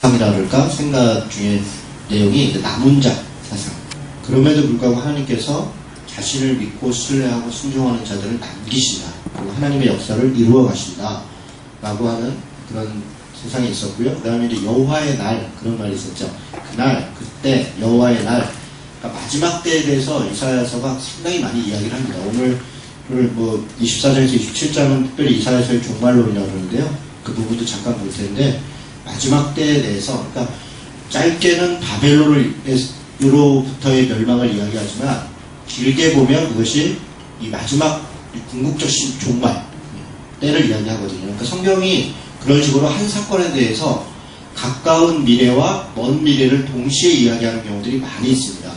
사상이라 그럴까? 생각 중에 내용이 남운자 사상. 그럼에도 불구하고 하나님께서 자신을 믿고 신뢰하고 순종하는 자들을 남기신다. 그리고 하나님의 역사를 이루어 가신다. 라고 하는 그런 세상이 있었고요. 그 다음에 이제 여호와의 날, 그런 말이 있었죠. 그날, 그때, 여호와의 날. 그러니까 마지막 때에 대해서 이사야서가 상당히 많이 이야기를 합니다. 오늘 뭐 24장에서 27장은 특별히 이사야서의 종말론이라고 그러는데요. 그 부분도 잠깐 볼 텐데, 마지막 때에 대해서, 그러니까 짧게는 바벨론으로부터의 멸망을 이야기하지만 길게 보면 그것이 이 마지막 궁극적 종말 때를 이야기하거든요. 그러니까 성경이 그런 식으로 한 사건에 대해서 가까운 미래와 먼 미래를 동시에 이야기하는 경우들이 많이 있습니다.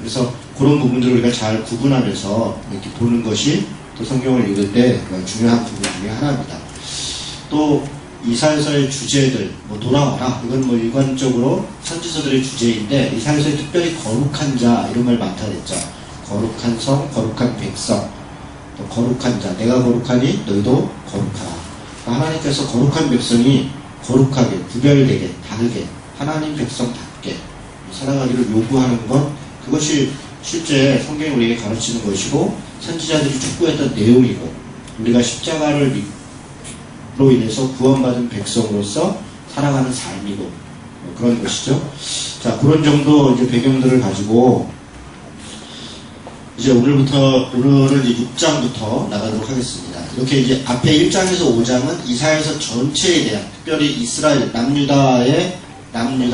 그래서 그런 부분들을 우리가 잘 구분하면서 이렇게 보는 것이 또 성경을 읽을 때 중요한 부분 중에 하나입니다. 또 이사야서의 주제들, 뭐 돌아와라, 이건 뭐 일관적으로 선지서들의 주제인데, 이사야서에 특별히 거룩한 자 이런 말 많다 그랬죠. 거룩한 성, 거룩한 백성, 또 거룩한 자, 내가 거룩하니 너희도 거룩하라. 그러니까 하나님께서 거룩한 백성이 거룩하게, 구별되게, 다르게, 하나님 백성답게 살아가기를 요구하는 것, 그것이 실제 성경이 우리에게 가르치는 것이고 선지자들이 촉구했던 내용이고, 우리가 십자가를 로 인해서 구원받은 백성으로서 살아가는 삶이고 그런 것이죠. 자, 그런 정도 이제 배경들을 가지고 이제 오늘은 이제 6장부터 나가도록 하겠습니다. 이렇게 이제 앞에 1장에서 5장은 이사야서 전체에 대한, 특별히 이스라엘, 남유다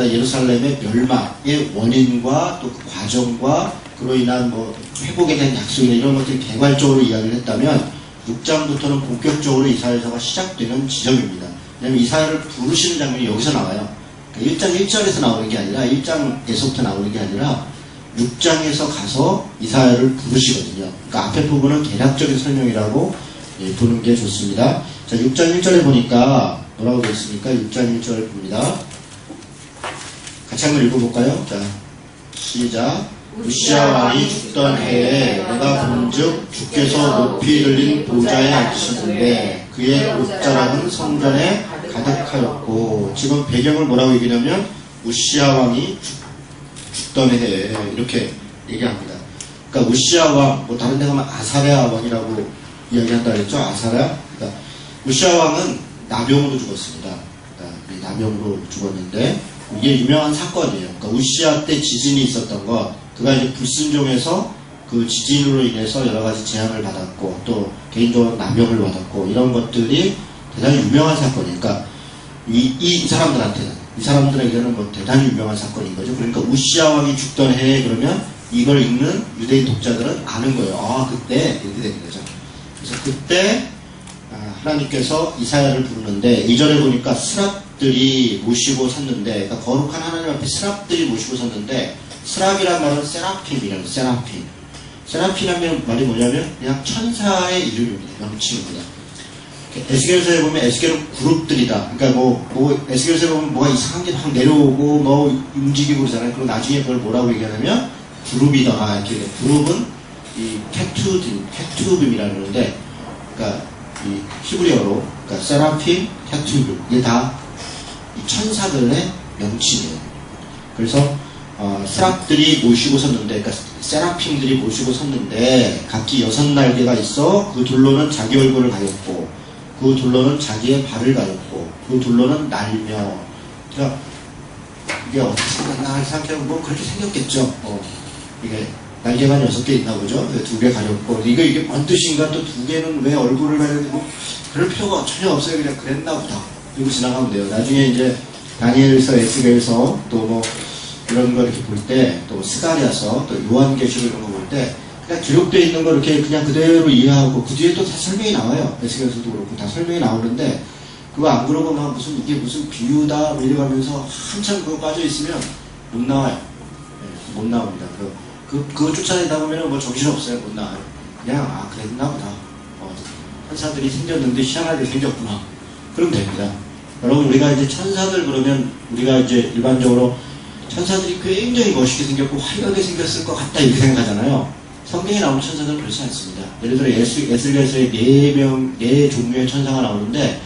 예루살렘의 멸망의 원인과 또 그 과정과 그로 인한 뭐 회복에 대한 약속이나 이런 것들을 개괄적으로 이야기를 했다면, 6장부터는 본격적으로 이사야서가 시작되는 지점입니다. 왜냐하면 이사야를 부르시는 장면이 여기서 나와요. 그러니까 1장 1절에서 나오는 게 아니라 1장에서부터 나오는 게 아니라 6장에서 가서 이사야를 부르시거든요. 그러니까 앞에 부분은 대략적인 설명이라고 보는 게 좋습니다. 자, 6장 1절에 보니까 뭐라고 되어 있습니까? 6장 1절 봅니다. 같이 한번 읽어볼까요? 자, 시작. 우시야 왕이 죽던 해에 내가 본즉 주께서 높이 들린 보좌에 앉으셨는데 그의 옷자락은 성전에 가득하였고, 지금 배경을 뭐라고 얘기하냐면 우시야 왕이 죽던 해에 이렇게 얘기합니다. 그러니까 우시야 왕, 뭐 다른 데 가면 아사랴 왕이라고 이야기한다 그랬죠. 아사랴. 그러니까 우시야 왕은 나병으로 죽었습니다. 그러니까 나병으로 죽었는데 이게 유명한 사건이에요. 그러니까 우시야 때 지진이 있었던 것, 그가 이제 불순종해서 그 지진으로 인해서 여러 가지 재앙을 받았고, 또 개인적으로 나병을 받았고, 이런 것들이 대단히 유명한 사건이에요. 그러니까 이 사람들에게는 뭐 대단히 유명한 사건인 거죠. 그러니까 우시야 왕이 죽던 해에, 그러면 이걸 읽는 유대인 독자들은 아는 거예요. 아, 그때 이렇게 된 거죠. 그래서 그때 하나님께서 이사야를 부르는데, 2절에 보니까 스랍들이 모시고 섰는데, 그러니까 거룩한 하나님 앞에 스랍들이 모시고 섰는데, 스랍이란 말은 세라핌이라는, 세라핌이라는 말이 뭐냐면 그냥 천사의 이름입니다. 명칭입니다. 에스겔서에 보면 에스겔은 그룹들이다. 그러니까 에스겔서에 보면 뭐가 이상한 게 막 내려오고 뭐 움직이고 그러잖아요. 그리고 나중에 그걸 뭐라고 얘기하냐면 그룹이다. 이렇게. 그룹은 이 케투빔이라는 건데, 그러니까 이 히브리어로, 그러니까 세라핌, 케투빔, 이게 다 이 천사들의 명칭이에요. 그래서 스랍들이 모시고 섰는데, 그러니까 세라핌들이 모시고 섰는데, 각기 6날개가 있어 그 둘로는 자기 얼굴을 가렸고, 그 둘로는 자기의 발을 가렸고, 그 둘로는 날며. 그러니까 이게 어떻게 생겼나 생각해보면 뭐 그렇게 생겼겠죠. 이게 날개가 6개 있나 보죠. 2개 가렸고, 이게 뭔 뜻인가, 또 2개는 왜 얼굴을 가렸는지 뭐 그럴 필요가 전혀 없어요. 그냥 그랬나 보다. 그리고 지나가면 돼요. 나중에 이제 다니엘서, 에스겔서, 또 뭐 이런 거 이렇게 볼 때, 또 스가랴서, 또 요한계시록 이런 거 볼 때, 그냥 기록되어 있는 거 이렇게 그냥 그대로 이해하고, 그 뒤에 또 다 설명이 나와요. 에스겔서도 그렇고 다 설명이 나오는데, 그거 안 그러고 막 이게 무슨 비유다 뭐 이래가면서 한참 그거 빠져 있으면 못 나와요. 네, 못 나옵니다. 그거 쫓아내다 보면 뭐 정신없어요. 못 나와요. 그냥 그랬나 보다. 천사들이 생겼는데 희한하게 생겼구나. 그러면 됩니다. 여러분, 우리가 이제 천사들 그러면 우리가 이제 일반적으로 천사들이 굉장히 멋있게 생겼고 화려하게 생겼을 것 같다 이렇게 생각하잖아요. 성경에 나오는 천사들은 그렇지 않습니다. 예를 들어 에스겔서에 4종류의 천사가 나오는데,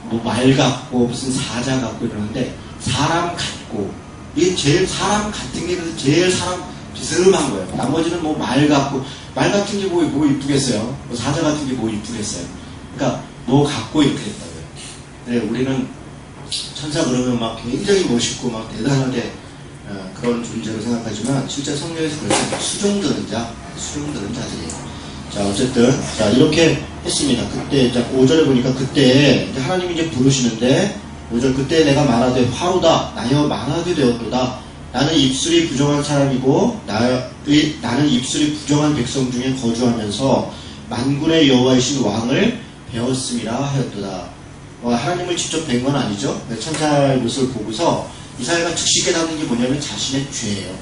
뭐 말 같고 무슨 사자 같고 이러는데, 사람 같고, 이게 제일 사람 같은 게 그래서 제일 사람 비스름한 거예요. 나머지는 뭐 말 같고, 말 같은 게 뭐 이쁘겠어요? 뭐 사자 같은 게 뭐 이쁘겠어요? 그러니까 뭐 같고 이렇게 됐다고요. 근데 우리는 천사 그러면 막 굉장히 멋있고 막 대단하게 그런 존재로 생각하지만 실제 성경에서 그렇지 않아요. 수종들은 자들이에요. 자, 어쨌든 자 이렇게 했습니다. 그때 이제 5절에 보니까 그때 이제 하나님이 이제 부르시는데 5절 그때 내가 말하되 화로다 나여 망하게 되었도다. 나는 입술이 부정한 사람이고 나는 입술이 부정한 백성 중에 거주하면서 만군의 여호와이신 왕을 배웠음이라 하였도다. 하나님을 직접 뵌 건 아니죠. 천사의 모습을 보고서 이사야가 즉시 깨닫는 게 뭐냐면 자신의 죄예요.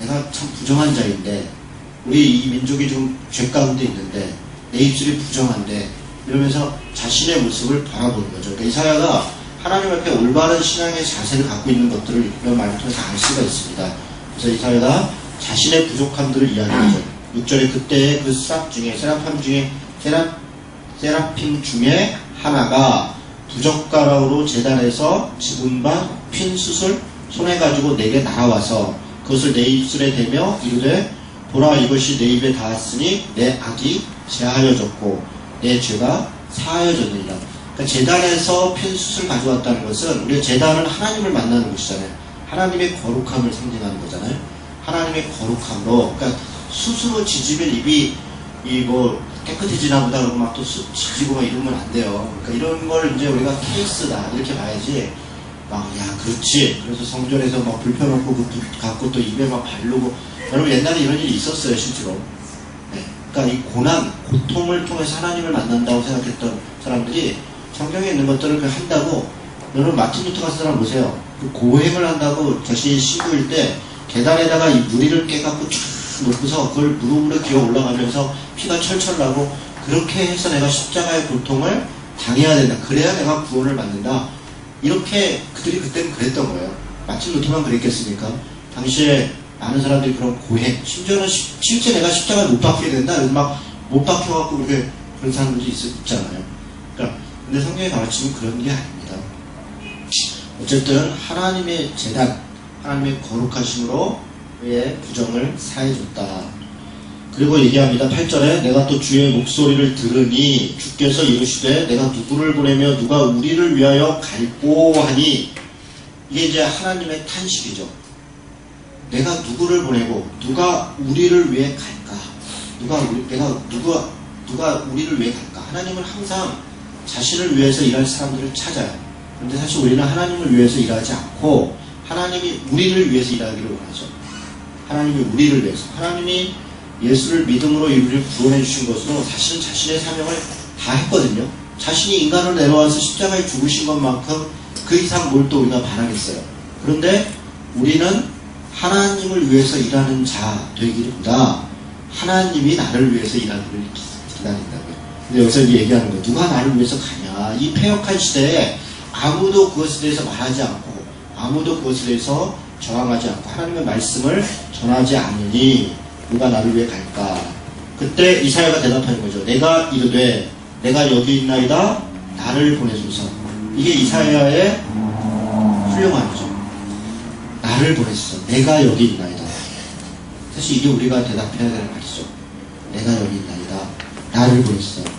내가 참 부정한 자인데 우리 이 민족이 좀 죄 가운데 있는데 내 입술이 부정한데 이러면서 자신의 모습을 바라보는 거죠. 그러니까 이사야가 하나님 앞에 올바른 신앙의 자세를 갖고 있는 것들을 이런 말을 통해서 알 수가 있습니다. 그래서 이사야가 자신의 부족함들을 이야기하죠. 6절에 그때의 그 세라핌 중에 하나가 부젓가락으로 제단에서 지분반 핀 숯을 손에 가지고 내게 날아와서 그것을 내 입술에 대며 이르되 보라 이것이 내 입에 닿았으니 내 악이 제하여졌고 내 죄가 사하여졌느니라. 그러니까 제단에서 핀 숯을 가져왔다는 것은 우리가 제단은 하나님을 만나는 곳이잖아요. 하나님의 거룩함을 상징하는 거잖아요. 하나님의 거룩함으로 그러니까 숯으로 지지면 입이 깨끗해지나 보다 그러고 막 또 숯 지지고 막 이러면 안 돼요. 그러니까 이런 걸 이제 우리가 케이스다 이렇게 봐야지 그렇지. 그래서 성전에서 막 불 펴놓고 그 불 갖고 또 입에 막 바르고 여러분 옛날에 이런 일이 있었어요 실제로. 네. 그러니까 이 고통을 통해서 하나님을 만난다고 생각했던 사람들이 성경에 있는 것들을 한다고 여러분 마틴 루터 같은 사람 보세요. 그 고행을 한다고 자신이 시부일 때 계단에다가 이 무리를 깨갖고 쫙 놓고서 그걸 무릎으로 기어 올라가면서 피가 철철 나고 그렇게 해서 내가 십자가의 고통을 당해야 된다. 그래야 내가 구원을 받는다. 이렇게 그들이 그때는 그랬던 거예요. 마틴 루터만 그랬겠습니까? 당시에 많은 사람들이 그런 고행, 심지어는 실제 내가 십자가에 못 박히게 된다. 막 못 박혀갖고 그런 사람들이 있잖아요. 그러니까 근데 성경에 가르치면 그런 게 아닙니다. 어쨌든 하나님의 재단, 하나님의 거룩하심으로 그의 부정을 사해줬다. 그리고 얘기합니다. 8절에 내가 또 주의 목소리를 들으니 주께서 이르시되 내가 누구를 보내며 누가 우리를 위하여 갈꼬 하니 이게 이제 하나님의 탄식이죠. 내가 누구를 보내고 누가 우리를 위해 갈까? 누가 우리를 위해 갈까? 하나님은 항상 자신을 위해서 일할 사람들을 찾아요. 그런데 사실 우리는 하나님을 위해서 일하지 않고 하나님이 우리를 위해서 일하기를 원하죠. 하나님이 우리를 위해서. 하나님이 예수를 믿음으로 우리를 구원해 주신 것으로 사실은 자신의 사명을 다 했거든요. 자신이 인간으로 내려와서 십자가에 죽으신 것만큼 그 이상 뭘 또 우리가 바라겠어요. 그런데 우리는 하나님을 위해서 일하는 자 되기보다 하나님이 나를 위해서 일하기를 기다린다고요. 근데 여기서 얘기하는 거예요. 누가 나를 위해서 가냐. 이 패역한 시대에 아무도 그것에 대해서 말하지 않고 아무도 그것에 대해서 저항하지 않고 하나님의 말씀을 전하지 않으니 누가 나를 위해 갈까? 그때 이사야가 대답하는 거죠. 내가 이르되 내가 여기 있나이다 나를 보내소서. 이게 이사야의 훌륭함이죠. 나를 보내소서. 내가 여기 있나이다. 사실 이게 우리가 대답해야 되는 말이죠. 내가 여기 있나이다 나를 보내소서.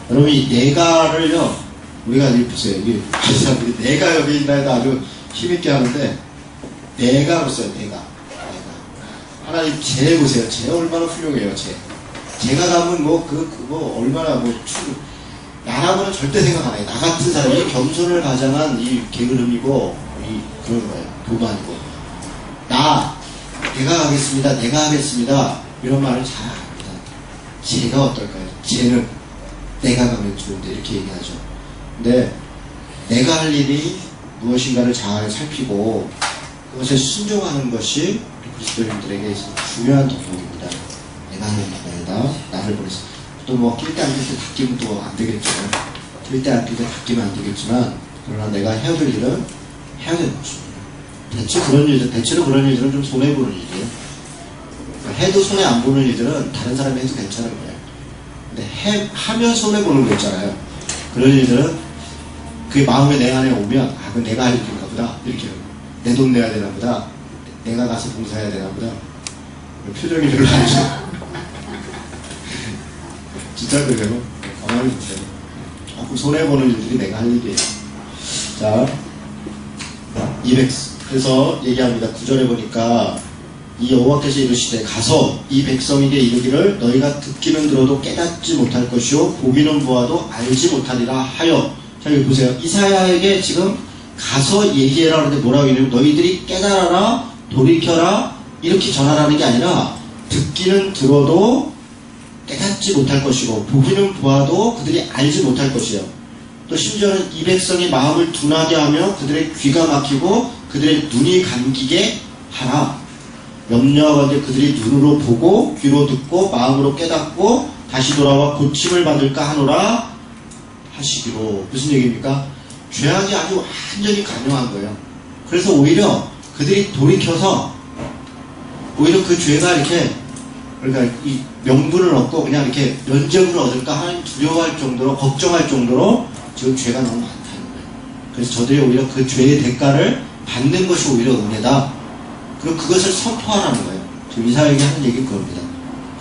여러분 이 내가를요 우리가 이렇게 보세요. 이게 사람들이 내가 여기 있나이다 아주 힘있게 하는데 내가로 써요. 내가. 하나님 쟤 보세요. 쟤 얼마나 훌륭해요. 제가 가면 얼마나 나라고는 절대 생각 안 해요. 나 같은 사람이 겸손을 가장한 이 게으름이고 그런 거예요. 교만이고. 내가 하겠습니다. 이런 말을 잘 합니다. 쟤가 어떨까요? 쟤는 내가 가면 좋은데 이렇게 얘기하죠. 근데 내가 할 일이 무엇인가를 잘 살피고 그것에 순종하는 것이 그리스도인들에게 있어서 중요한 덕목입니다. 내가 하는 일이다. 나를 보내서 또 낄 때 안 낄 때 닦이면 또 안 되겠죠. 낄 때 안 낄 때 닦이면 안 되겠지만 그러나 내가 해야 될 일은 해야 되는 것입니다. 대체로 그런 일들은 좀 손해보는 일이에요. 해도 손해 안 보는 일들은 다른 사람이 해도 괜찮은 거예요. 근데 하면 손해보는 거 있잖아요. 그런 일들은 그게 마음에 내 안에 오면 그건 내가 할 일인가 보다 이렇게 내 돈 내야 되나 보다. 내가 가서 봉사해야 되나 보다. 표정이 별로 안 좋아. 진짜 그래요. 가만히 보세요. 조금 손해보는 일들이 내가 할 일이에요. 자, 200. 그래서 얘기합니다. 9절에 보니까 이 여호와께서 이르시되 가서 이 백성에게 이르기를 너희가 듣기는 들어도 깨닫지 못할 것이요 보기는 보아도 알지 못하리라 하여. 자, 여기 보세요. 이사야에게 지금 가서 얘기해라 하는데 뭐라고 얘기하냐면 너희들이 깨달아라 돌이켜라 이렇게 전하라는 게 아니라 듣기는 들어도 깨닫지 못할 것이고 보기는 보아도 그들이 알지 못할 것이에요. 또 심지어는 이 백성이 마음을 둔하게 하며 그들의 귀가 막히고 그들의 눈이 감기게 하라. 염려하건대 그들이 눈으로 보고 귀로 듣고 마음으로 깨닫고 다시 돌아와 고침을 받을까 하노라 하시기로. 무슨 얘기입니까? 죄악이 아주 완전히 가능한 거예요. 그래서 오히려 그들이 돌이켜서 오히려 그 죄가 이렇게 그러니까 이 명분을 얻고 그냥 이렇게 면죄부를 얻을까 하는 두려워할 정도로 걱정할 정도로 지금 죄가 너무 많다는 거예요. 그래서 저들이 오히려 그 죄의 대가를 받는 것이 오히려 은혜다. 그리고 그것을 선포하라는 거예요. 지금 이사야에게 하는 얘기는 그겁니다.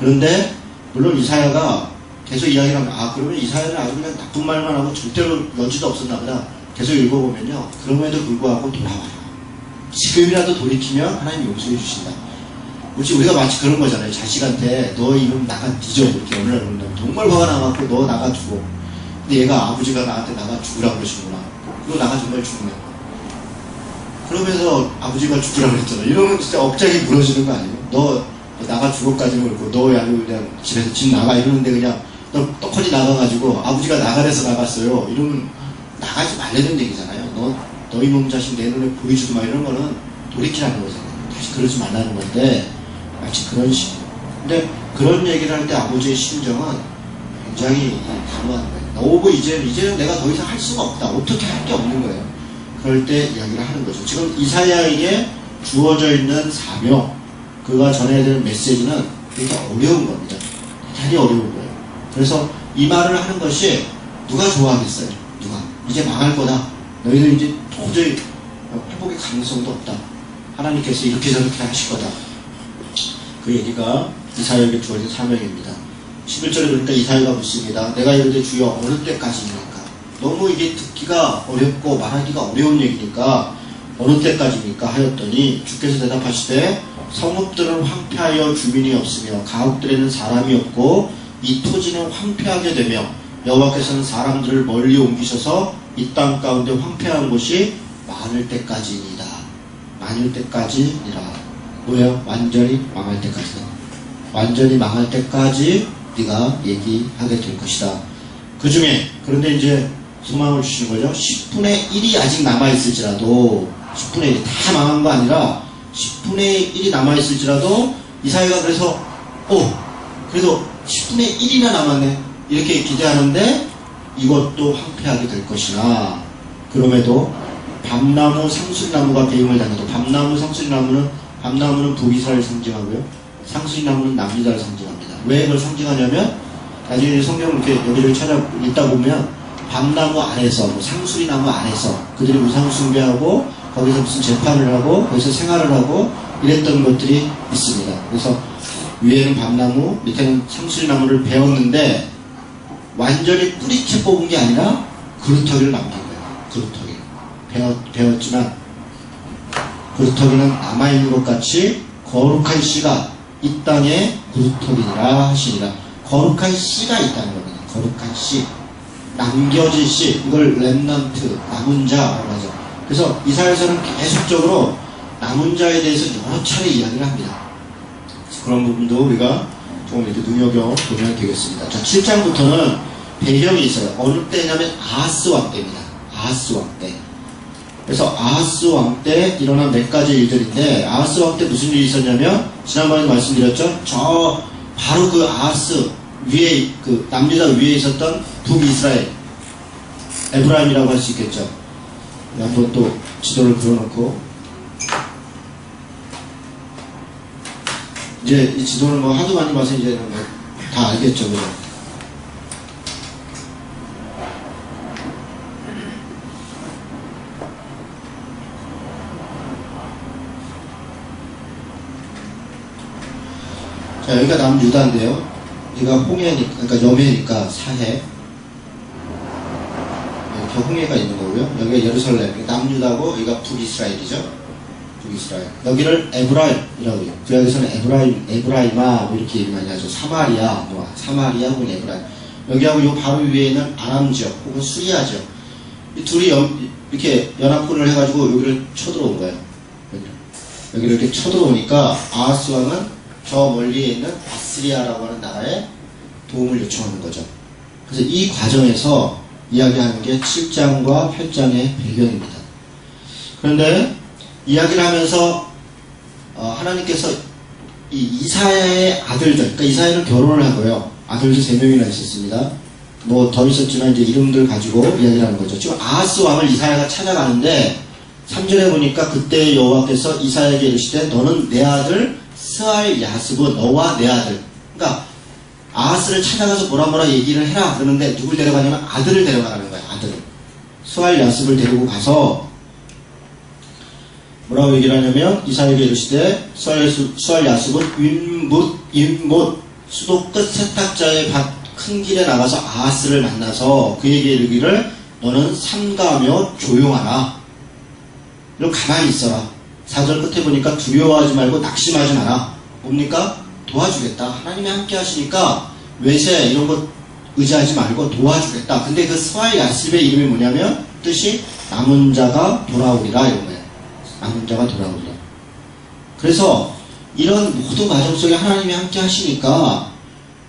그런데 물론 이사야가 계속 이야기를 하면 그러면 이사야는 아주 그냥 나쁜 말만 하고 절대로 여지도 없었나 보다. 계속 읽어보면요. 그럼에도 불구하고 돌아와라. 지금이라도 돌이키면 하나님 용서해 주신다. 우리가 마치 그런 거잖아요. 자식한테 너 이름 나가 뒤져 이렇게 어느 날 그런다면 정말 화가 나갖고 너 나가 죽어. 근데 얘가 아버지가 나한테 나가 죽으라고 그러시구나. 너 나가 정말 죽네. 그러면서 아버지가 죽으라고 그랬잖아. 이러면 진짜 억장이 무너지는 거 아니에요? 너 나가 죽어까지는 그렇고 너 그냥 집에서 집 나가 이러는데 그냥 너 떡하니 나가가지고 아버지가 나가래서 나갔어요. 이러면 나가지 말라는 얘기잖아요. 너희 몸 자신 내 눈에 보이지도 마 이런 거는 돌이키라는 거잖아요. 다시 그러지 말라는 건데 마치 그런 식. 근데 그런 얘기를 할 때 아버지의 심정은 굉장히 단호한 거예요. 이제는 내가 더 이상 할 수가 없다. 어떻게 할 게 없는 거예요. 그럴 때 이야기를 하는 거죠. 지금 이사야에게 주어져 있는 사명, 그가 전해야 되는 메시지는 되게 어려운 겁니다. 대단히 어려운 거예요. 그래서 이 말을 하는 것이 누가 좋아하겠어요? 누가? 이제 망할 거다. 너희들 이제 도저히 회복의 가능성도 없다. 하나님께서 이렇게 저렇게 하실 거다. 그 얘기가 이사야에게 주어진 사명입니다. 11절에 보니까 이사야가 묻습니다. 내가 이르되 주여 어느 때까지입니까? 너무 이게 듣기가 어렵고 말하기가 어려운 얘기니까 어느 때까지입니까? 하였더니 주께서 대답하시되 성읍들은 황폐하여 주민이 없으며 가옥들에는 사람이 없고 이 토지는 황폐하게 되며 여호와께서는 사람들을 멀리 옮기셔서 이 땅 가운데 황폐한 곳이 많을 때까지이다. 많을 때까지니라. 뭐예요? 완전히 망할 때까지다. 완전히 망할 때까지 네가 얘기하게 될 것이다. 그 중에 그런데 이제 소망을 주시는 거죠. 10분의 1이 아직 남아있을지라도 10분의 1이 다 망한 거 아니라 10분의 1이 남아있을지라도 이사야가 그래서 그래도 10분의 1이나 남았네 이렇게 기대하는데 이것도 황폐하게 될 것이나 그럼에도 밤나무 상수리나무가 배임을 당해도 밤나무는 북이스라엘 상징하고요. 상수리나무는 남이스라엘 상징합니다. 왜 그걸 상징하냐면 나중에 성경을 이렇게 여기를 찾아 읽다 보면 밤나무 안에서 상수리나무 안에서 그들이 우상 숭배하고 거기서 무슨 재판을 하고 거기서 생활을 하고 이랬던 것들이 있습니다. 그래서 위에는 밤나무 밑에는 상수리나무를 베었는데 완전히 뿌리채 뽑은 게 아니라 그루터기를 남긴 거예요. 그루터기 베었지만 그루터기는 남아있는 것 같이 거룩한 씨가 이 땅에 그루터기니라 하시니라. 거룩한 씨가 있다는 겁니다. 거룩한 씨, 남겨진 씨, 이걸 렘넌트, 남은 자라고 하죠. 그래서 이사야서는 계속적으로 남은 자에 대해서 여러 차례 이야기를 합니다. 그런 부분도 우리가 조금 이렇게 눈여겨보면 되겠습니다. 자, 7장부터는 배경이 있어요. 어느 때냐면 아하스 왕 때입니다. 아하스 왕 때. 그래서 아하스 왕 때 일어난 몇 가지 일들인데 아하스 왕 때 무슨 일이 있었냐면 지난번에 말씀드렸죠. 저 바로 그 아하스 위에 그 남유다 위에 있었던 북이스라엘 에브라임이라고 할 수 있겠죠. 한번 또 지도를 그려놓고 이제 이 지도를 뭐 하도 많이 봐서 이제 다 알겠죠, 그죠? 자, 여기가 남유다인데요. 여기가 홍해니까, 그러니까 염해니까 사해. 이렇게 홍해가 있는 거고요. 여기가 예루살렘, 남유다고 여기가 북이스라엘이죠. 북이스라엘. 여기를 에브라임이라고 해요. 여기서는 에브라임아 뭐 이렇게 얘기 많이 하죠. 사마리아, 뭐 사마리아 혹은 에브라임. 여기하고 요 바로 위에 있는 아람 지역 혹은 수리아 지역. 이 둘이 이렇게 연합군을 해가지고 여기를 쳐들어온 거예요. 여기를 이렇게 쳐들어오니까 아하스 왕은 저 멀리에 있는 아스리아라고 하는 나라에 도움을 요청하는 거죠. 그래서 이 과정에서 이야기하는 게 7장과 8장의 배경입니다. 그런데 이야기를 하면서 하나님께서 이 이사야의 아들들, 그러니까 이사야는 결혼을 하고요. 아들도 3명이나 있었습니다. 뭐 더 있었지만 이제 이름들 가지고 이야기를 하는 거죠. 지금 아하스 왕을 이사야가 찾아가는데 3절에 보니까 그때 여호와께서 이사야에게 이르시되 너는 내 아들 스알 야스브 너와 내 아들. 그러니까 아하스를 찾아가서 뭐라 얘기를 해라 그러는데 누굴 데려가냐면 아들을 데려가라는 거예요. 아들을. 스알 야스브를 데리고 가서 뭐라고 얘기를 하냐면 이사야에게 이르시되 스알 야스브는 윗못 수도 끝 세탁자의 밭 큰 길에 나가서 아하스를 만나서 그에게 이르기를 너는 삼가하며 조용하라. 그럼 가만히 있어라. 4절 끝에 보니까 두려워하지 말고 낙심하지 마라. 뭡니까? 도와주겠다. 하나님이 함께 하시니까 외세 이런 거 의지하지 말고 도와주겠다. 근데 그 스알 야스브의 이름이 뭐냐면 뜻이 남은 자가 돌아오리라 이런 거예요. 남은 자가 돌아오리라. 그래서 이런 모든 과정 속에 하나님이 함께 하시니까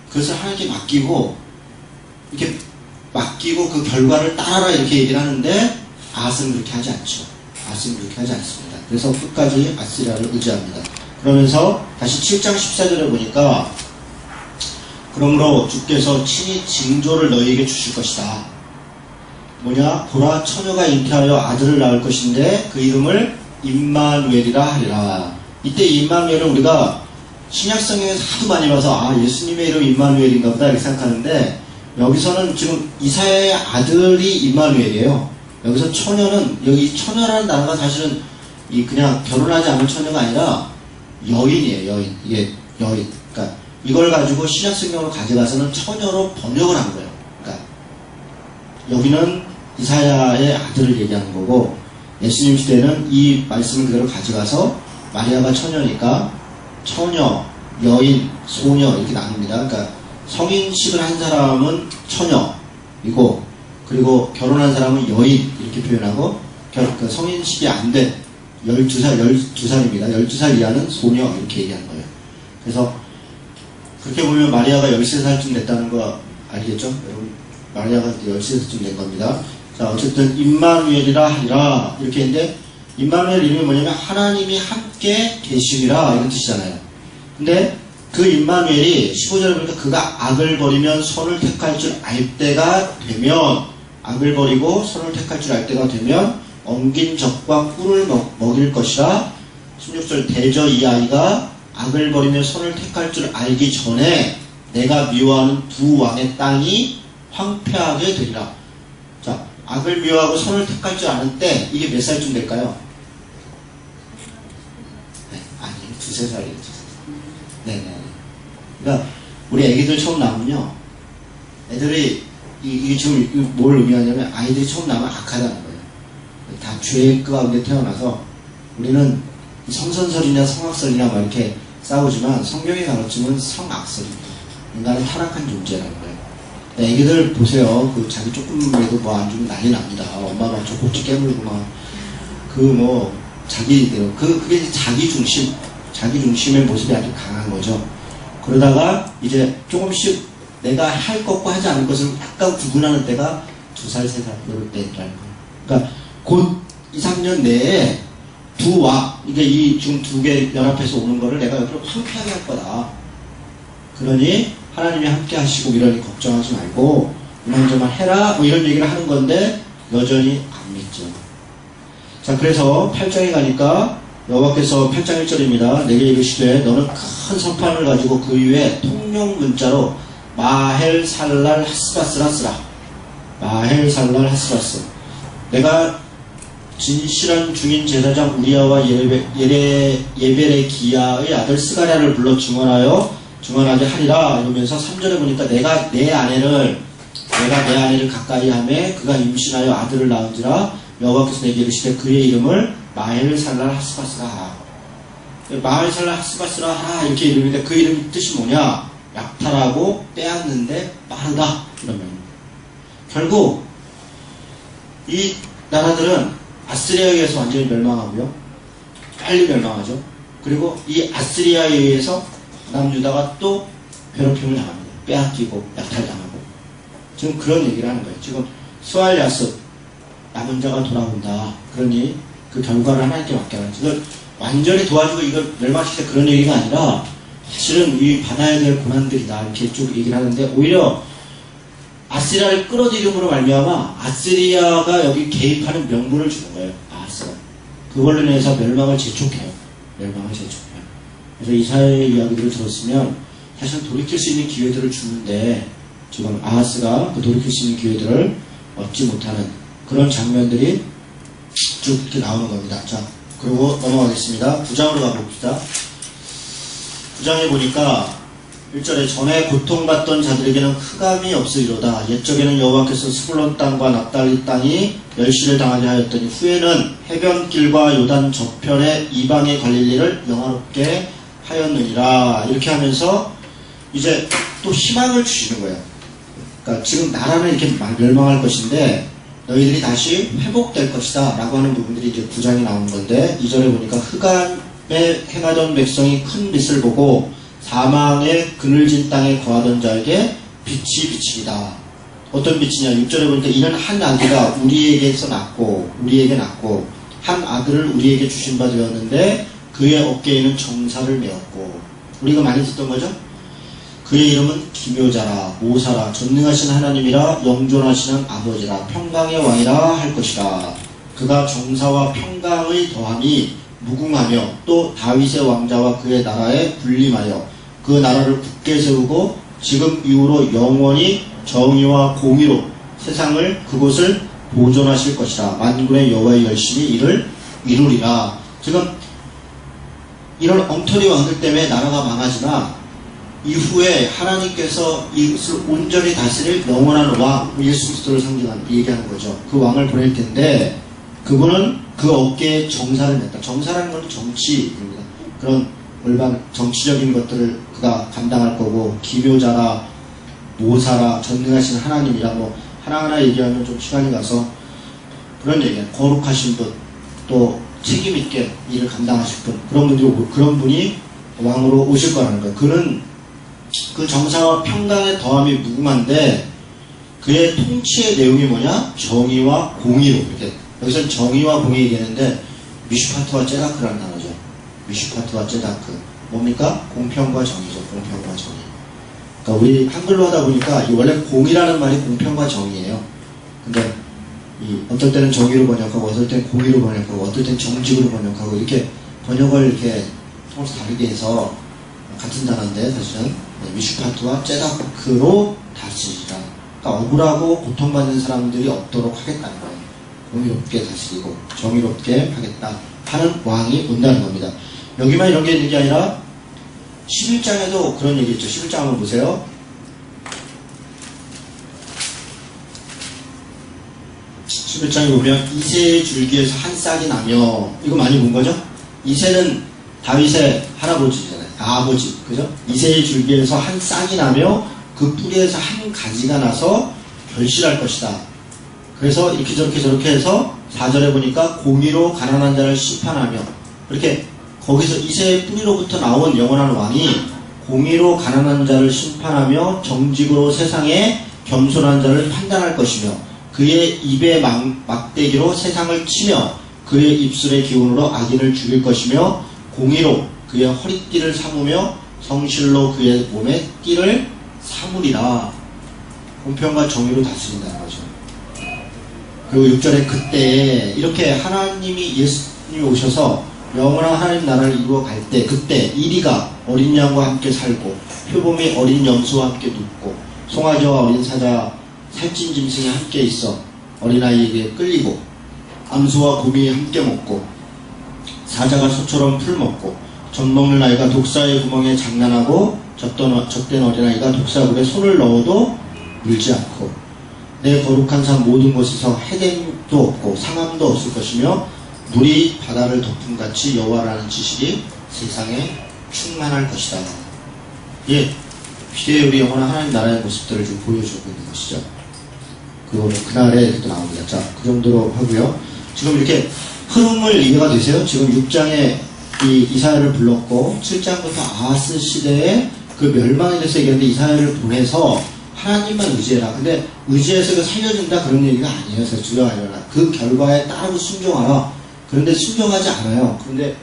그것을 하나님께 맡기고 이렇게 맡기고 그 결과를 따라라 이렇게 얘기를 하는데 아하스는 그렇게 하지 않죠. 아하스는 그렇게 하지 않습니다. 그래서 끝까지 아스리아를 의지합니다. 그러면서 다시 7장 14절에 보니까 그러므로 주께서 친히 징조를 너희에게 주실 것이다. 뭐냐? 보라 처녀가 잉태하여 아들을 낳을 것인데 그 이름을 임마누엘이라 하리라. 이때 임마누엘은 우리가 신약성경에서 하도 많이 봐서 예수님의 이름 임마누엘인가 보다 이렇게 생각하는데 여기서는 지금 이사야의 아들이 임마누엘이에요. 여기서 처녀는 여기 처녀라는 단어가 사실은 이 그냥 결혼하지 않은 처녀가 아니라 여인이에요. 여인. 이게 여인. 그러니까 이걸 가지고 신약성경으로 가져가서는 처녀로 번역을 한 거예요. 그러니까 여기는 이사야의 아들을 얘기하는 거고 예수님 시대는 이 말씀을 그대로 가져가서 마리아가 처녀니까 처녀, 여인, 소녀 이렇게 나눕니다. 그러니까 성인식을 한 사람은 처녀이고 그리고 결혼한 사람은 여인 이렇게 표현하고 그러니까 성인식이 안 된 12살입니다. 12살 이하는 소녀 이렇게 얘기하는 거예요. 그래서 그렇게 보면 마리아가 13살쯤 됐다는 거 알겠죠? 여러분 마리아가 13살쯤 된 겁니다. 자 어쨌든 임마누엘이라 하리라 이렇게 했는데 임마누엘 이름이 뭐냐면 하나님이 함께 계심이라 이런 뜻이잖아요. 근데 그 임마누엘이 15절에 보니까 그가 악을 버리면 선을 택할 줄 알 때가 되면 악을 버리고 선을 택할 줄 알 때가 되면 엉긴 적과 꿀을 먹일 것이라. 16절 대저 이 아이가 악을 버리며 선을 택할 줄 알기 전에 내가 미워하는 두 왕의 땅이 황폐하게 되리라. 자, 악을 미워하고 선을 택할 줄 아는 때 이게 몇 살쯤 될까요? 네, 아니 2~3살이에요. 네네. 그러니까 우리 애기들 처음 나오면요, 애들이 이게 지금 뭘 의미하냐면 아이들이 처음 나오면 악하다는 거예요. 다 죄 가운데 태어나서 우리는 성선설이냐 성악설이냐 막 이렇게 싸우지만 성경이 가르치면 성악설입니다. 인간은 타락한 존재라는 거예요. 애기들 보세요. 그 자기 조금이라도 뭐 안 주면 난리 납니다. 엄마 막 젖꼭지 깨물고 막 그게 이제 자기 중심의 모습이 아주 강한 거죠. 그러다가 이제 조금씩 내가 할 것과 하지 않을 것을 약간 구분하는 때가 2살, 3살 이럴 때라는 거예요. 그러니까 곧 2, 3년 내에 이게 이 지금 두 개 연합해서 오는 거를 내가 옆으로 황폐하게 할 거다. 그러니 하나님이 함께 하시고 이러니 걱정하지 말고 이만저만 해라 뭐 이런 얘기를 하는 건데 여전히 안 믿죠. 자, 그래서 8장에 가니까 여호와께서 8장 1절입니다. 내게 이르시되 너는 큰 선판을 가지고 그 위에 통용 문자로 마헬살랄 하스바스라 쓰라. 마헬살랄 하스바스. 내가 진실한 중인 제사장 우리아와 예베레기야의 아들 스가랴를 불러 증언하여 증언하게 하리라 이러면서 3절에 보니까 내가 내 아내를 가까이 하매 그가 임신하여 아들을 낳은지라 여호와께서 내게 이르시되 그의 이름을 마헬살랄 하스바스라 하라. 마헬살랄 하스바스라 하라 이렇게 이름인데 그 이름 뜻이 뭐냐? 약탈하고 빼앗는데 빠르다 이런 말입니다. 결국 이 나라들은 아스리아에 의해서 완전히 멸망하고요. 빨리 멸망하죠. 그리고 이 아스리아에 의해서 남유다가 또 괴롭힘을 당합니다. 빼앗기고 약탈당하고. 지금 그런 얘기를 하는 거예요. 지금 스왈야스 남은 자가 돌아온다. 그러니 그 결과를 하나님께 맡겨라. 이걸 완전히 도와주고 이걸 멸망시킬 때 그런 얘기가 아니라 사실은 이 받아야 될 고난들이다. 이렇게 쭉 얘기를 하는데 오히려 아스리아를 끌어들임으로 말미암아 아스리아가 여기 개입하는 명분을 주는 거예요. 아하스가. 그걸로 인해서 멸망을 재촉해요. 멸망을 재촉해요. 그래서 이사야의 이야기들을 들었으면 사실 돌이킬 수 있는 기회들을 주는데 지금 아하스가 그 돌이킬 수 있는 기회들을 얻지 못하는 그런 장면들이 쭉 이렇게 나오는 겁니다. 자, 그리고 넘어가겠습니다. 9장으로 가봅시다. 9장에 보니까 1절에 전에 고통받던 자들에게는 흑암이 없으리로다. 옛적에는 여호와께서 스불론 땅과 납달리 땅이 멸시를 당하게 하였더니 후에는 해변길과 요단 저편의 이방의 갈릴리를 영화롭게 하였느니라. 이렇게 하면서 이제 또 희망을 주시는 거예요. 그러니까 지금 나라는 이렇게 멸망할 것인데 너희들이 다시 회복될 것이다 라고 하는 부분들이 이제 9장에 나오는 건데 2절에 보니까 흑암에 행하던 백성이 큰 빛을 보고 사망의 그늘진 땅에 거하던 자에게 빛이 비치리다. 어떤 빛이냐? 6절에 보니까 이는 한 아기가 우리에게 낳고 한 아들을 우리에게 주신 바 되었는데 그의 어깨에는 정사를 메었고 우리가 많이 듣던 거죠? 그의 이름은 기묘자라 모사라 전능하신 하나님이라 영존하시는 아버지라 평강의 왕이라 할 것이라. 그가 정사와 평강의 더함이 무궁하며 또 다윗의 왕자와 그의 나라에 군림하여 그 나라를 굳게 세우고 지금 이후로 영원히 정의와 공의로 세상을 그곳을 보존하실 것이라. 만군의 여호와의 열심히 이를 이루리라. 지금 이런 엉터리 왕들 때문에 나라가 망하지만 이후에 하나님께서 이것을 온전히 다스릴 영원한 왕 예수 그리스도를 상징하는 얘기하는 거죠. 그 왕을 보낼 텐데 그분은 그 어깨에 정사를 냈다. 정사라는 건 정치입니다. 그런 올바른 정치적인 것들을 그가 감당할 거고 기묘자라 모사라 전능하신 하나님이라 뭐 하나하나 얘기하면 좀 시간이 가서 그런 얘기예요. 거룩하신 분 또 책임있게 일을 감당하실 분 그런 분이 왕으로 오실 거라는 거예요. 그는 그 정사와 평강의 더함이 무궁한데 그의 통치의 내용이 뭐냐? 정의와 공의로. 이렇게 여기서는 정의와 공의 얘기하는데 미슈파트와 제다크라는 단어죠. 미슈파트와 제다크 뭡니까? 공평과 정의죠. 공평과 정의. 그러니까 우리 한글로 하다 보니까 원래 공이라는 말이 공평과 정의예요. 근데 어떨 때는 정의로 번역하고 어떨 때는 공의로 번역하고 어떨 때는 정직으로 번역하고 이렇게 번역을 이렇게 서로 다르게 해서 같은 단어인데 사실은 미슈파트와 제다크로 다스리라. 그러니까 억울하고 고통받는 사람들이 없도록 하겠다는 거예요. 공의롭게 다스리고 정의롭게 하겠다 하는 왕이 온다는 겁니다. 여기만 이런 게 있는 게 아니라 11장에도 그런 얘기 있죠. 11장 한번 보세요. 11장에 보면 이새의 줄기에서 한 싹이 나며 이거 많이 본 거죠? 이새는 다윗의 할아버지잖아요. 아버지 그죠? 이새의 줄기에서 한 싹이 나며 그 뿌리에서 한 가지가 나서 결실할 것이다. 그래서 이렇게 저렇게 해서 4절에 보니까 공의로 가난한 자를 심판하며 이렇게 거기서 이새의 뿌리로부터 나온 영원한 왕이 공의로 가난한 자를 심판하며 정직으로 세상에 겸손한 자를 판단할 것이며 그의 입의 막대기로 세상을 치며 그의 입술의 기운으로 악인을 죽일 것이며 공의로 그의 허리띠를 삼으며 성실로 그의 몸에 띠를 삼으리라. 공평과 정의로 다스린다는 거죠. 그리고 6절에 그때 이렇게 하나님이 예수님이 오셔서 영원한 하나님 나라를 이루어 갈 때 그때 이리가 어린 양과 함께 살고 표범이 어린 염소와 함께 눕고 송아지와 어린 사자 살찐 짐승이 함께 있어 어린아이에게 끌리고 암소와 곰이 함께 먹고 사자가 소처럼 풀 먹고 젖 먹는 아이가 독사의 구멍에 장난하고 적된 어린아이가 독사굴에 손을 넣어도 물지 않고 내 거룩한 산 모든 곳에서 해됨도 없고 상함도 없을 것이며 물이 바다를 덮음같이 여호와라는 지식이 세상에 충만할 것이다. 예, 미래의 우리 영원한 하나님 나라의 모습들을 좀 보여주고 있는 것이죠. 그거는 그날에 이렇게 나옵니다. 자, 그 정도로 하고요. 지금 이렇게 흐름을 이해가 되세요? 지금 6장에 이 이사야를 불렀고 7장부터 아하스 시대에 그 멸망에 대해서 얘기하는데 이사야를 보내서 하나님만 의지해라. 근데 의지해서 살려준다 그런 얘기가 아니에요. 그래서 주저하려라. 그 결과에 따르고 순종하라. 그런데 순종하지 않아요. 그런데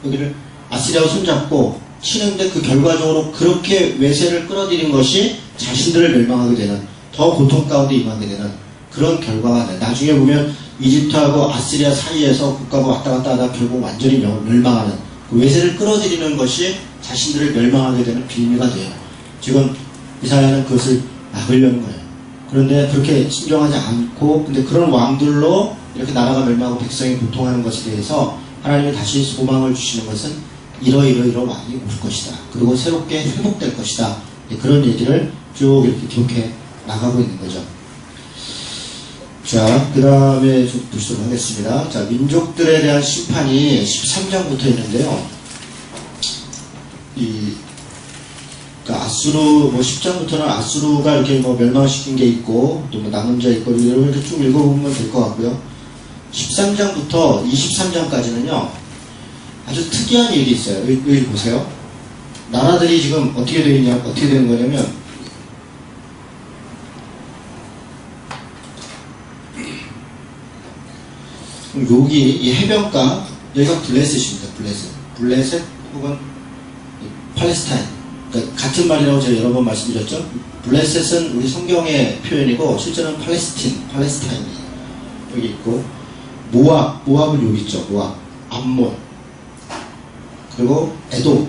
여기를 아시리아와 손잡고 치는데 그 결과적으로 그렇게 외세를 끌어들인 것이 자신들을 멸망하게 되는 더 고통 가운데 임하게 되는 그런 결과가 돼. 나중에 보면 이집트하고 아시리아 사이에서 국가가 왔다 갔다 하다 결국 완전히 멸망하는 그 외세를 끌어들이는 것이 자신들을 멸망하게 되는 빌미가 돼요. 지금 이사야는 그것을 막으려는 거예요. 그런데 그렇게 순종하지 않고 근데 그런 왕들로 이렇게 나라가 멸망하고 백성이 고통하는 것에 대해서 하나님이 다시 소망을 주시는 것은 이러이러 왕이 올 것이다. 그리고 새롭게 회복될 것이다. 그런 얘기를 쭉 이렇게 기록해 나가고 있는 거죠. 자, 그 다음에 좀 보시도록 하겠습니다. 자, 민족들에 대한 심판이 13장부터 있는데요. 그러니까 아수르, 10장부터는 아수르가 이렇게 멸망시킨 게 있고, 또 남은 자 있고, 이렇게 쭉 읽어보면 될 것 같고요. 13장부터 23장까지는요, 아주 특이한 일이 있어요. 여기 보세요. 나라들이 지금 어떻게 되는 거냐면, 여기 이 해변가 여기가 블레셋입니다. 블레셋 혹은 팔레스타인. 그러니까 같은 말이라고 제가 여러 번 말씀드렸죠. 블레셋은 우리 성경의 표현이고 실제로는 팔레스타인이에요. 여기 있고 모압은 여기 있죠. 모압, 암몬, 그리고 에돔,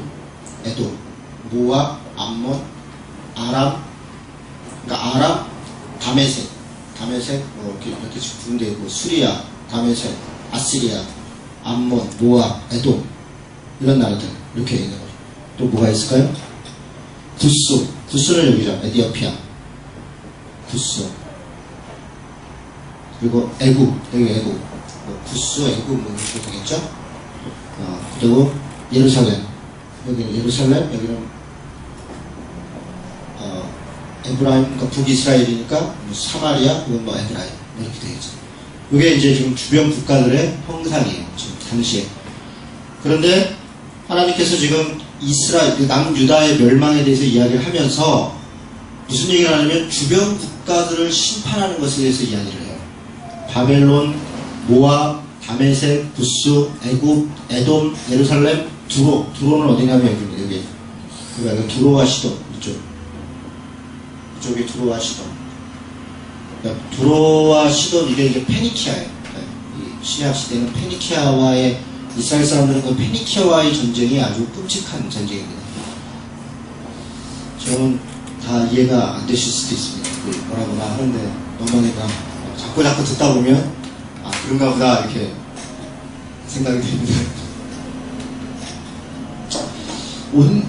모압, 암몬, 아람, 그러니까 아람, 다메섹 이렇게 구분되어 있고 수리아, 다메섹, 아시리아, 암몬, 모압, 에돔 이런 나라들 이렇게 있는 거죠. 또 뭐가 있을까요? 구스는 여기죠. 에디오피아, 구스. 그리고 애굽, 구스, 애굽 이렇게 되겠죠. 그리고 예루살렘, 여기는 에브라임, 그러니까 북이스라엘이니까 사마리아, 그건 에브라임 이렇게 되겠죠. 이게 이제 지금 주변 국가들의 형상이에요. 지금 당시에. 그런데 하나님께서 지금 남유다의 멸망에 대해서 이야기를 하면서 무슨 얘기를 하냐면 주변 국가들을 심판하는 것에 대해서 이야기를 해요. 바벨론, 모압, 다메섹, 구스, 애굽, 에돔, 예루살렘, 두로는 어디냐면 여기. 그러니까 두로와 시돈 이쪽이 두로와 시돈. 그러니까 두로와 시돈 이게 페니키아예요. 이 신약 시대는 페니키아와의 이스라엘 사람들은 그 페니키아와의 전쟁이 아주 끔찍한 전쟁입니다. 저는 다 이해가 안 되실 수도 있습니다. 뭐라고나 하는데 너무하니까 자꾸 듣다 보면 그런가 보다 이렇게 생각이 됩니다.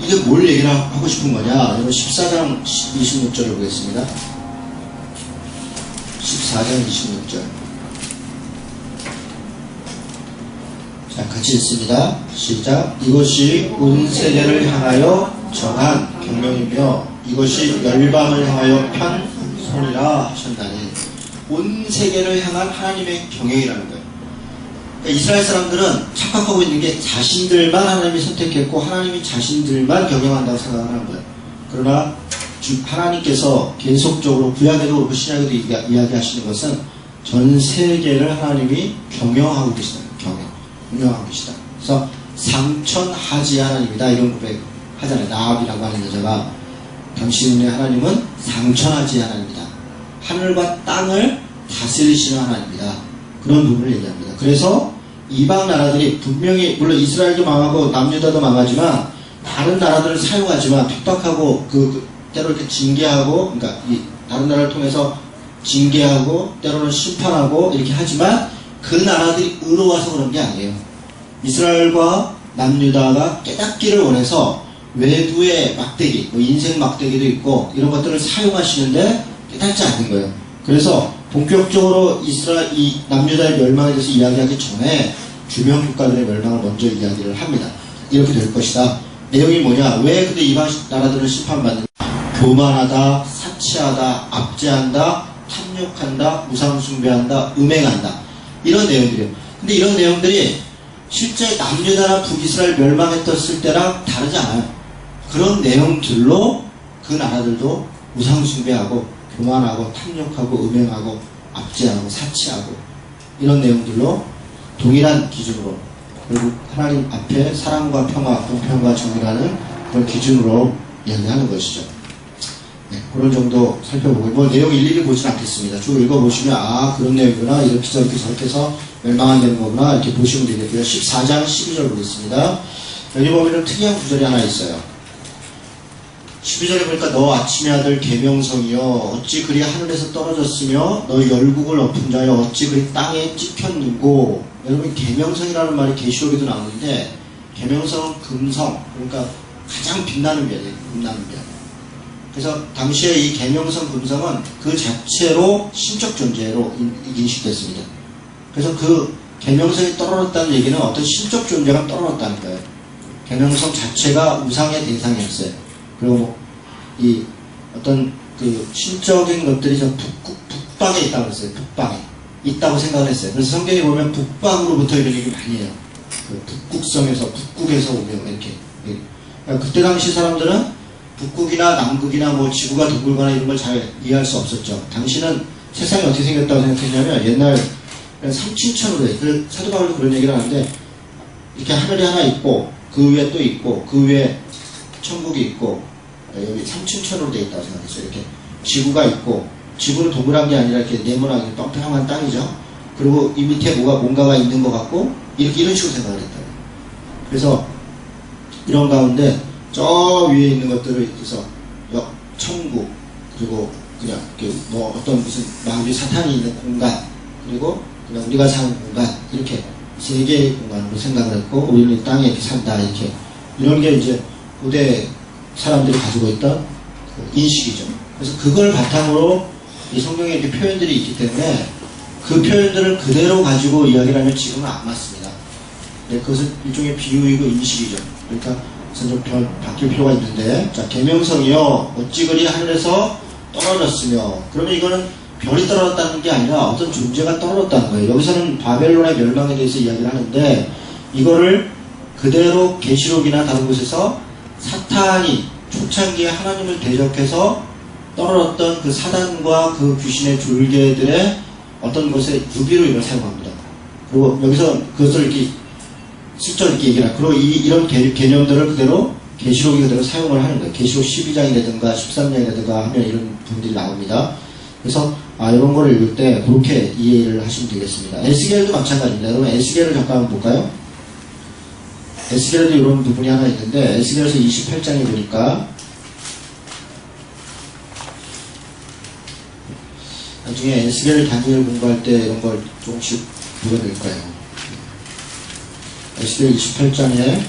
이게 뭘 얘기를 하고 싶은 거냐? 여러분 14장 26절을 보겠습니다. 14장 26절. 자, 같이 읽습니다. 시작. 이것이 온 세계를 향하여 정한 경명이며 이것이 열방을 향하여 편 손이라 하셨나니. 온 세계를 향한 하나님의 경영이라는 거예요. 그러니까 이스라엘 사람들은 착각하고 있는 게 자신들만 하나님이 선택했고 하나님이 자신들만 경영한다고 생각하는 거예요. 그러나 하나님께서 계속적으로 구약에도 그렇고 신약에도 이야기하시는 것은 전 세계를 하나님이 경영하고 계시다. 운영하고 계시다. 그래서 상천하지 하나님이다 이런 고백 하잖아요. 나압이라고 하는 여자가 당신의 하나님은 상천하지 하나님이다. 하늘과 땅을 다스리시는 하나님이다. 그런 부분을 얘기합니다. 그래서 이방 나라들이 분명히 물론 이스라엘도 망하고 남유다도 망하지만 다른 나라들을 사용하지만 핍박하고 때로 이렇게 징계하고 그러니까 다른 나라를 통해서 징계하고 때로는 심판하고 이렇게 하지만 그 나라들이 의로워서 그런 게 아니에요. 이스라엘과 남유다가 깨닫기를 원해서 외부의 막대기, 뭐 인생 막대기도 있고 이런 것들을 사용하시는데 깨닫지 않는 거예요. 그래서 본격적으로 이 남유다의 멸망에 대해서 이야기하기 전에 주변 국가들의 멸망을 먼저 이야기를 합니다. 이렇게 될 것이다. 내용이 뭐냐? 왜 근데 이방 나라들은 심판받는가? 교만하다, 사치하다, 압제한다, 탐욕한다, 우상숭배한다, 음행한다. 이런 내용들이에요. 근데 이런 내용들이 실제 남유다나 북이스라엘 멸망했었을 때랑 다르지 않아요. 그런 내용들로 그 나라들도 우상숭배하고 교만하고 탐욕하고 음행하고 압제하고 사치하고 이런 내용들로 동일한 기준으로 그리고 하나님 앞에 사랑과 평화, 공평과 정의라는 그런 기준으로 이야기하는 것이죠. 네, 그런 정도 살펴보고 뭐 내용 일일이 보진 않겠습니다. 쭉 읽어보시면 아 그런 내용이구나 이렇게 저렇게 해서 멸망한다는 거구나 이렇게 보시면 되겠고요. 14장 12절 보겠습니다. 여기 보면 좀 특이한 구절이 하나 있어요. 12절에 보니까 너 아침의 아들 계명성이여 어찌 그리 하늘에서 떨어졌으며 너 열국을 엎은 자여 어찌 그리 땅에 찍혔는고. 여러분 계명성이라는 말이 계시록에도 나오는데 계명성은 금성 그러니까 가장 빛나는 별이에요. 빛나는 별. 그래서 당시에 이 계명성 금성은 그 자체로 신적 존재로 인식됐습니다. 그래서 그 계명성이 떨어졌다는 얘기는 어떤 신적 존재가 떨어졌다는 거예요. 계명성 자체가 우상의 대상이었어요. 그리고 이 어떤 그 신적인 것들이 저 북방에 있다고 그랬어요. 북방에 있다고 생각을 했어요. 그래서 성경에 보면 북방으로부터 이런 얘기 많이 해요. 그 북극성에서 북극에서 오면 이렇게. 그러니까 그때 당시 사람들은 북극이나 남극이나 뭐 지구가 둥글거나 이런 걸 잘 이해할 수 없었죠. 당시는 세상이 어떻게 생겼다고 생각했냐면 옛날 삼층천으로 돼. 그 사도 바울도 그런 얘기를 하는데 이렇게 하늘이 하나 있고 그 위에 또 있고 그 위에 천국이 있고 여기 삼층천으로 되어 있다고 생각했어요. 이렇게 지구가 있고 지구는 동그란 게 아니라 이렇게 네모나게 뻥뻥한 땅이죠. 그리고 이 밑에 뭔가가 있는 것 같고 이런 식으로 생각을 했다고. 그래서 이런 가운데 저 위에 있는 것들을 그래서 천국 그리고 그냥 뭐 어떤 무슨 마귀 사탄이 있는 공간 그리고 그냥 우리가 사는 공간 이렇게 세 개의 공간으로 생각을 했고 우리는 땅에 이렇게 산다 이렇게 이런 게 이제 고대 사람들이 가지고 있던 그 인식이죠. 그래서 그걸 바탕으로 이 성경에 이렇게 표현들이 있기 때문에 그 표현들을 그대로 가지고 이야기를 하면 지금은 안 맞습니다. 네, 그것은 일종의 비유이고 인식이죠. 그러니까 좀 바뀔 필요가 있는데 자 계명성이요 어찌 그리 하늘에서 떨어졌으며 그러면 이거는 별이 떨어졌다는 게 아니라 어떤 존재가 떨어졌다는 거예요. 여기서는 바벨론의 멸망에 대해서 이야기를 하는데 이거를 그대로 계시록이나 다른 곳에서 사탄이 초창기에 하나님을 대적해서 떨어졌던 그 사단과 그 귀신의 졸개들의 어떤 것의 유비로 이걸 사용합니다. 그리고 여기서 그것을 이렇게 슬쩍 이렇게 얘기를 하고 그리고 이런 개념들을 그대로 계시록이 그대로 사용을 하는 거예요. 계시록 12장이라든가 13장이라든가 하면 이런 부분들이 나옵니다. 그래서 이런 거를 읽을 때 그렇게 이해를 하시면 되겠습니다. 에스겔도 마찬가지입니다. 여러분 에스겔을 잠깐 한번 볼까요? 에스겔에도 이런 부분이 하나 있는데 에스겔에서 28장에 보니까 나중에 에스겔 다니엘 공부할 때 이런 걸 조금씩 보게 될 거예요. 에스겔 28장에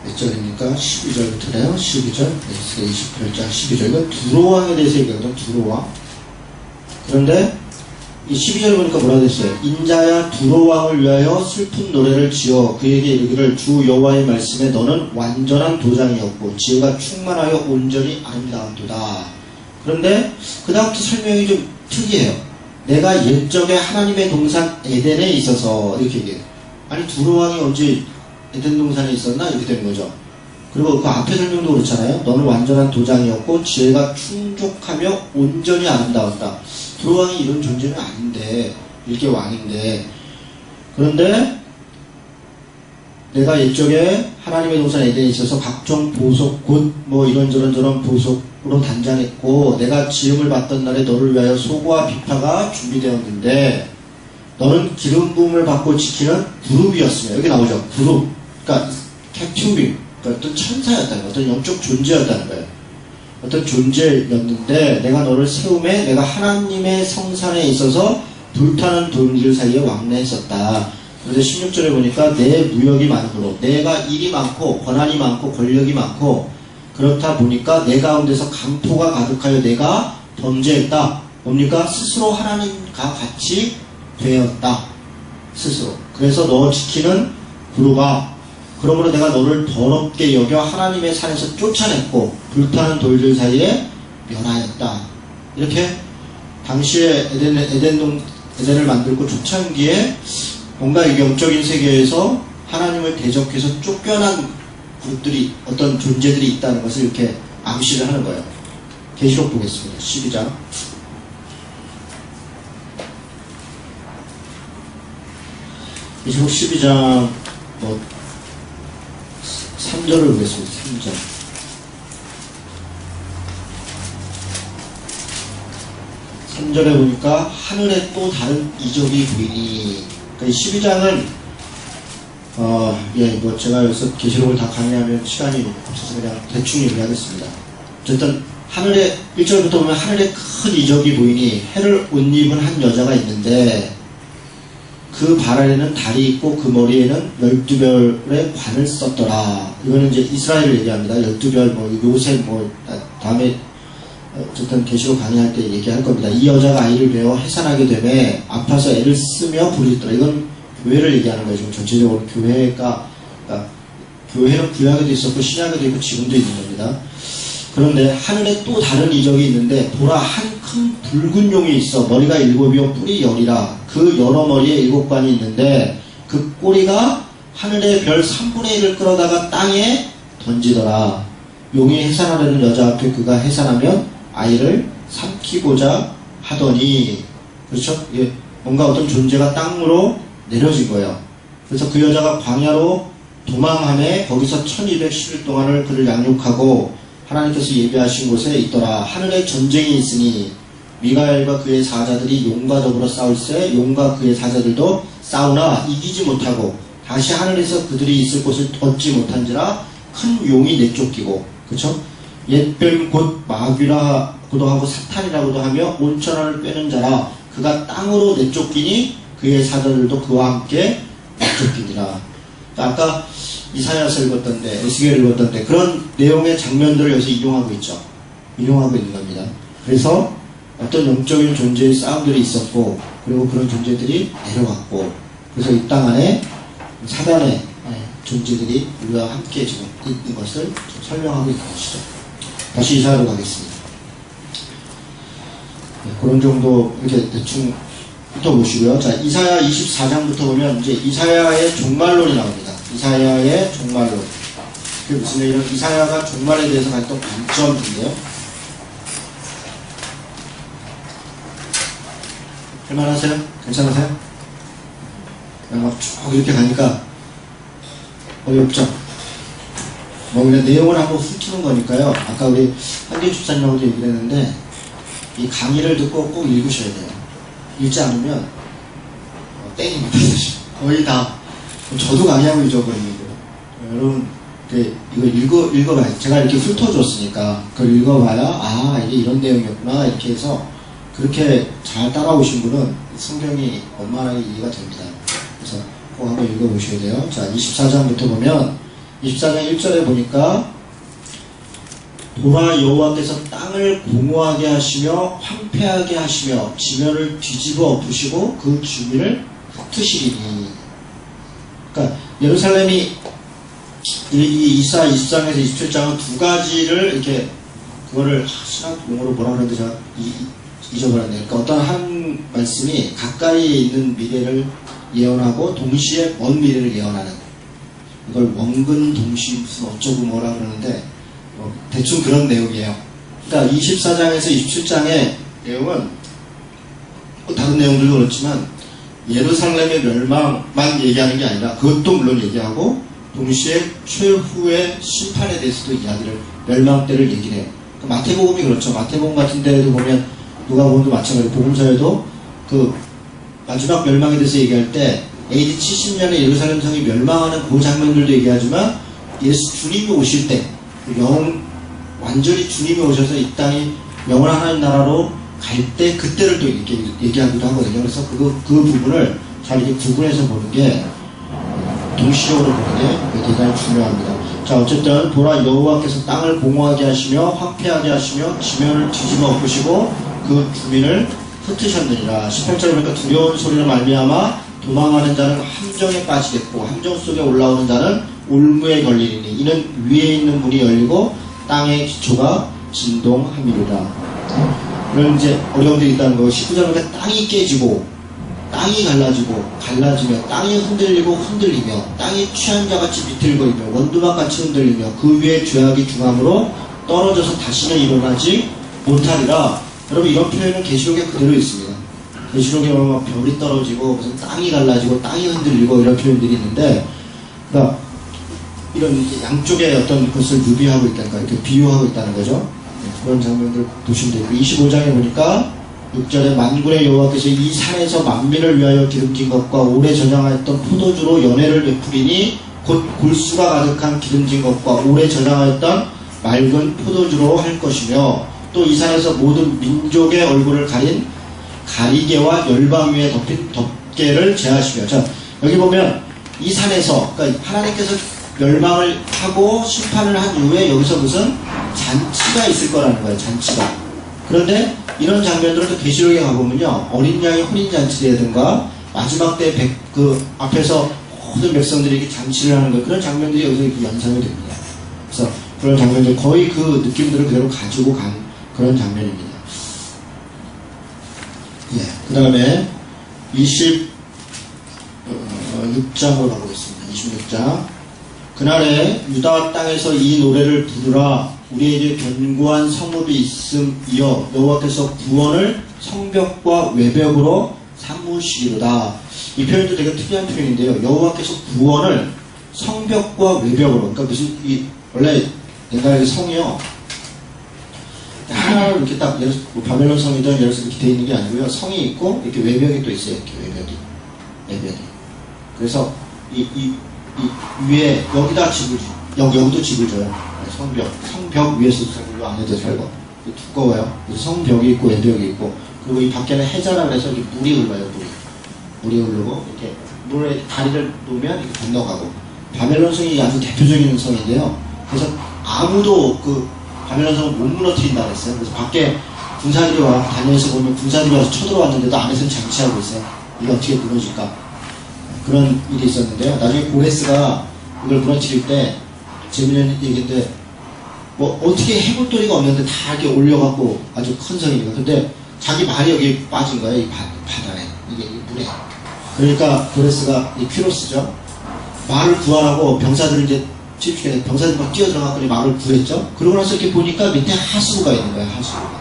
몇 절입니까? 12절부터네요. 12절 에스겔 28장 12절 이건 두로왕에 대해서 얘기하거든. 두로왕. 그런데 이 12절 보니까 뭐라고 했어요? 인자야 두로왕을 위하여 슬픈 노래를 지어 그에게 이르기를 주 여호와의 말씀에 너는 완전한 도장이었고 지혜가 충만하여 온전히 아름다운도다. 그런데 그 다음부터 설명이 좀 특이해요. 내가 옛적에 하나님의 동산 에덴에 있어서 이렇게 얘기해요. 아니 두로왕이 언제 에덴 동산에 있었나? 이렇게 되는 거죠. 그리고 그 앞에 설명도 그렇잖아요. 너는 완전한 도장이었고 지혜가 충족하며 온전히 아름다웠다. 두로왕이 이런 존재는 아닌데 일개 왕인데 그런데 내가 옛적에 하나님의 동산 에덴에 있어서 각종 보석 곧 뭐 이런저런 보석으로 단장했고 내가 지음을 받던 날에 너를 위하여 소고와 비파가 준비되었는데 너는 기름 부음을 받고 지키는 그룹이었으며 여기 나오죠. 그룹 그러니까 캡튜빔 그러니까 어떤 천사였다는 거예요. 어떤 영적 존재였다는 거예요. 어떤 존재였는데 내가 너를 세움에 내가 하나님의 성산에 있어서 불타는 돌길 사이에 왕래했었다. 그래서 16절에 보니까 내 무역이 많으므로, 내가 일이 많고 권한이 많고 권력이 많고 그렇다 보니까 내 가운데서 강포가 가득하여 내가 범죄했다. 뭡니까? 스스로 하나님과 같이 되었다. 스스로. 그래서 너 지키는 부르가, 그러므로 내가 너를 더럽게 여겨 하나님의 산에서 쫓아냈고 불타는 돌들 사이에 멸하였다. 이렇게 당시에 에덴을 만들고 초창기에 뭔가 이 영적인 세계에서 하나님을 대적해서 쫓겨난 그룹들이, 어떤 존재들이 있다는 것을 이렇게 암시를 하는 거예요. 계시록 보겠습니다. 12장. 계시록 12장 3절을 보겠습니다. 3절. 3절에 보니까 하늘에 또 다른 이적이 보이니, 그러니까 12장은 제가 여기서 계시록을 다 강의하면 시간이 없어서 그냥 대충 얘기하겠습니다. 어쨌든 하늘에 1절부터 보면 하늘에 큰 이적이 보이니 해를 옷 입은 한 여자가 있는데 그 발 아래는 달이 있고 그 머리에는 12별의 관을 썼더라. 이거는 이제 이스라엘을 얘기합니다. 12별, 요셉, 다음에 어쨌든 계시록 강의할 때 얘기할 겁니다. 이 여자가 아이를 배워 해산하게 되매 아파서 애를 쓰며 부르짖더라. 이건 교회를 얘기하는 거예요. 지금 전체적으로 교회가, 그러니까 교회는 구약에도 있었고 신약에도 있고 지금도 있는 겁니다. 그런데 하늘에 또 다른 이적이 있는데 보라, 한 큰 붉은 용이 있어. 머리가 7이요 뿔이 10이라. 그 여러 머리에 7관이 있는데 그 꼬리가 하늘의 별 3분의 1을 끌어다가 땅에 던지더라. 용이 해산하려는 여자 앞에 그가 해산하면 아이를 삼키고자 하더니, 그렇죠? 뭔가 어떤 존재가 땅으로 내려진 거예요. 그래서 그 여자가 광야로 도망하며 거기서 1210일 동안을 그를 양육하고 하나님께서 예비하신 곳에 있더라. 하늘에 전쟁이 있으니 미가엘과 그의 사자들이 용과 더불어 싸울세 용과 그의 사자들도 싸우나 이기지 못하고 다시 하늘에서 그들이 있을 곳을 얻지 못한지라 큰 용이 내쫓기고, 그렇죠? 옛뱀 곧 마귀라고도 하고 사탄이라고도 하며 온천을 꿰는 자라. 그가 땅으로 내쫓기니 그의 사자들도 그와 함께 내쫓기니라. 아까 이사야서 읽었던데, 에스겔 읽었던데 그런 내용의 장면들을 여기서 인용하고 있죠. 인용하고 있는 겁니다. 그래서 어떤 영적인 존재의 싸움들이 있었고, 그리고 그런 존재들이 내려갔고, 그래서 이 땅 안에 사단의 존재들이 우리와 함께 지금 있는 것을 설명하고 있는 것이죠. 다시 이사야로 가겠습니다. 그런 정도 이렇게 대충 훑어보시고요. 자, 이사야 24장부터 보면 이제 이사야의 종말론이 나옵니다. 이사야의 종말론. 그게 무슨 얘기냐면 이사야가 종말에 대해서 가졌던 관점인데요. 할만하세요? 괜찮으세요? 막 쭉 이렇게 가니까 어렵죠? 그냥 내용을 한번 훑는 거니까요. 아까 우리 한길 집사님하고도 얘기를 했는데 이 강의를 듣고 꼭 읽으셔야 돼요. 읽지 않으면 땡입니다. 거의 다 저도 강의하고 잊어버리는 거예요. 여러분 이거 읽어봐요. 제가 이렇게 훑어줬으니까 그걸 읽어봐야 이게 이런 내용이었구나 이렇게 해서 그렇게 잘 따라오신 분은 성경이 원만하게 이해가 됩니다. 그래서 꼭 한번 읽어보셔야 돼요. 자, 24장부터 보면 24장 1절에 보니까 보라, 여호와께서 땅을 공허하게 하시며 황폐하게 하시며 지면을 뒤집어 엎으시고 그 주민을 흩으시리니. 그러니까 예루살렘이 이 이사 20장에서 27장은 두 가지를 이렇게 그거를 신학 용어로 뭐라 그러는데 제가 잊어버렸네요. 그러니까 어떤 한 말씀이 가까이 있는 미래를 예언하고 동시에 먼 미래를 예언하는, 이걸 원근 동시 무슨 어쩌고 뭐라 그러는데 대충 그런 내용이에요. 그러니까 24장에서 27장의 내용은 다른 내용들도 그렇지만 예루살렘의 멸망만 얘기하는 게 아니라 그것도 물론 얘기하고 동시에 최후의 심판에 대해서도 이야기를, 멸망 때를 얘기를 해요. 그러니까 마태복음이 그렇죠. 마태복음 같은 데에도 보면 누가복음도 마찬가지로 복음서에도 그 마지막 멸망에 대해서 얘기할 때 AD 70년에 예루살렘 성이 멸망하는 그 장면들도 얘기하지만 주님이 오실 때 완전히 주님이 오셔서 이 땅이 영원한 하나님 나라로 갈 때 그때를 또 이렇게 얘기하기도 하거든요. 그래서 그 부분을 잘 이렇게 구분해서 보는 게, 동시적으로 보는 게 대단히 중요합니다. 자, 어쨌든 보라 여호와께서 땅을 공허하게 하시며 황폐하게 하시며 지면을 뒤집어 엎으시고 그 주민을 흩으셨느니라. 18절에 보니까 두려운 소리로 말미암아 도망하는 자는 함정에 빠지겠고 함정 속에 올라오는 자는 올무에 걸리리니 이는 위에 있는 문이 열리고 땅의 기초가 진동함이로라. 그런 이제 어려움들이 있다는 거. 19절에 보니까 땅이 깨지고 땅이 갈라지며 땅이 흔들리며 땅이 취한 자같이 비틀거리며 원두막같이 흔들리며 그 위에 죄악이 중함으로 떨어져서 다시는 일어나지 못하리라. 여러분, 이런 표현은 계시록에 그대로 있습니다. 계시록에 보면 별이 떨어지고 무슨 땅이 갈라지고 땅이 흔들리고 이런 표현들이 있는데, 그러니까 이런 양쪽에 어떤 것을 유비하고 있다는 이렇게 비유하고 있다는 거죠. 그런 장면들 보시면 되고, 25장에 보니까 6절에 만군의 여호와께서 이 산에서 만민을 위하여 기름진 것과 오래 저장하였던 포도주로 연회를 베푸리니 곧 골수가 가득한 기름진 것과 오래 저장하였던 맑은 포도주로 할 것이며 또 이 산에서 모든 민족의 얼굴을 가린 가리개와 열방 위에 덮인 덮개를 제하시며. 자, 여기 보면 이 산에서, 그러니까 하나님께서 멸망을 하고 심판을 한 이후에 여기서 무슨 잔치가 있을 거라는 거예요. 잔치가. 그런데 이런 장면들은 또 계시록에 가보면요, 어린 양의 혼인잔치라든가 마지막 때 그 앞에서 모든 백성들이 이렇게 잔치를 하는 거, 그런 장면들이 여기서 이렇게 연상이 됩니다. 그래서 그런 장면들, 거의 그 느낌들을 그대로 가지고 간 그런 장면입니다. 예, 그 다음에 26장으로 가보겠습니다. 26장. 그날에 유다 땅에서 이 노래를 부르라. 우리에게 견고한 성읍이 있음이여 여호와께서 구원을 성벽과 외벽으로 삼으시리로다. 이 표현도 되게 특이한 표현인데요. 여호와께서 구원을 성벽과 외벽으로, 그러니까 무슨 원래 옛날에 성이요, 하나로 이렇게 딱 뭐 바벨론 성이든 예를 들어서 이렇게 돼 있는 게 아니고요, 성이 있고 이렇게 외벽이 또 있어요. 이렇게 외벽이. 그래서 이 위에 여기다 집을 여기도 집을 줘요. 성벽 위에서 살고 안에도 살고 두꺼워요. 그래서 성벽이 있고 외벽이 있고, 그리고 이 밖에는 해자라 그래서 이렇게 물이 흘러요. 물이 흐르고 이렇게 물에 다리를 놓으면 이렇게 건너가고. 바벨론 성이 아주 대표적인 성인데요. 그래서 아무도 그 바벨론 성을 못 무너뜨린다 그랬어요. 그래서 밖에 군사들이 와 다니면서 보면 군사들이 와서 쳐들어왔는데도 안에서는 장치하고 있어요. 이게 어떻게 무너질까? 그런 일이 있었는데요. 나중에 고레스가 이걸 무너뜨릴 때 재미있는 얘기인데, 뭐 어떻게 해볼 도리가 없는데 다 이렇게 올려갖고 아주 큰 성이니까. 근데 자기 말이 여기 빠진 거예요. 이 바다에, 이게 물에. 그러니까 고레스가 이 퀴로스죠. 말을 구하라고 병사들을 이제 취입시켜, 병사들이 막 뛰어들어가고 말을 구했죠. 그러고 나서 이렇게 보니까 밑에 하수구가 있는 거예요. 하수구가.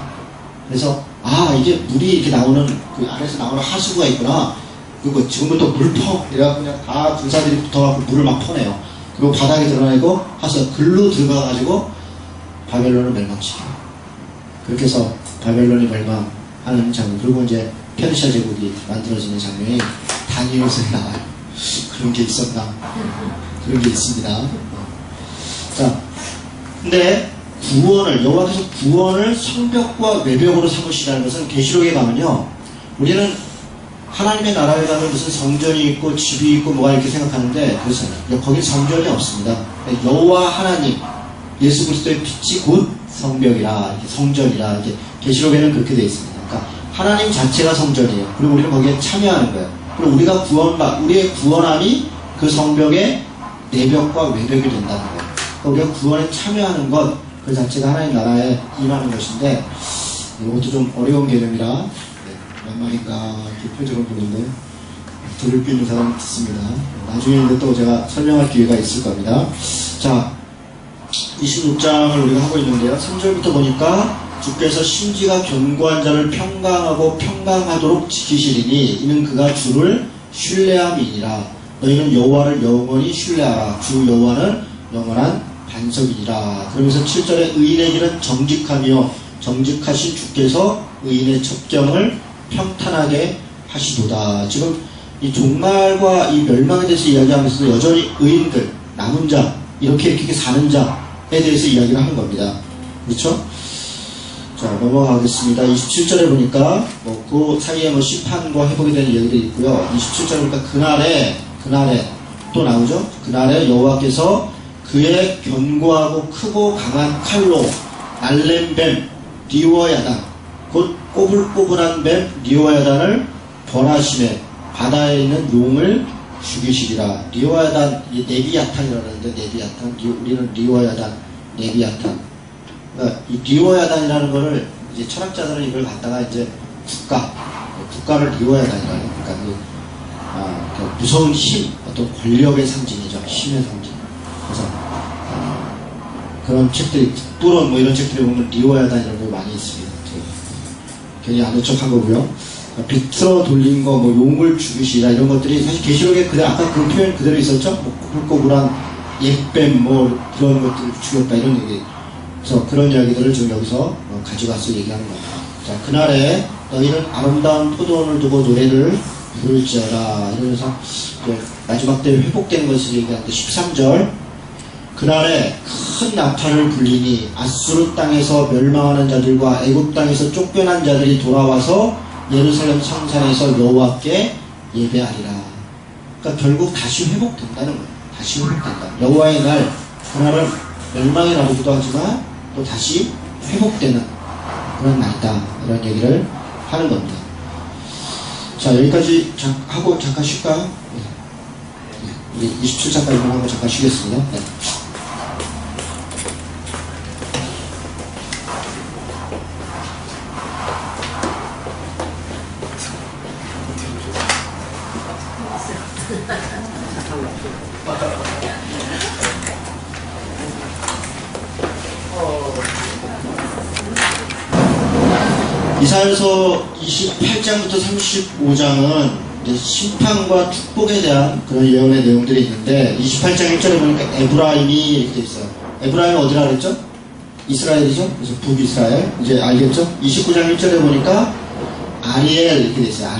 그래서 이게 물이 이렇게 나오는, 그 안에서 나오는 하수구가 있구나. 그리고 지금부터 물 퍼. 이래갖고 그냥 다 군사들이 붙어갖고 물을 막 퍼내요. 그리고 바닥에 드러나고 하수 글로 들어가가지고 바벨론을 멸망시켜요. 그렇게 해서 바벨론이 멸망하는 장면. 그리고 이제 페르시아 제국이 만들어지는 장면이 다니엘서에 나와요. 그런 게 있었나? 그런 게 있습니다. 자, 근데 구원을, 여호와께서 구원을 성벽과 외벽으로 삼으시라는 것은 계시록에 가면요, 우리는 하나님의 나라에 가면 무슨 성전이 있고 집이 있고 뭐가 이렇게 생각하는데, 그렇지 않아요. 거긴 성전이 없습니다. 여호와 하나님, 예수 그리스도의 빛이 곧 성벽이라, 이렇게 성전이라, 이렇게 계시록에는 그렇게 되어 있습니다. 그러니까 하나님 자체가 성전이에요. 그리고 우리는 거기에 참여하는 거예요. 그리고 우리가 우리의 구원함이 그 성벽의 내벽과 외벽이 된다는 거예요. 그러니까 우리가 구원에 참여하는 것, 그 자체가 하나님 나라에 임하는 것인데, 이것도 좀 어려운 개념이라 몇 말인가 이렇게 표적을 보는데 들을 수 있는 사람이 있습니다. 나중에 또 제가 설명할 기회가 있을 겁니다. 자, 26장을 우리가 하고 있는데요. 3절부터 보니까 주께서 심지가 견고한 자를 평강하고 평강하도록 지키시리니 이는 그가 주를 신뢰함이니라. 너희는 여호와를 영원히 신뢰하라. 주 여호와는 영원한 반석이니라. 그러면서 7절에 의인의 길은 정직하며 정직하신 주께서 의인의 첩경을 평탄하게 하시도다. 지금 이 종말과 이 멸망에 대해서 이야기하면서도 여전히 의인들, 남은 자, 이렇게 사는 자에 대해서 이야기를 하는 겁니다. 그렇죠? 자, 넘어가겠습니다. 27절에 보니까, 그 사이에 심판과 회복에 대한 이야기들이 있고요. 27절에 보니까 그날에, 또 나오죠? 그날에 여호와께서 그의 견고하고 크고 강한 칼로 날랜 뱀, 리워야단, 곧 꼬불꼬불한 뱀, 리워야단을 벌하심에 바다에 있는 용을 죽이시리라. 리워야단, 네비아탄이라고 하는데, 네비아탄, 우리는 리워야단, 네비아탄. 그러니까 이 리워야단이라는 거를 이제 철학자들은 이걸 갖다가 이제 국가를 리워야단이라고. 그러니까 그 무서운 힘, 어떤 권력의 상징이죠. 힘의 상징. 그래서 그런 책들이, 북부론 이런 책들에 보면 리워야단 이런 거 많이 있습니다. 괜히 아는 척한 거고요. 비틀어 돌린 거, 용을 죽이시라 이런 것들이 사실 계시록에 그대로 아까 그 표현 그대로 있었죠. 꼬불꼬불한 옛뱀 그런 것들을 죽였다 이런 얘기. 그래서 그런 이야기들을 지금 여기서 가져가서 얘기하는 겁니다. 자, 그날에 너희는 아름다운 포도원을 두고 노래를 부를지어라. 이러면서 마지막 때 회복되는 것을 얘기하는데 13절 그날에 큰 나팔을 불리니 아수르 땅에서 멸망하는 자들과 애굽 땅에서 쫓겨난 자들이 돌아와서 예루살렘 성산에서 여호와께 예배하리라. 그러니까 결국 다시 회복된다는 거예요. 다시 회복된다. 여호와의 날, 그날은 멸망이 나오기도 하지만 또 다시 회복되는 그런 날이다. 이런 얘기를 하는 겁니다. 자, 여기까지 하고 잠깐 쉴까요? 네. 우리 27장까지만 하고 잠깐 쉬겠습니다. 네. 이사야서 28장부터 35장은 심판과 축복에 대한 그런 예언의 내용들이 있는데 28장 1절에 보니까 에브라임이 이렇게 돼 있어요. 에브라임은 어디라 그랬죠? 이스라엘이죠? 그래서 북이스라엘. 이제 알겠죠? 29장 1절에 보니까 아리엘 이렇게 돼 있어요.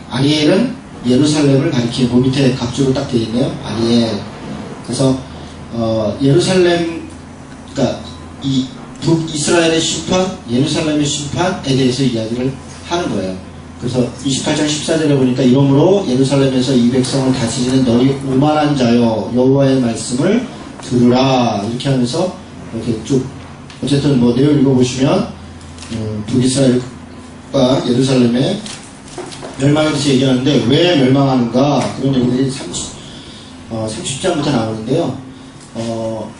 아리엘은 예루살렘을 가리키는 그 밑에 갑주로 딱 되어 있네요. 아리엘. 그래서 예루살렘, 그러니까 이 북이스라엘의 심판, 예루살렘의 심판에 대해서 이야기를 하는 거예요. 그래서 28장 14절에 보니까 이러므로 예루살렘에서 이 백성을 다스리는 너희 오만한 자여 여호와의 말씀을 들으라. 이렇게 하면서 이렇게 쭉 어쨌든 내용 읽어보시면 북이스라엘과 예루살렘의 멸망에 대해서 얘기하는데 왜 멸망하는가 그런 얘기들이 30장부터 나오는데요.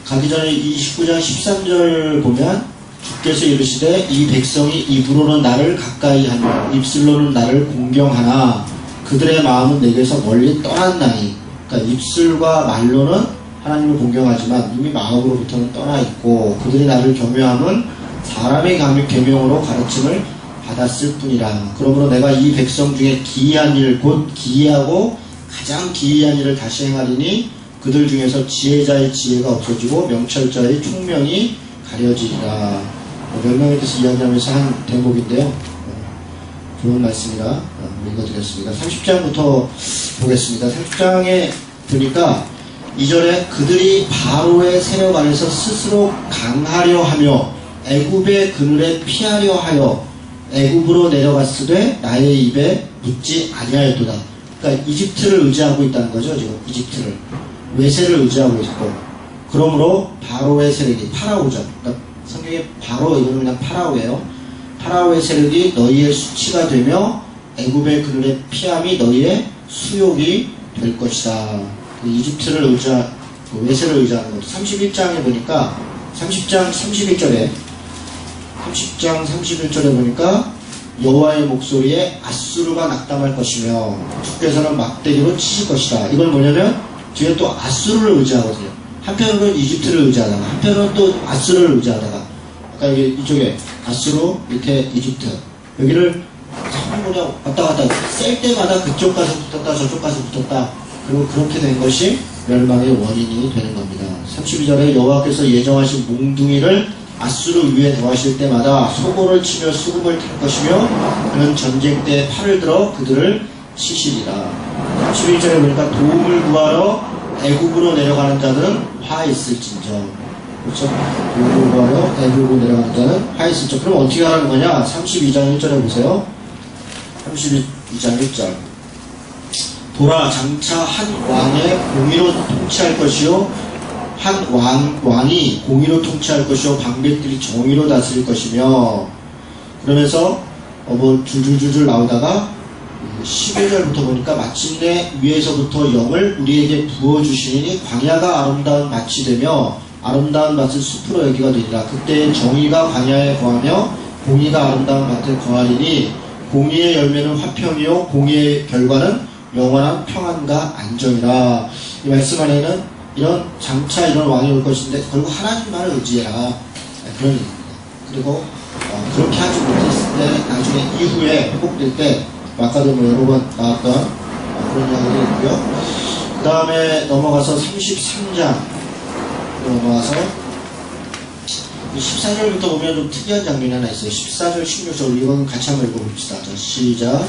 가기 전에 29장 13절 보면 주께서 이르시되 이 백성이 입으로는 나를 가까이 하며 입술로는 나를 공경하나 그들의 마음은 내게서 멀리 떠났나니. 그러니까 입술과 말로는 하나님을 공경하지만 이미 마음으로부터는 떠나 있고 그들이 나를 경외함은 사람의 계명으로 가르침을 받았을 뿐이라. 그러므로 내가 이 백성 중에 기이한 일, 곧 기이하고 가장 기이한 일을 다시 행하리니 그들 중에서 지혜자의 지혜가 없어지고 명철자의 총명이 가려지리라. 멸망에 대해서 이야기하면서 한 대목인데요. 좋은 말씀이라 읽어드렸습니다. 30장부터 보겠습니다. 30장에 보니까 2절에 그들이 바로의 세력 안에서 스스로 강하려 하며 애굽의 그늘에 피하려 하여 애굽으로 내려갔으되 나의 입에 묻지 아니하였도다. 그러니까 이집트를 의지하고 있다는 거죠. 지금 이집트를 외세를 의지하고 있고, 그러므로 바로의 세력이 파라오죠. 그러니까 성경에 바로 이거는 그냥 파라오예요. 파라오의 세력이 너희의 수치가 되며 애굽의 그늘에 피함이 너희의 수욕이 될 것이다. 이집트를 외세를 의지하는 것도 31장에 보니까 30장 31절에 보니까 여호와의 목소리에 아수르가 낙담할 것이며 주께서는 막대기로 치실 것이다. 이건 뭐냐면 뒤에 또 아수르를 의지하거든요. 한편으로는 이집트를 의지하다가 한편으로는 또 아수르를 의지하다가, 그러니까 이쪽에 아수르 밑에 이집트, 여기를 그냥 왔다 갔다 셀 때마다 그쪽 가서 붙었다 저쪽 가서 붙었다. 그리고 그렇게 된 것이 멸망의 원인이 되는 겁니다. 32절에 여호와께서 예정하신 몽둥이를 아수르 위에 더하실 때마다 소고를 치며 수금을 탈 것이며 그는 전쟁 때 팔을 들어 그들을 치시리라. 31절에 보니까 도움을 구하러 애굽으로 내려가는 자들은 화 있을진저. 그렇죠? 요거요, 애들고 내려가는 자는 하였을죠. 그럼 어떻게 하라는 거냐? 32장 1절에 보세요. 32장 1절. 보라, 장차 한 왕의 공의로 통치할 것이요, 한 왕이 공의로 통치할 것이요, 방백들이 정의로 다스릴 것이며, 그러면서 뭐 줄줄줄줄 나오다가 11절부터 보니까 마침내 위에서부터 영을 우리에게 부어주시니 광야가 아름다운 밭이 되며 아름다운 밭을 숲으로 여기가 되리라. 그때 정의가 광야에 거하며 공의가 아름다운 밭에 거하리니 공의의 열매는 화평이요 공의의 결과는 영원한 평안과 안정이라. 이 말씀 안에는 이런 장차 이런 왕이 올 것인데 결국 하나님만을 의지해라, 그런 얘기입니다. 그리고 그렇게 하지 못했을 때 나중에 이후에 회복될 때 아까도 뭐 여러 번 나왔던 그런 이야기들이 있고요. 그 다음에 넘어가서 33장 넘어가서 14절부터 보면 좀 특이한 장면이 하나 있어요. 14절, 16절 이건 같이 한번 읽어봅시다. 자, 시작.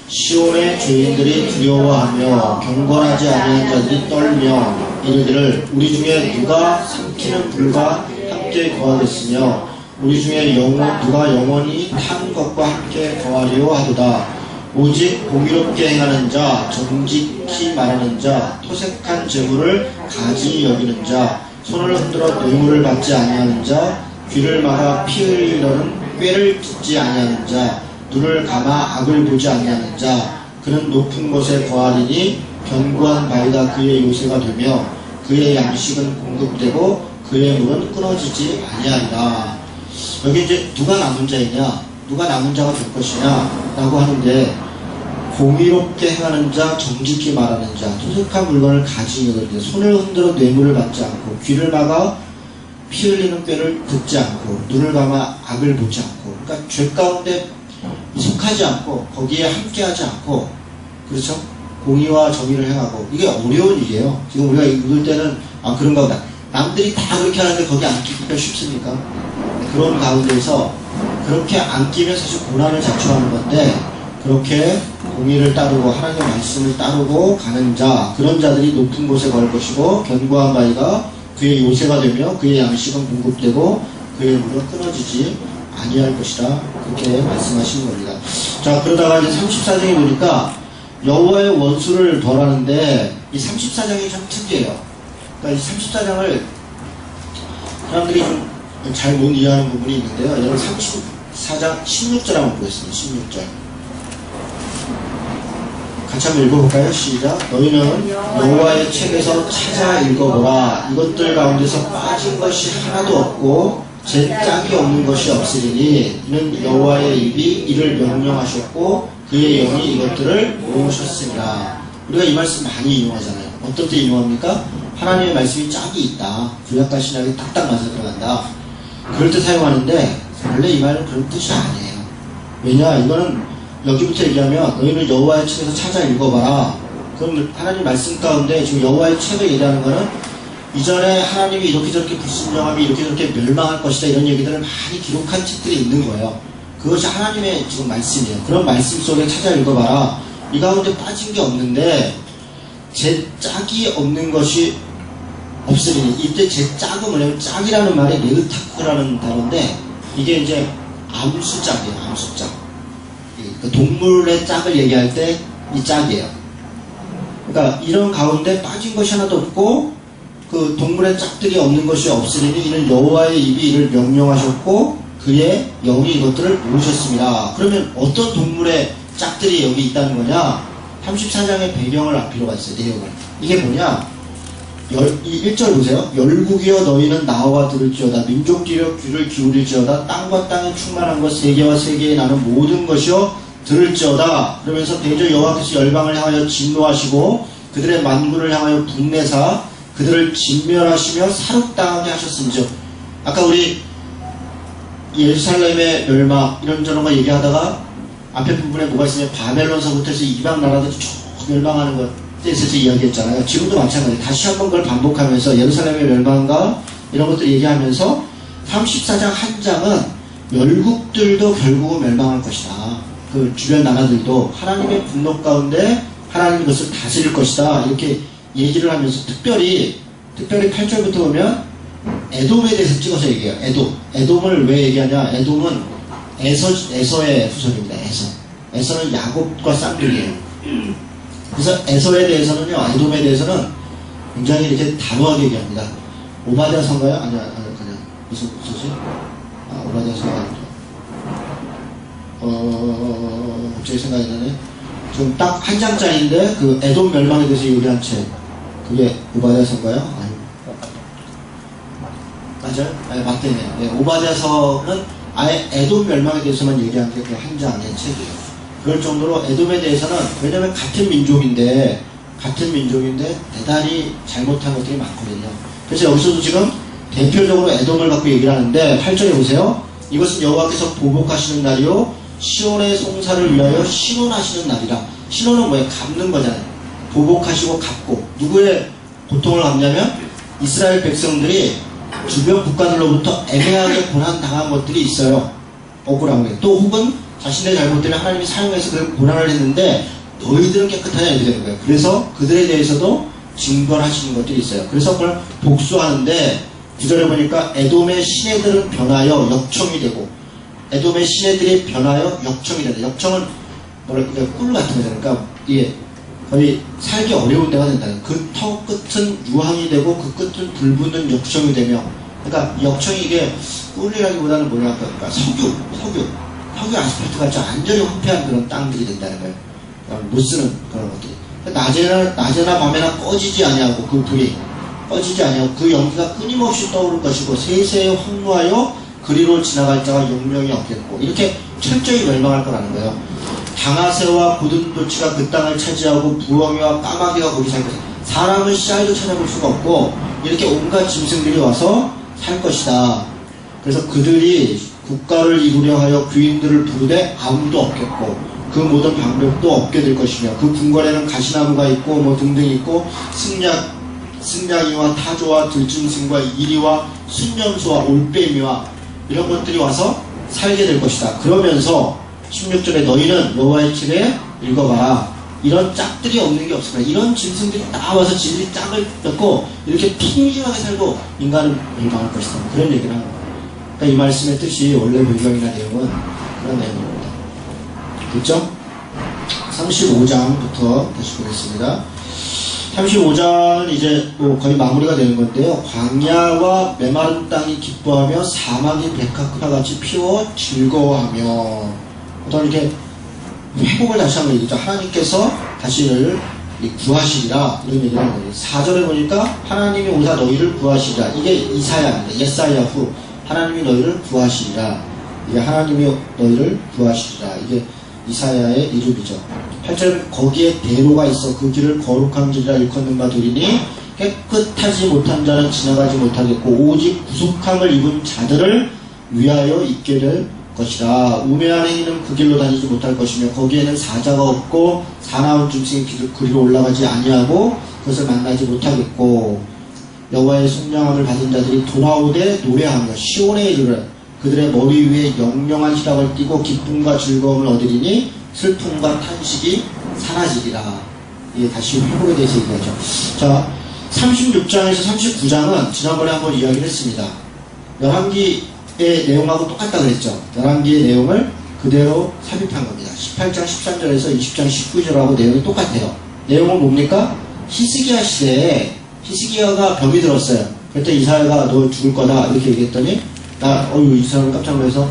시온의 죄인들이 두려워하며 경건하지 아니한 자들이 떨며 이르기를 우리 중에 누가 삼키는 불과 함께 거하겠으며 우리 중에 누가 영원히 탄 것과 함께 거하리오 하도다. 오직 공의롭게 행하는 자, 정직히 말하는 자, 토색한 재물을 가지 여기는 자, 손을 흔들어 뇌물을 받지 아니하는 자, 귀를 막아 피 흘리려는 꾀를 듣지 아니하는 자, 눈을 감아 악을 보지 아니하는 자, 그는 높은 곳에 거하리니 견고한 바위가 그의 요새가 되며 그의 양식은 공급되고 그의 물은 끊어지지 아니하리라. 여기 이제 누가 남은 자이냐, 누가 남은 자가 될 것이냐 라고 하는데, 공의롭게 행하는 자, 정직히 말하는 자, 토색한 물건을 가지는 자들, 손을 흔들어 뇌물을 받지 않고 귀를 막아 피 흘리는 꾀를 듣지 않고 눈을 감아 악을 보지 않고, 그러니까 죄 가운데 속하지 않고 거기에 함께하지 않고, 그렇죠? 공의와 정의를 행하고. 이게 어려운 일이에요. 지금 우리가 읽을 때는 그런가 보다, 남들이 다 그렇게 하는데 거기 앉기가 쉽습니까? 그런 가운데서 그렇게 안 끼면 사실 고난을 자초하는 건데, 그렇게 공의를 따르고 하나님의 말씀을 따르고 가는 자, 그런 자들이 높은 곳에 걸 것이고 견고한 바위가 그의 요새가 되며 그의 양식은 공급되고 그의 물은 끊어지지 아니할 것이다. 그렇게 말씀하신 겁니다. 자, 그러다가 이제 34장에 보니까 여호와의 원수를 벌하는데, 이 34장이 참 특이해요. 그러니까 이 34장을 사람들이 좀 잘 못 이해하는 부분이 있는데요. 여러분 34장 16절 한번 보겠습니다. 16절. 같이 한번 읽어볼까요? 시작. 너희는 여호와의 책에서 찾아 읽어보라. 이것들 가운데서 빠진 것이 하나도 없고 제 짝이 없는 것이 없으리니 이는 여호와의 입이 이를 명령하셨고 그의 영이 이것들을 모으셨습니다. 우리가 이 말씀 많이 인용하잖아요. 어떤 때 인용합니까? 하나님의 말씀이 짝이 있다. 구약과 신약이 딱딱 맞아 들어간다. 그럴 때 사용하는데 원래 이 말은 그런 뜻이 아니에요. 왜냐, 이거는 여기부터 얘기하면 너희는 여호와의 책에서 찾아 읽어봐라. 그럼 하나님 말씀 가운데 지금 여호와의 책을 얘기하는 거는 이전에 하나님이 이렇게 저렇게 불순종함이 이렇게 저렇게 멸망할 것이다 이런 얘기들을 많이 기록한 책들이 있는 거예요. 그것이 하나님의 지금 말씀이에요. 그런 말씀 속에 찾아 읽어봐라. 이 가운데 빠진 게 없는데 제 짝이 없는 것이 없으리니. 이때 제 짝은 뭐냐면, 짝이라는 말이 네으타크라는 단어인데 이게 이제 암수짝이에요. 암수짝. 그 동물의 짝을 얘기할 때 이 짝이에요. 그러니까 이런 가운데 빠진 것이 하나도 없고 그 동물의 짝들이 없는 것이 없으리니 이는 여호와의 입이 이를 명령하셨고 그의 영이 이것들을 모으셨습니다. 그러면 어떤 동물의 짝들이 여기 있다는 거냐? 34장의 배경을 알 필요가 있어요. 내용을. 이게 뭐냐? 1절 보세요. 열국이여 너희는 나와 들을지어다. 민족끼리여 귀를 기울일지어다. 땅과 땅에 충만한 것 세계와 세계에 나는 모든 것이여 들을지어다. 그러면서 대저 여호와께서 열방을 향하여 진노하시고 그들의 만군을 향하여 분내사 그들을 진멸하시며 사륙당하게 하셨음이죠. 아까 우리 예루살렘의 멸망 이런저런 거 얘기하다가 앞에 부분에 뭐가 있으면 바벨론서부터 해서 이방 나라들이 쭉 멸망하는 것 에서 이야기했잖아요. 지금도 마찬가지. 다시 한번 그걸 반복하면서 예루살렘의 멸망과 이런 것들 얘기하면서 34장 한 장은 열국들도 결국은 멸망할 것이다. 그 주변 나라들도 하나님의 분노 가운데 하나님이 그것을 다스릴 것이다. 이렇게 얘기를 하면서 특별히 8절부터 보면 에돔에 대해서 찍어서 얘기해요. 에돔을 왜 얘기하냐? 에돔은 에서의 후손입니다. 에서는 야곱과 쌍둥이에요. 그래서 에서에 대해서는요, 에돔에 대해서는 굉장히 이렇게 단호하게 얘기합니다. 오바댜 선가요? 아니야. 무슨 소식? 오바댜 선가. 갑자기 생각이 나네. 지금 딱 한 장짜리인데, 그 에돔 멸망에 대해서 요리한 책. 그게 오바댜 선가요? 아니. 맞아요? 아니, 맞대네. 네, 오바댜서는 아예 에돔 멸망에 대해서만 얘기한 게 그 한 장의 책이에요. 그럴 정도로 에돔에 대해서는, 왜냐면 같은 민족인데 대단히 잘못한 것들이 많거든요. 그래서 여기서도 지금 대표적으로 에돔을 갖고 얘기를 하는데 8절에 보세요. 이것은 여호와께서 보복하시는 날이요 시온의 송사를 위하여 신원하시는 날이라. 신원은 뭐예요? 갚는 거잖아요. 보복하시고 갚고. 누구의 고통을 갚냐면 이스라엘 백성들이 주변 국가들로부터 애매하게 고난당한 것들이 있어요. 억울한 게. 또 혹은 자신의 잘못들을 하나님이 사용해서 그 고난을 했는데 너희들은 깨끗하냐 이렇게 되는 거예요. 그래서 그들에 대해서도 징벌하시는 것들이 있어요. 그래서 그걸 복수하는데 9절에 보니까 에돔의 시내들은 변하여 역청이 되고, 에돔의 시내들이 변하여 역청이 된다. 역청은 뭐랄까 꿀 같은 거잖아요. 그러니까 이게 거의 살기 어려운 데가 된다. 그 터 끝은 유황이 되고 그 끝은 불붙는 역청이 되며, 그러니까 역청이 이게 꿀이라기보다는 뭐냐, 그러니까 석유 아스팔트 같이 완전히 황폐한 그런 땅들이 된다는 거예요. 못 쓰는 그런 것들이. 낮에나 밤에나 꺼지지 아니하고, 그 불이 꺼지지 아니하고 그 연기가 끊임없이 떠오를 것이고 세세에 황무하여 그리로 지나갈 자가 용명이 없겠고, 이렇게 철저히 멸망할 거라는 거예요. 당아새와 고든도치가 그 땅을 차지하고 부엉이와 까마귀가 거기 살 것이다. 사람은 씨알도 찾아볼 수가 없고 이렇게 온갖 짐승들이 와서 살 것이다. 그래서 그들이 국가를 이루려 하여 귀인들을 부르되 아무도 없겠고 그 모든 방법도 없게 될 것이며, 그 궁궐에는 가시나무가 있고 뭐 등등 있고 승냥이와 타조와 들짐승과 이리와 순념수와 올빼미와 이런 것들이 와서 살게 될 것이다. 그러면서 16절에 너희는 여호와의 길에 읽어봐라. 이런 짝들이 없는 게 없을 거야. 이런 짐승들이 다 와서 지들이 짝을 뺏고 이렇게 풍성하게 살고 인간은 멸망할 것이다. 그런 얘기를 하는 거예요. 그러니까 이 말씀의 뜻이 원래 배경이나 내용은 그런 내용입니다. 됐죠? 35장부터 다시 보겠습니다. 35장은 이제 뭐 거의 마무리가 되는 건데요. 광야와 메마른 땅이 기뻐하며 사막이 백합과 같이 피워 즐거워하며, 어떤 이렇게 회복을 다시 한번 얘기죠. 하나님께서 다시를 구하시리라, 이런 얘기를 하는 거예요. 4절에 보니까 하나님이 오사 너희를 구하시리라. 이게 이사야입니다. 예사야후. 하나님이 너희를 구하시리라. 이게 하나님이 너희를 구하시리라. 이게 이사야의 이름이죠. 8절 거기에 대로가 있어 그 길을 거룩한 길이라 일컫는 바 되리니 깨끗하지 못한 자는 지나가지 못하겠고 오직 구속함을 입은 자들을 위하여 있게 될 것이라. 우매한 행위는 그 길로 다니지 못할 것이며 거기에는 사자가 없고 사나운 짐승이 그리로 올라가지 아니하고 그것을 만나지 못하겠고, 여호와의 속량함을 받은 자들이 돌아오되 노래하며 시온에 이르러 그들의 머리 위에 영영한 희락을 띠고 기쁨과 즐거움을 얻으리니 슬픔과 탄식이 사라지리라. 이게 다시 회복에 대해서 얘기하죠. 자, 36장에서 39장은 지난번에 한번 이야기를 했습니다. 열왕기의 내용하고 똑같다 그랬죠. 열왕기의 내용을 그대로 삽입한 겁니다. 18장 13절에서 20장 19절하고 내용이 똑같아요. 내용은 뭡니까? 히스기야 시대에 히스기야가 병이 들었어요. 그때 이사야가 너 죽을 거다 이렇게 얘기했더니 이 사람은 깜짝 놀라서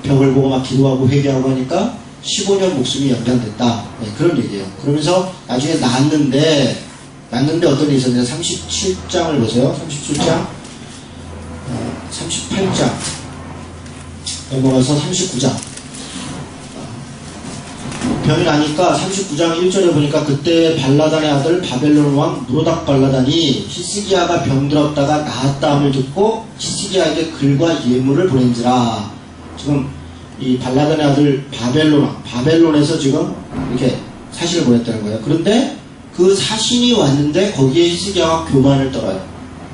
벽을 보고 막 기도하고 회개하고 하니까 15년 목숨이 연장됐다. 네, 그런 얘기예요. 그러면서 나중에 낳았는데 어떤 일이 있었냐. 37장을 보세요. 37장 38장 넘어가서 39장 병이 나니까 39장 1절에 보니까 그때 발라단의 아들 바벨론 왕 무로닥 발라단이 히스기야가 병들었다가 나았다함을 듣고 히스기야에게 글과 예물을 보낸지라. 지금 이 발라단의 아들 바벨론 왕, 바벨론에서 지금 이렇게 사신을 보냈다는 거예요. 그런데 그 사신이 왔는데 거기에 히스기야가 교만을 떨어요.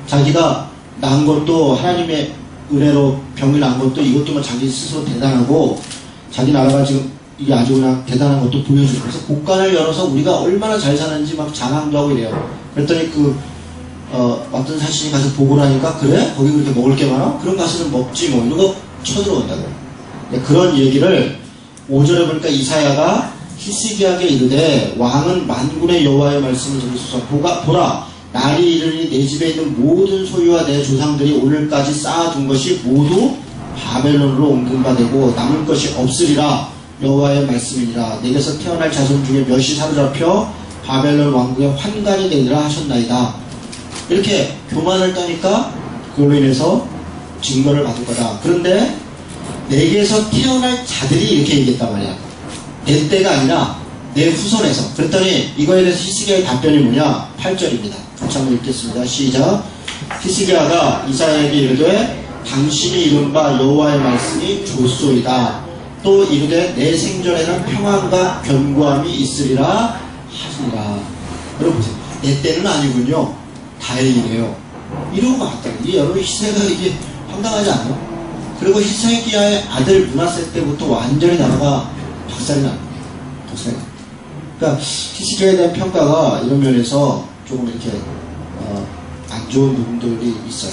자기가 낳은 것도 하나님의 은혜로 병이 난 것도 이것도 뭐 자기 스스로 대단하고 자기 나라가 지금 이게 아주 그냥 대단한 것도 보여주고, 그래서 곡간을 열어서 우리가 얼마나 잘 사는지 막 자랑도 하고 이래요. 그랬더니 그 어떤 사신이 가서 보고를 하니까 그래? 거기 그렇게 먹을 게 많아? 그럼 가서는 먹지 뭐 이런 거 쳐들어온다고. 그런 얘기를 5절에 보니까 이사야가 히스기야에게 이르되 왕은 만군의 여호와의 말씀을 들으소서. 보라 날이 이르니 내 집에 있는 모든 소유와 내 조상들이 오늘까지 쌓아둔 것이 모두 바벨론으로 옮긴 바 되고 남을 것이 없으리라. 여호와의 말씀이니라. 내게서 태어날 자손 중에 몇이 사로잡혀 바벨론 왕국의 환관이 되리라 하셨나이다. 이렇게 교만을 떠니까 그걸로 인해서 징벌을 받을 거다. 그런데 내게서 태어날 자들이 이렇게 얘기했단 말이야. 내 때가 아니라 내 후손에서. 그랬더니 이거에 대해서 히스기야의 답변이 뭐냐? 8절입니다. 같이 한번 읽겠습니다. 시작. 히스기야가 이사야에게 이르되 당신이 이른 바 여호와의 말씀이 좋소이다. 또 이르되 내 생전에는 평안과 견고함이 있으리라 하시니라. 여러분 보세요. 내 때는 아니군요. 다행이네요. 이러고 왔다. 여러분 히스기야가 이게 황당하지 않아요? 그리고 히스기야의 아들 므낫세 때부터 완전히 나라가 박살이 납니다. 박살이 납니다. 그러니까 히스기야에 대한 평가가 이런 면에서 조금 이렇게 안 좋은 부분들이 있어요.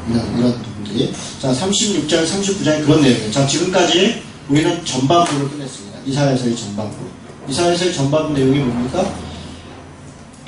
이런 부분들이. 자, 36장, 39장에 그런 내용이에요. 자, 지금까지 우리는 전반부를 끝냈습니다. 이사야서의 전반부. 이사야서의 전반부 내용이 뭡니까?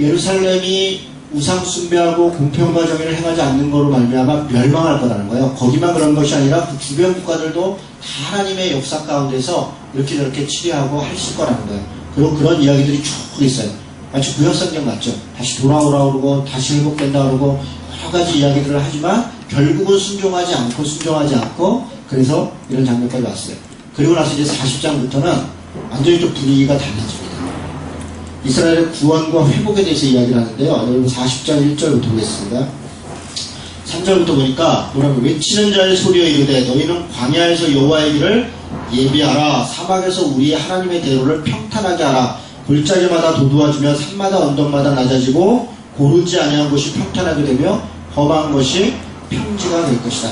예루살렘이 우상 숭배하고 공평과 정의를 행하지 않는 거로 말미암아 멸망할 거라는 거예요. 거기만 그런 것이 아니라 그 주변 국가들도 다 하나님의 역사 가운데서 이렇게 저렇게 치리하고 하실 거라는 거예요. 그리고 그런 이야기들이 쭉 있어요. 마치 구약성경 같죠. 다시 돌아오라 그러고 다시 회복된다 그러고 여러 가지 이야기들을 하지만 결국은 순종하지 않고 그래서 이런 장면까지 왔어요. 그리고 나서 이제 40장부터는 완전히 또 분위기가 달라집니다. 이스라엘의 구원과 회복에 대해서 이야기를 하는데요. 여러분 40장 1절부터 보겠습니다. 3절부터 보니까 뭐라고 외치는 자의 소리여 이르되 너희는 광야에서 여호와의 길을 예비하라. 사막에서 우리의 하나님의 대로를 평탄하게 하라. 골짜기마다 도두어지며 산마다 언덕마다 낮아지고 고르지 아니한 곳이 평탄하게 되며 험한 것이 평지가 될 것이다.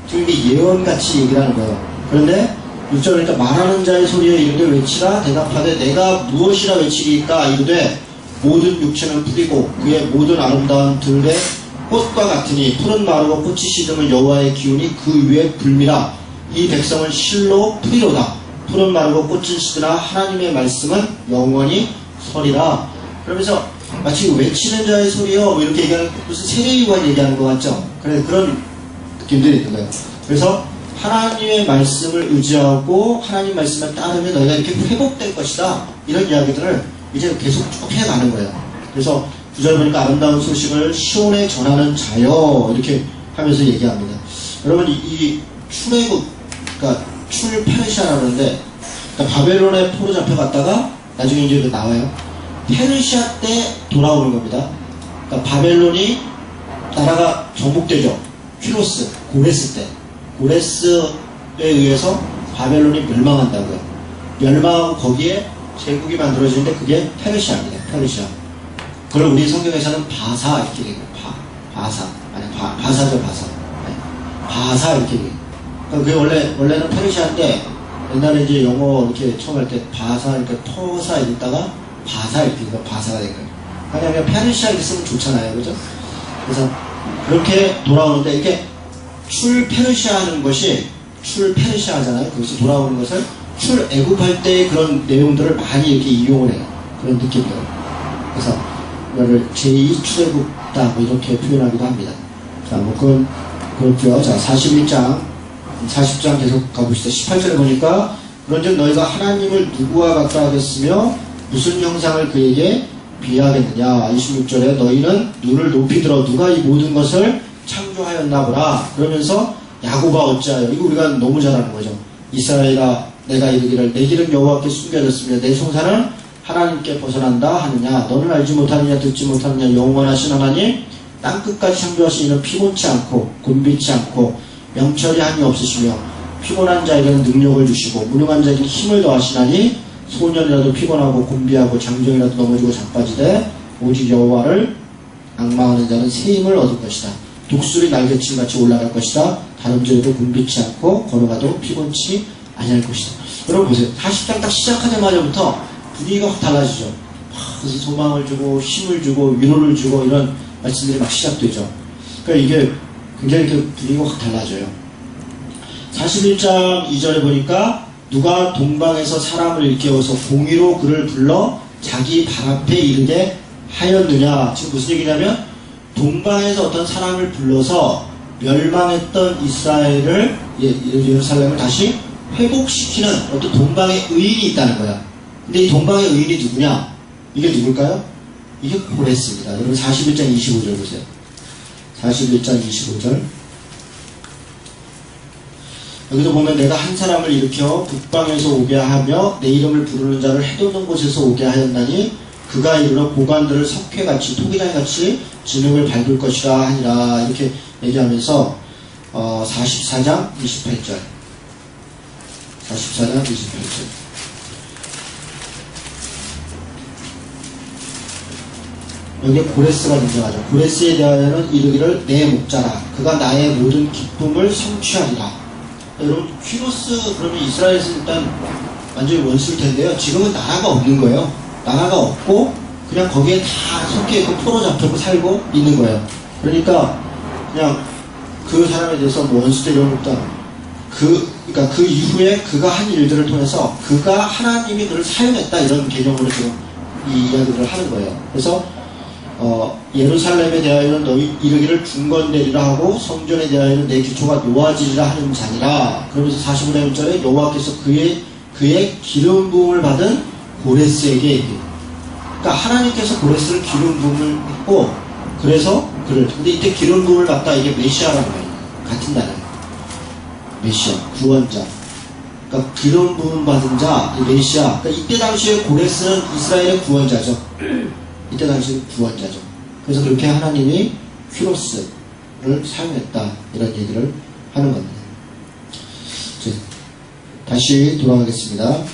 지금 이게 예언같이 얘기를 하는 거예요. 그런데 6절 그러니까 말하는 자의 소리에 이르되 외치라. 대답하되 내가 무엇이라 외치리까. 이르되 모든 육체는 풀이고 그의 모든 아름다운 들의 꽃과 같으니 푸른 마르고 꽃이 시드는 여호와의 기운이 그 위에 불미라. 이 백성은 실로 풀이로다. 푸른 마르고 꽃은 시드나 하나님의 말씀은 영원히 서리라. 그러면서 마치 외치는 자의 소리요 뭐 이렇게 얘기하는 무슨 세례요한 얘기하는 것 같죠. 그런 느낌들이 있는 거예요. 그래서 하나님의 말씀을 의지하고 하나님 말씀을 따르면 너희가 이렇게 회복될 것이다. 이런 이야기들을 이제 계속 쭉 해가는 거예요. 그래서 9절 보니까 아름다운 소식을 시온에 전하는 자여 이렇게 하면서 얘기합니다. 여러분 이 출애굽 그러니까 출페르시아라는데 그러니까 바벨론에 포로 잡혀갔다가 나중에 이제 나와요. 페르시아 때 돌아오는 겁니다. 그러니까 바벨론이 나라가 정복되죠. 휘로스 고레스 때. 고레스에 의해서 바벨론이 멸망한다고요. 멸망하고 거기에 제국이 만들어지는데 그게 페르시아입니다. 페르시아. 그걸 우리 성경에서는 바사 이렇게 얘기해요. 바사. 아니 바사죠 바사. 네. 바사 이렇게 얘기해요. 그러니까 그게 원래는 페르시아인데 옛날에 이제 영어 이렇게 처음 할 때 바사 이렇게 퍼사 이랬다가 바사 이렇게 바사가 된 거예요. 왜냐하면 페르시아 이렇게 쓰면 좋잖아요. 그죠? 그래서 그렇게 돌아오는데 이렇게 출페르시아 하는 것이 출페르시아 하잖아요. 거기서 돌아오는 것을 출애굽할 때의 그런 내용들을 많이 이렇게 이용을 해요. 그런 느낌이에요. 그래서 이거를 제2출애굽다 뭐 이렇게 표현하기도 합니다. 자, 뭐 그건 그렇고요. 자, 40장 계속 가봅시다. 18절에 보니까 그런즉 너희가 하나님을 누구와 같다 하겠으며 무슨 형상을 그에게 비하겠느냐. 26절에 너희는 눈을 높이 들어 누가 이 모든 것을 창조하였나 보라. 그러면서 야곱아 어찌하여. 이거 우리가 너무 잘 아는 거죠. 이스라엘아 내가 이르기를 내 길은 여호와께 숨겨졌으며 내 송사는 하나님께 벗어난다 하느냐. 너는 알지 못하느냐 듣지 못하느냐. 영원하신 하나님 땅끝까지 창조하신 이는 피곤치 않고 곤비치 않고 명철이 한이 없으시며 피곤한 자에게는 능력을 주시고 무능한 자에게는 힘을 더하시나니 소년이라도 피곤하고 곤비하고 장정이라도 넘어지고 자빠지되 오직 여호와를 앙망하는 자는 새 힘을 얻을 것이다. 독수리 날개침같이 올라갈 것이다. 다름질에도 곤비치 않고 걸어가도 피곤치 아니할 것이다. 여러분 보세요. 40장 딱 시작하자마자부터 분위기가 확 달라지죠. 그래서 소망을 주고 힘을 주고 위로를 주고 이런 말씀들이 막 시작되죠. 그러니까 이게 굉장히 분위기가 확 달라져요. 41장 2절에 보니까 누가 동방에서 사람을 일깨워서 공의로 그를 불러 자기 발 앞에 이르게 하였느냐. 지금 무슨 얘기냐면 동방에서 어떤 사람을 불러서 멸망했던 이스라엘을 예루살렘을 다시 회복시키는 어떤 동방의 의인이 있다는 거야. 근데 이 동방의 의인이 누구냐? 이게 누굴까요? 이게 고레스입니다. 여러분 41장 25절 보세요. 41장 25절. 여기도 보면 내가 한 사람을 일으켜 북방에서 오게 하며 내 이름을 부르는 자를 해돋는 곳에서 오게 하였나니 그가 이르러 고관들을 석회같이 토기장같이 진흙을 밟을 것이라 하니라. 이렇게 얘기하면서 44장 28절 44장 28절 여기에 고레스가 등장하죠. 고레스에 대하여는 이르기를 내 목자라 그가 나의 모든 기쁨을 성취하리라. 여러분 퀴로스 그러면 이스라엘에서 일단 완전히 원수일 텐데요. 지금은 나라가 없는 거예요. 나라가 없고 그냥 거기에 다 섞여있고 포로 잡혀고 살고 있는 거예요. 그러니까 그냥 그 사람에 대해서 뭐 원수도 이런 것도 그러니까 그 이후에 그가 한 일들을 통해서 그가 하나님이 그를 사용했다 이런 개념으로 지금 이 이야기를 하는 거예요. 그래서 예루살렘에 대하여는 너희 이르기를 중건되리라 하고 성전에 대하여는 내 기초가 놓아지리라 하는 자니라. 그러면서 45절에 여호와께서 그의 기름 부음을 받은 고레스에게 얘기해요. 그러니까 하나님께서 고레스를 기름 부음을 했고 그래서 근데 이때 기름 부음을 받다 이게 메시아라고 해요. 같은 단어예요. 메시아, 구원자. 그러니까 기름 부음 받은 자, 메시아. 그러니까 이때 당시에 고레스는 이스라엘의 구원자죠. 이때 당시 구원자죠. 그래서 그렇게 하나님이 퀴로스를 사용했다 이런 얘기를 하는 겁니다. 이제 다시 돌아가겠습니다.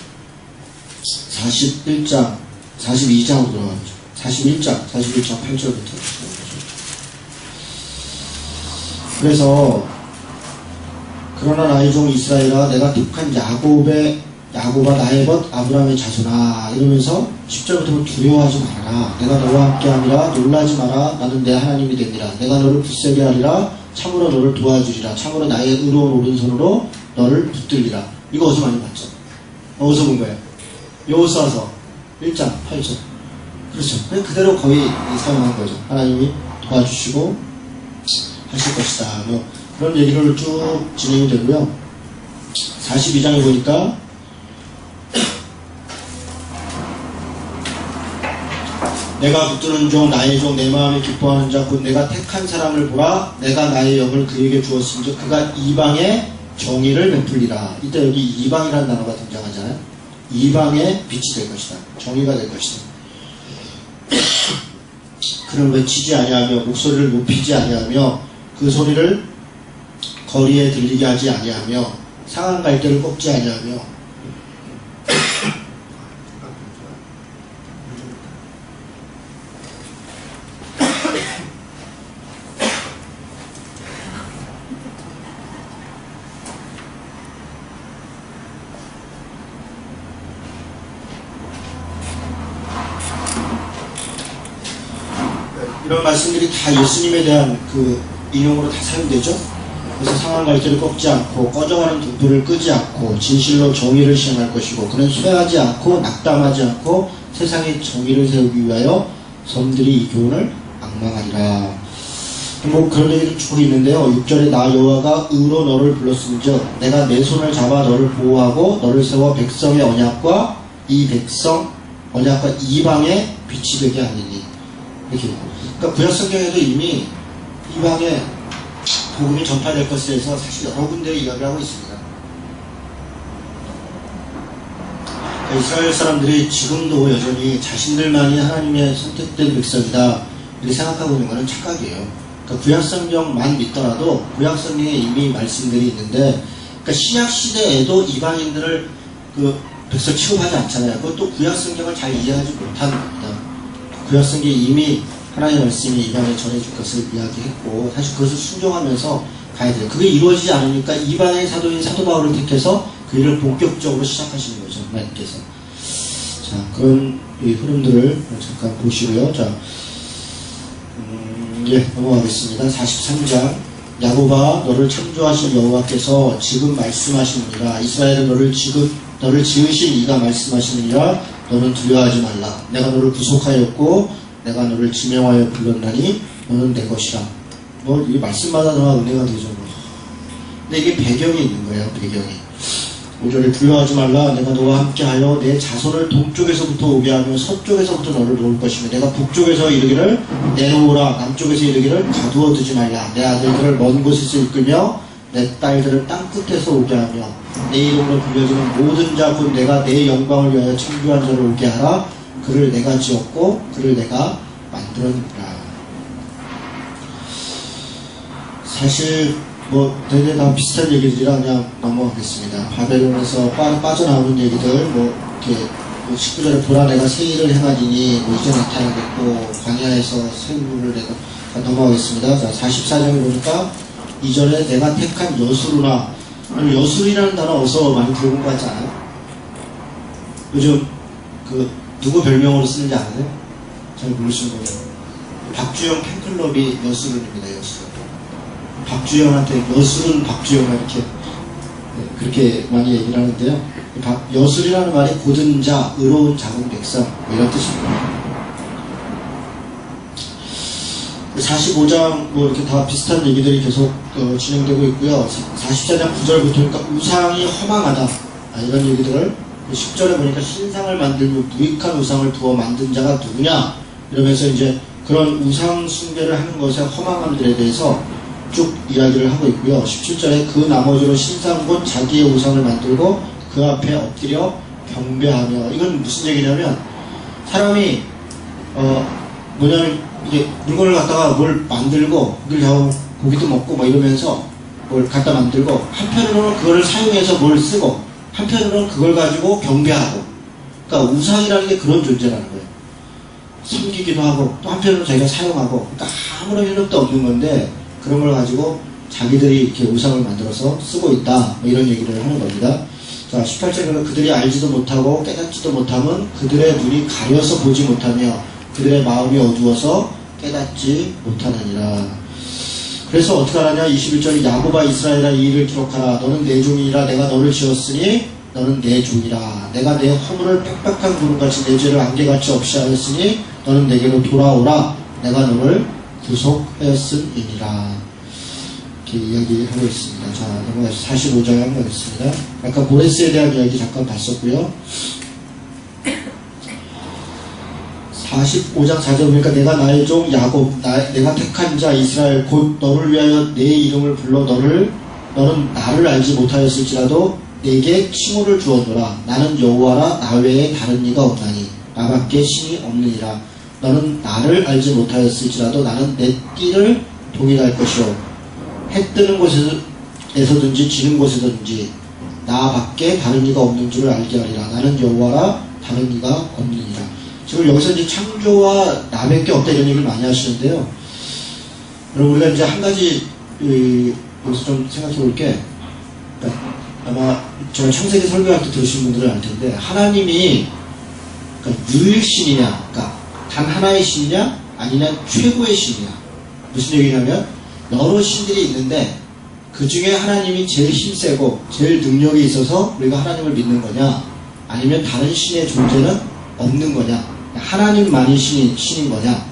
42장으로 돌아가죠. 41장 8절부터. 그래서 그러나 나의 종 이스라엘아 내가 택한 야곱아 나의 벗 아브라함의 자손아 이러면서 10절부터 두려워하지 말아라. 내가 너와 함께함이라 놀라지 마라. 나는 내 하나님이 됩니다. 내가 너를 굳세게 하리라. 참으로 너를 도와주리라. 참으로 나의 의로운 오른손으로 너를 붙들리라. 이거 어디서 많이 봤죠? 어디서 본 거예요? 여호수아서 1장 8절. 그렇죠. 그냥 그대로 거의 사용한 거죠. 하나님이 도와주시고 하실 것이다. 뭐 그런 얘기를 쭉 진행이 되고요. 42장에 보니까 내가 붙드는 종 나의 종 내 마음에 기뻐하는 자 곧 내가 택한 사람을 보라. 내가 나의 영을 그에게 주었은즉 그가 이방의 정의를 베풀리라. 이때 여기 이방이라는 단어가 등장하잖아요. 이방의 빛이 될 것이다. 정의가 될 것이다. 그를 외치지 아니하며 목소리를 높이지 아니하며 그 소리를 거리에 들리게 하지 아니하며 상한 갈대를 꺾지 아니하며 이런 말씀들이 다 예수님에 대한 그 인용으로 다 사용되죠. 그래서 상한 갈대를 꺾지 않고 꺼져가는 등불을 끄지 않고 진실로 정의를 시행할 것이고 그는 쇠하지 않고 낙담하지 않고 세상에 정의를 세우기 위하여 섬들이 이 교훈을 앙망하리라. 뭐 그런 얘기도 쭉 있는데요. 6절에 나 여호와가 의로 너를 불렀은즉 내가 내 손을 잡아 너를 보호하고 너를 세워 백성의 언약과 이 백성 언약과 이방의 빛이 되게 하느니. 이렇게. 그러니까 구약 성경에도 이미 이방의 복음이 전파될 것에 대해서 사실 여러 군데 이야기를 하고 있습니다. 그러니까 이스라엘 사람들이 지금도 여전히 자신들만이 하나님의 선택된 백성이다 이렇게 생각하고 있는 것은 착각이에요. 그러니까 구약 성경만 믿더라도 구약 성경에 이미 말씀들이 있는데, 그러니까 신약 시대에도 이방인들을 그 백성 취급하지 않잖아요. 그것도 구약 성경을 잘 이해하지 못하는 겁니다. 구약 성경에 이미 하나님의 말씀이 이방에 전해줄 것을 이야기했고 사실 그것을 순종하면서 가야 돼요. 그게 이루어지지 않으니까 이방의 사도인 사도 바울을 택해서 그 일을 본격적으로 시작하시는 거죠. 하나님께서. 자, 그런 이 흐름들을 잠깐 보시고요. 자, 넘어가겠습니다. 43장. 야곱아, 너를 창조하신 여호와께서 지금 말씀하시느니라. 이스라엘은 너를 지으신 이가 말씀하시느니라. 너는 두려워하지 말라. 내가 너를 구속하였고 내가 너를 지명하여 불렀나니 너는 내 것이라. 이 말씀마다 너와 은혜가 되죠. 근데 이게 배경이 있는 거예요. 배경이. 5절에 두려워하지 말라. 내가 너와 함께하여 내 자손을 동쪽에서부터 오게 하며 서쪽에서부터 너를 놓을 것이며 내가 북쪽에서 이르기를 내놓으라. 남쪽에서 이르기를 가두어 두지 말라. 내 아들들을 먼 곳에서 이끌며 내 딸들을 땅끝에서 오게 하며 내 이름으로 불려지는 모든 자 곧 내가 내 영광을 위하여 창조한 자를 오게 하라. 그를 내가 지었고 그를 내가 만들었느니라. 사실 대개 다 비슷한 얘기들이라 그냥 넘어가겠습니다. 바벨론에서 빠져나오는 얘기들, 이렇게 19절에 보라 내가 새 일을 행하리니 이제 나타나겠고 광야에서 새 물을 내가 넘어가겠습니다. 자, 44장에 보니까 이전에 내가 택한 여수루나, 여수이라는 단어 어서 많이 들어본 것 같지 않아요? 요즘 누구 별명으로 쓰는지 아세요? 잘 모르시는 거예요. 박주영 팬클럽이 여수루입니다. 여수루. 박주영한테 여술은 박주영아 이렇게 그렇게 많이 얘기를 하는데요. 여술이라는 말이 고든 자, 의로운 작은 백성 이런 뜻입니다. 45장 이렇게 다 비슷한 얘기들이 계속 진행되고 있고요. 44장 9절부터 그러니까 우상이 허망하다 이런 얘기들을 10절에 보니까 신상을 만들고 무익한 우상을 두어 만든 자가 누구냐 이러면서 이제 그런 우상 숭배를 하는 것의 허망함들에 대해서 쭉 이야기를 하고 있고요. 17절에 그 나머지로 신상 곧 자기의 우상을 만들고 그 앞에 엎드려 경배하며, 이건 무슨 얘기냐면 사람이 뭐냐면 이게 물건을 갖다가 뭘 만들고 고기를 잡으면 고기도 먹고 이러면서 뭘 갖다 만들고 한편으로는 그걸 사용해서 뭘 쓰고 한편으로는 그걸 가지고 경배하고, 그러니까 우상이라는 게 그런 존재라는 거예요. 섬기기도 하고 또 한편으로는 자기가 사용하고, 그러니까 아무런 효력도 없는 건데 그런 걸 가지고 자기들이 이렇게 우상을 만들어서 쓰고 있다 이런 얘기를 하는 겁니다. 자, 18절에는 그들이 알지도 못하고 깨닫지도 못하면 그들의 눈이 가려서 보지 못하며 그들의 마음이 어두워서 깨닫지 못하느니라. 그래서 어떻게 하느냐. 21절에 야곱아 이스라엘아 이 일을 기록하라. 너는 내 종이라. 내가 너를 지었으니 너는 내 종이라. 내가 내 허물을 빽빽한 구름같이 내 죄를 안개같이 없이 하였으니 너는 내게로 돌아오라. 내가 너를 구속하였음이니라. 이렇게 이야기하고 있습니다. 자, 넘어가서 45장에 한번 하겠습니다. 아까 보레스에 대한 이야기 잠깐 봤었고요. 45장 4절 보니까 내가 나의 종 야곱, 내가 택한 자 이스라엘 곧 너를 위하여 내 이름을 불러 너는 나를 알지 못하였을지라도 내게 칭호를 주었노라. 나는 여호와라. 나 외에 다른 이가 없나니 나밖에 신이 없느니라. 너는 나를 알지 못하였을지라도 나는 내 띠를 동일할 것이요 해 뜨는 곳에서든지 지는 곳에서든지 나밖에 다른 이가 없는 줄을 알게 하리라. 나는 여호와라. 다른 이가 없느니라. 지금 여기서 이제 창조와 나밖에 없다 이런 얘기를 많이 하시는데요. 여러분 우리가 이제 한 가지 여기서 좀 생각해 볼 게, 아마 제가 창세기 설교할 때 들으신 분들은 알 텐데 하나님이 유일신이냐, 단 하나의 신이냐 아니냐 최고의 신이냐. 무슨 얘기냐면 여러 신들이 있는데 그 중에 하나님이 제일 힘세고 제일 능력이 있어서 우리가 하나님을 믿는 거냐, 아니면 다른 신의 존재는 없는 거냐, 하나님만이 신인 거냐.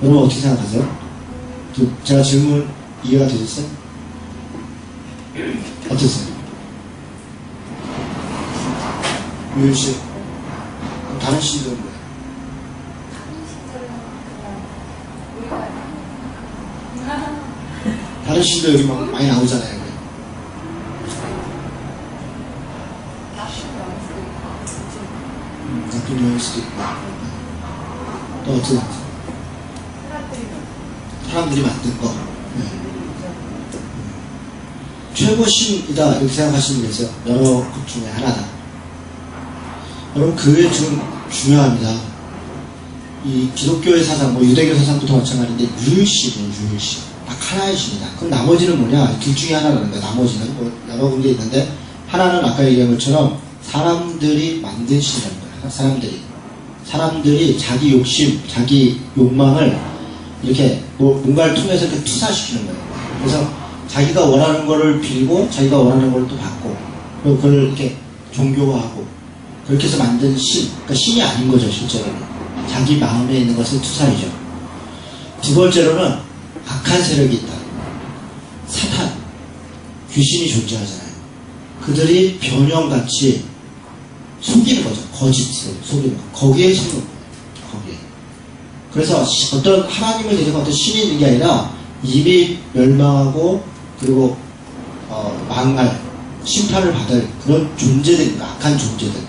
여러분 어떻게 생각하세요? 제가 질문 이해가 되셨어요? 어떠세요? 유일신 다른 신들은 뭐예요? 다른 신도 여기 막 많이 나오잖아요. 나쁜 영일 수도 있고. 또 어떻게 생각하세요? 사람들이 만든 거. 최고 신이다 이렇게 생각하시는 게 있어요. 여러 것 중에 하나다. 여러분 그게 좀 중요합니다. 이 기독교의 사상, 유대교 사상부터 마찬가지인데 유일신이에요. 유일신. 딱 하나의 신이다. 그럼 나머지는 뭐냐? 둘 중에 하나라는 거야. 나머지는 여러 군데 있는데 하나는 아까 얘기한 것처럼 사람들이 만든 신이라는 거야. 사람들이 자기 욕심, 자기 욕망을 이렇게 뭔가를 통해서 이렇게 투사시키는 거예요. 그래서 자기가 원하는 거를 빌고 자기가 원하는 걸 또 받고 그리고 그걸 이렇게 종교화하고 그렇게 해서 만든 신, 그러니까 신이 아닌 거죠. 실제로는 자기 마음에 있는 것은 투사이죠. 두 번째로는 악한 세력이 있다. 사탄, 귀신이 존재하잖아요. 그들이 변형같이 속이는 거죠. 거짓을 속이는 거. 거기에 속는 거예요. 거기에. 그래서 어떤 하나님을 대적한 어떤 신이 있는 게 아니라 이미 멸망하고 그리고 망할 심판을 받을 그런 존재들, 악한 존재들,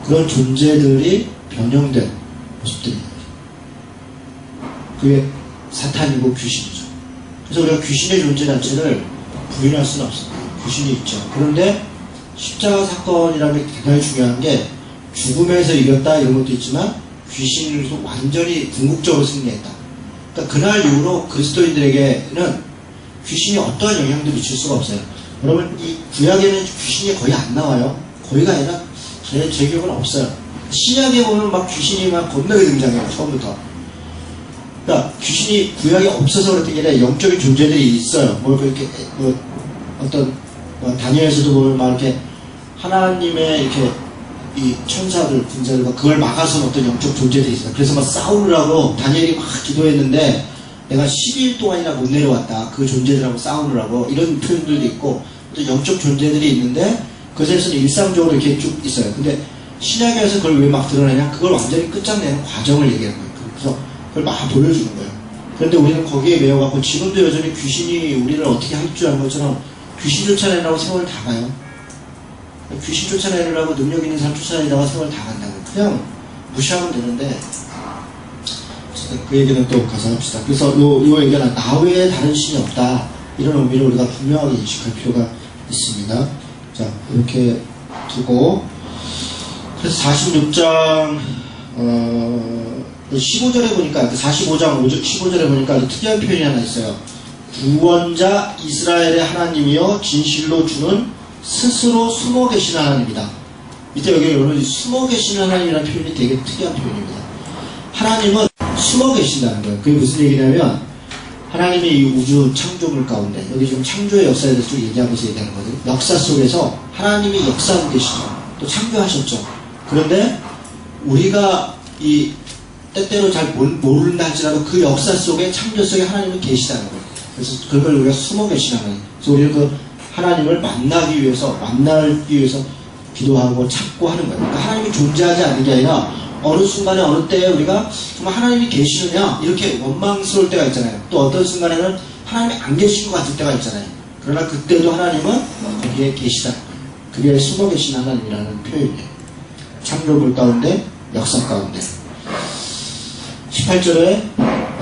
그런 존재들이 변형된 모습들입니다. 그게 사탄이고 귀신이죠. 그래서 우리가 귀신의 존재 자체를 부인할 수는 없습니다. 귀신이 있죠. 그런데 십자가 사건이라는 게 대단히 중요한 게 죽음에서 이겼다 이런 것도 있지만 귀신으로서 완전히 궁극적으로 승리했다. 그러니까 그날 이후로 그리스도인들에게는 귀신이 어떠한 영향도 미칠 수가 없어요. 여러분 이 구약에는 귀신이 거의 안 나와요. 거의가 아니라 제 기억은 없어요. 신약에 보면 막 귀신이 막 겁나게 등장해요. 처음부터. 그러니까 귀신이 구약에 없어서 그랬던 게 아니라 영적인 존재들이 있어요. 뭐 그렇게 어떤 다니엘에서도 보면 막 이렇게 하나님의 이렇게 이 천사들, 군사들과 그걸 막아서는 어떤 영적 존재들이 있어요. 그래서 막 싸우느라고 다니엘이 막 기도했는데 내가 12일 동안이나 못 내려왔다. 그 존재들하고 싸우느라고 이런 표현들도 있고 또 영적 존재들이 있는데 그것에서는 일상적으로 이렇게 쭉 있어요. 근데 신약에서 그걸 왜 막 드러내냐? 그걸 완전히 끝장내는 과정을 얘기하는 거예요. 그래서 그걸 막 보여주는 거예요. 그런데 우리는 거기에 매여갖고 지금도 여전히 귀신이 우리를 어떻게 할 줄 아는 것처럼 귀신 쫓아내려고 세월 다 가요. 귀신 쫓아내려고 능력 있는 사람 쫓아내다가 세월 다 간다고. 그냥 무시하면 되는데 그 얘기는 또 가서 합시다. 그래서 요 얘기는 나 외에 다른 신이 없다. 이런 의미를 우리가 분명하게 인식할 필요가 있습니다. 자, 이렇게 두고 그래서 46장 15절에 보니까 45장 15절에 보니까 특이한 표현이 하나 있어요. 구원자 이스라엘의 하나님이여 진실로 주는 스스로 숨어 계신 하나님이다. 밑에 여기 여러분 숨어 계신 하나님이라는 표현이 되게 특이한 표현입니다. 하나님은 숨어 계신다는 거예요. 그게 무슨 얘기냐면 하나님이 이 우주 창조물 가운데 여기 지금 창조의 역사에 대해서 쭉 얘기하면서 얘기하는 거거든요. 역사 속에서 하나님이 역사하고 계시죠. 또 창조하셨죠. 그런데 우리가 이 때때로 잘 모른다 할지라도 그 역사 속에 창조 속에 하나님은 계시다는 거예요. 그래서 그걸 우리가 숨어 계신 하나님. 그래서 우리는 그 하나님을 만나기 위해서 기도하고 찾고 하는 거예요. 그러니까 하나님이 존재하지 않는 게 아니라 어느 순간에 어느 때에 우리가 정말 하나님이 계시느냐 이렇게 원망스러울 때가 있잖아요. 또 어떤 순간에는 하나님이 안 계신 것 같을 때가 있잖아요. 그러나 그때도 하나님은 거기에 계시다. 그게 숨어 계신 하나님이라는 표현이에요. 창조물 가운데 역사 가운데 18절에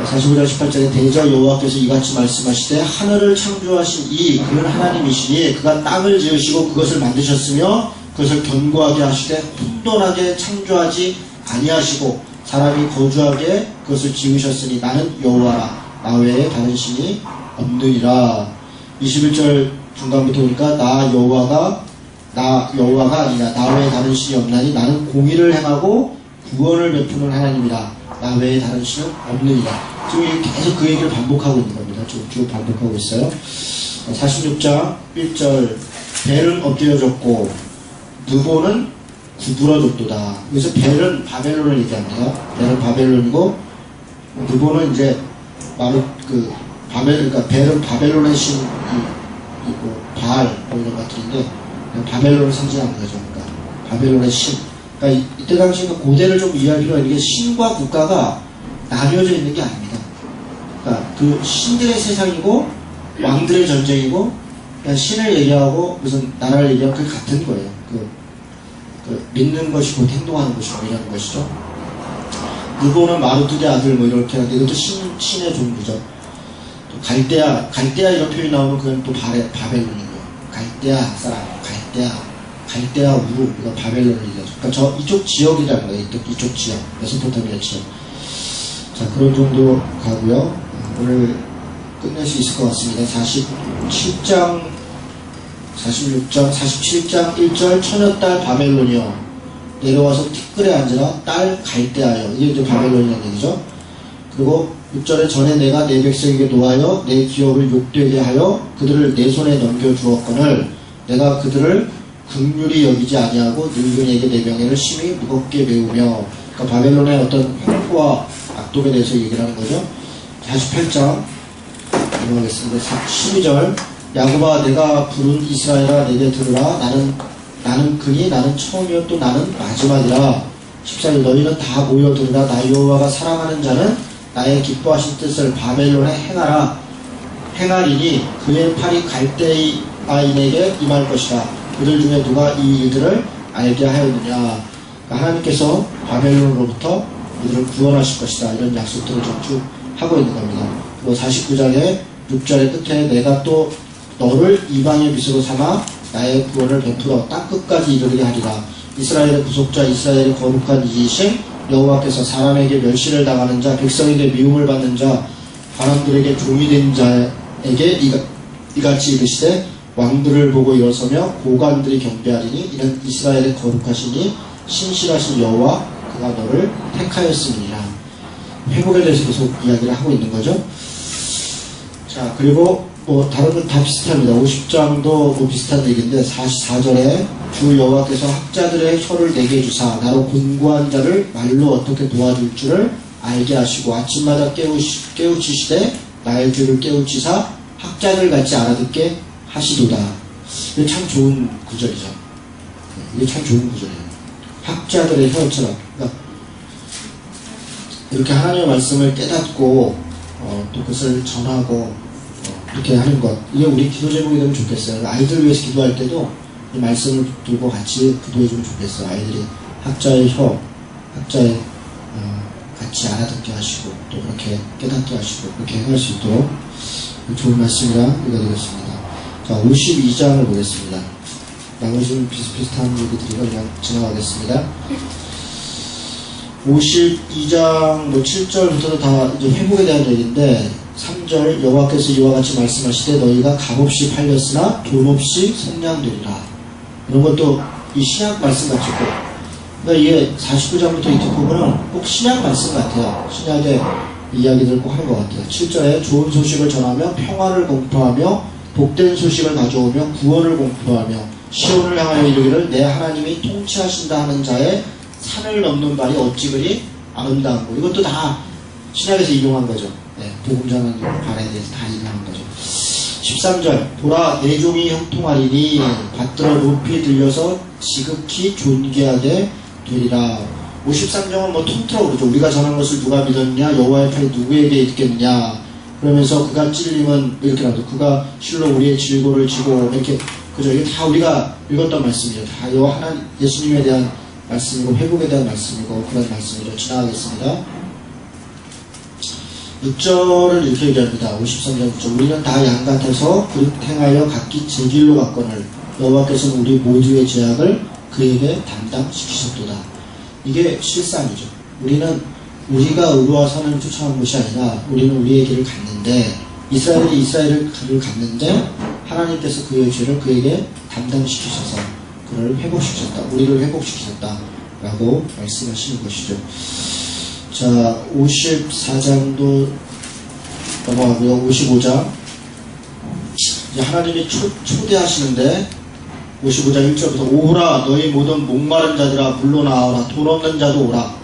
45장 18절에 대저 여호와께서 이같이 말씀하시되 하늘을 창조하신 그는 하나님이시니 그가 땅을 지으시고 그것을 만드셨으며 그것을 견고하게 하시되 혼돈하게 창조하지 아니하시고 사람이 거주하게 그것을 지으셨으니 나는 여호와라 나 외에 다른 신이 없느니라. 21절 중간부터 보니까 나 여호와가 아니라 나 외에 다른 신이 없나니 나는 공의를 행하고 구원을 베푸는 하나님이라 나 외에 다른 신은 없느니라. 지금 계속 그 얘기를 반복하고 있는 겁니다. 쭉 반복하고 있어요. 46장 1절 벨은 엎드려졌고 느보는 구부러졌도다. 그래서 벨은 바벨론을 얘기합니다. 벨은 바벨론이고 느보는 이제 바로 그러니까 벨은 바벨론의 신이고 바알 이런 것들인데 바벨론을 상징하는 거죠. 그러니까 바벨론의 신. 그러니까 이때 당시 고대를 좀 이해할 필요가 있는 게 신과 국가가 나뉘어져 있는 게 아닙니다. 그러니까 그 신들의 세상이고 왕들의 전쟁이고 그냥 신을 얘기하고 무슨 나라를 얘기하고 그게 같은 거예요. 믿는 것이고 행동하는 것이고 이런 것이죠. 느보는 마루tuk의 아들 뭐 이렇게 하는데 이것도 신의 종류죠. 또 갈대아 이런 표현이 나오면 그건 또 바벨론이고요. 갈대아 사람, 갈대아 우루 이거 바벨론을 얘기하죠. 그러니까 이쪽 지역이라는 거예요. 이쪽 지역, 메소포타미아 지역. 자, 그런 정도 가고요. 오늘 끝낼 수 있을 것 같습니다. 47장 1절 처녀딸 바벨론이여 내려와서 티끌에 앉으라 딸 갈대하여 이게 이제 바벨론이라는 얘기죠. 그리고 6절에 전에 내가 내 백성에게 노하여 내 기업을 욕되게 하여 그들을 내 손에 넘겨주었거늘 내가 그들을 긍휼히 여기지 아니하고 늙은이에게 내 명예를 심히 무겁게 메우며. 그러니까 바벨론의 어떤 횡포와 악독에 대해서 얘기를 하는 거죠. 48장 넘어가겠습니다. 12절 야곱아 내가 부른 이스라엘아 내게 들으라. 나는 그니 나는 처음이요 또 나는 마지막이라. 14절 너희는 다 모여 들으라. 나 여호와가 사랑하는 자는 나의 기뻐하신 뜻을 바벨론에 행하리니 그의 팔이 갈대아인에게 임할 것이다. 그들 중에 누가 이 일들을 알게 하였느냐. 그러니까 하나님께서 바벨론으로부터 이들을 구원하실 것이다. 이런 약속들을 쭉 하고 있는 겁니다. 그리고 49장의 6절의 끝에 내가 또 너를 이방의 빚으로 삼아 나의 구원을 베풀어 땅 끝까지 이르게 하리라. 이스라엘의 구속자 이스라엘의 거룩한 이이신 여호와께서 사람에게 멸시를 당하는 자 백성에게 미움을 받는 자 바람들에게 종이 된 자에게 이같이 이르시되 왕들을 보고 일어서며 고관들이 경배하리니 이는 이스라엘의 거룩하시니 신실하신 여호와 그가 너를 택하였음이니라. 회복에 대해서 계속 이야기를 하고 있는 거죠. 자, 그리고 다른 건 다 비슷합니다. 50장도 비슷한 얘기인데 44절에 주 여호와께서 학자들의 혀를 내게 주사 나로 곤고한 자를 말로 어떻게 도와줄 줄을 알게 하시고 아침마다 깨우치시되 나의 귀를 깨우치사 학자들 같이 알아듣게 하시도다. 이게 참 좋은 구절이죠. 이게 참 좋은 구절이에요. 학자들의 혀처럼. 그러니까 이렇게 하나님의 말씀을 깨닫고 또 그것을 전하고 이렇게 하는 것. 이게 우리 기도 제목이 되면 좋겠어요. 아이들 위해서 기도할 때도 이 말씀을 들고 같이 기도해주면 좋겠어요. 아이들이 학자의 혀, 학자의 같이 알아듣게 하시고 또 그렇게 깨닫게 하시고 그렇게 행할 수 있도록 좋은 말씀이라 읽어드리겠습니다. 자, 52장을 보겠습니다. 나머지는 비슷비슷한 얘기들이라 그냥 지나가겠습니다. 52장 7절부터도 다 이제 회복에 대한 얘기인데 3절 여호와께서 이와 같이 말씀하시되 너희가 값없이 팔렸으나 돈 없이 속량되리라. 이런 것도 이 신약 말씀 같죠. 그러니까 이게 49장부터 이 뒷부분은 꼭 신약 말씀 같아요. 신약의 이야기들을 꼭 하는 것 같아요. 7절에 좋은 소식을 전하며 평화를 공포하며 복된 소식을 가져오며 구원을 공포하며 시온을 향하여 이르기를 내 하나님이 통치하신다 하는 자의 산을 넘는 발이 어찌 그리 아름다운고. 이것도 다 신약에서 인용한 거죠. 네, 복음 전하는 발에 대해서 다 인용한 거죠. 13절 보라 내 종이 형통하리니 받들어 높이 들려서 지극히 존귀하게 되리라. 53장은 통틀어 그러죠. 우리가 전한 것을 누가 믿었냐 여호와의 팔이 누구에게 있겠느냐. 그러면서 그가 찔림은 이렇게 나도 그가 실로 우리의 질고를 지고 이렇게 그죠. 이게 다 우리가 읽었던 말씀이죠. 다 하나님 예수님에 대한 말씀이고 회복에 대한 말씀이고 그런 말씀이죠. 지나가겠습니다. 6절을 이렇게 얘기합니다. 53장 6절 우리는 다 양같아서 그릇 행하여 각기 제 길로 갔거늘 여호와께서는 우리 모두의 죄악을 그에게 담당시키셨도다. 이게 실상이죠. 우리가 의로와 선을 쫓아온 것이 아니라 우리는 우리의 길을 갔는데 이스라엘이 이스라엘을 길을 갔는데 하나님께서 그의 죄를 그에게 담당시키셔서 그를 회복시키셨다. 우리를 회복시키셨다. 라고 말씀하시는 것이죠. 자, 54장도 넘어가고요. 55장. 이제 하나님이 초대하시는데 55장 1절부터 오라 너희 모든 목마른 자들아 물로 나와라 돈 없는 자도 오라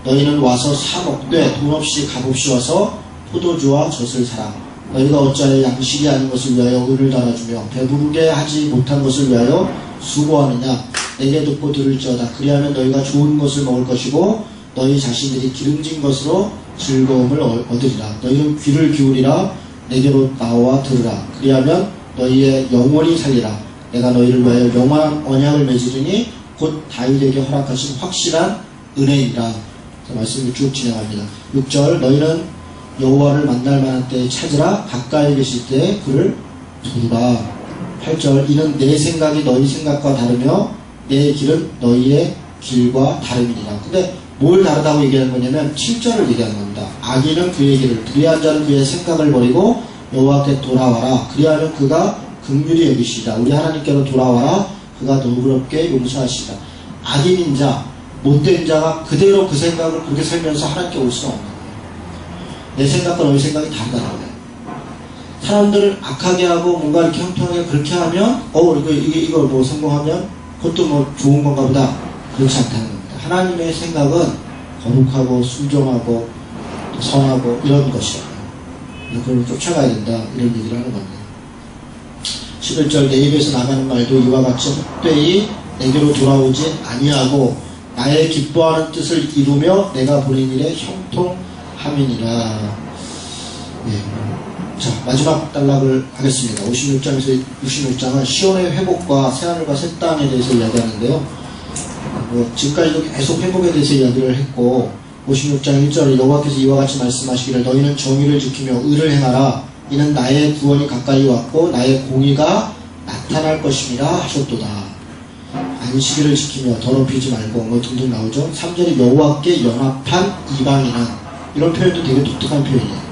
너희는 와서 사 먹되 돈 없이 값없이 와서 포도주와 젖을 사라 너희가 어찌하여 양식이 아닌 것을 위하여 은을 달아주며 배부르게 하지 못한 것을 위하여 수고하느냐 내게 듣고 들을지어다 그리하면 너희가 좋은 것을 먹을 것이고 너희 자신들이 기름진 것으로 즐거움을 얻으리라 너희는 귀를 기울이라 내게로 나와 들으라 그리하면 너희의 영혼이 살리라 내가 너희를 위하여 영원한 언약을 맺으리니 곧 다윗에게 허락하신 확실한 은혜이라. 말씀이 쭉 진행합니다. 6절 너희는 여호와를 만날 만한 때에 찾으라 가까이 계실 때에 그를 부르라. 8절 이는 내 생각이 너희 생각과 다르며 내 길은 너희의 길과 다름이니라. 근데 뭘 다르다고 얘기하는 거냐면 7절을 얘기하는 겁니다. 악인은 그의 길을 불의한 자는 그의 생각을 버리고 여호와께 돌아와라. 그리하면 그가 긍휼히 여기시다. 우리 하나님께로 돌아와라. 그가 너그럽게 용서하시다. 악인인 자, 못된 자가 그대로 그 생각을 그렇게 살면서 하나님께 올 수는 없는 거예요. 내 생각과 너의 생각이 다르다는 거예요. 사람들은 악하게 하고 뭔가 이렇게 형통하게 그렇게 하면 이거 뭐 성공하면 그것도 뭐 좋은 건가 보다. 그렇지 않다는 겁니다. 하나님의 생각은 거룩하고 순종하고 선하고 이런 것이다. 그걸 쫓아가야 된다. 이런 얘기를 하는 겁니다. 11절 내 입에서 나가는 말도 이와 같이 헛되이 내게로 돌아오지 아니하고 나의 기뻐하는 뜻을 이루며 내가 보낸 일에 형통함이니라. 자, 마지막 단락을 하겠습니다. 56장에서 66장은 시온의 회복과 새하늘과 새 땅에 대해서 이야기하는데요. 지금까지도 계속 회복에 대해서 이야기를 했고 56장 1절에 여호와께서 이와 같이 말씀하시기를 너희는 정의를 지키며 의를 행하라. 이는 나의 구원이 가까이 왔고 나의 공의가 나타날 것임이라 하셨도다. 안식일을 지키며 더럽히지 말고 뭐 등등 나오죠. 3절에 여호와께 연합한 이방인은 이런 표현도 되게 독특한 표현이에요.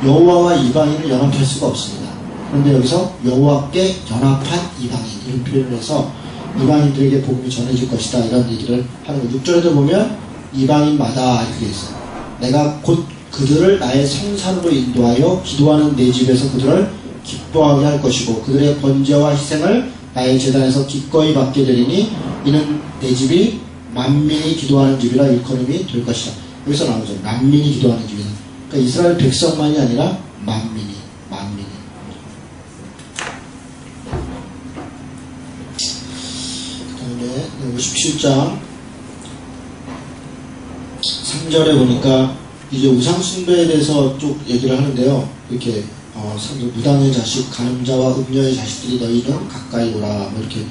여호와와 이방인을 연합할 수가 없습니다. 그런데 여기서 여호와께 연합한 이방인 이런 표현을 해서 이방인들에게 복음이 전해질 것이다 이런 얘기를 하는 거예요. 6절에도 보면 이방인마다 이렇게 있어요. 내가 곧 그들을 나의 성산으로 인도하여 기도하는 내 집에서 그들을 기뻐하게 할 것이고 그들의 번제와 희생을 나의 제단에서 기꺼이 받게 되리니 이는 내 집이 만민이 기도하는 집이라 일컬음이 될 것이다. 여기서 나오죠. 만민이 기도하는 집이다. 그러니까 이스라엘 백성만이 아니라 만민이. 그 다음에 57장 3절에 보니까 이제 우상숭배에 대해서 쭉 얘기를 하는데요. 이렇게 무당의 자식, 간음자와 음녀의 자식들이 너희는 가까이 오라. 뭐 이렇게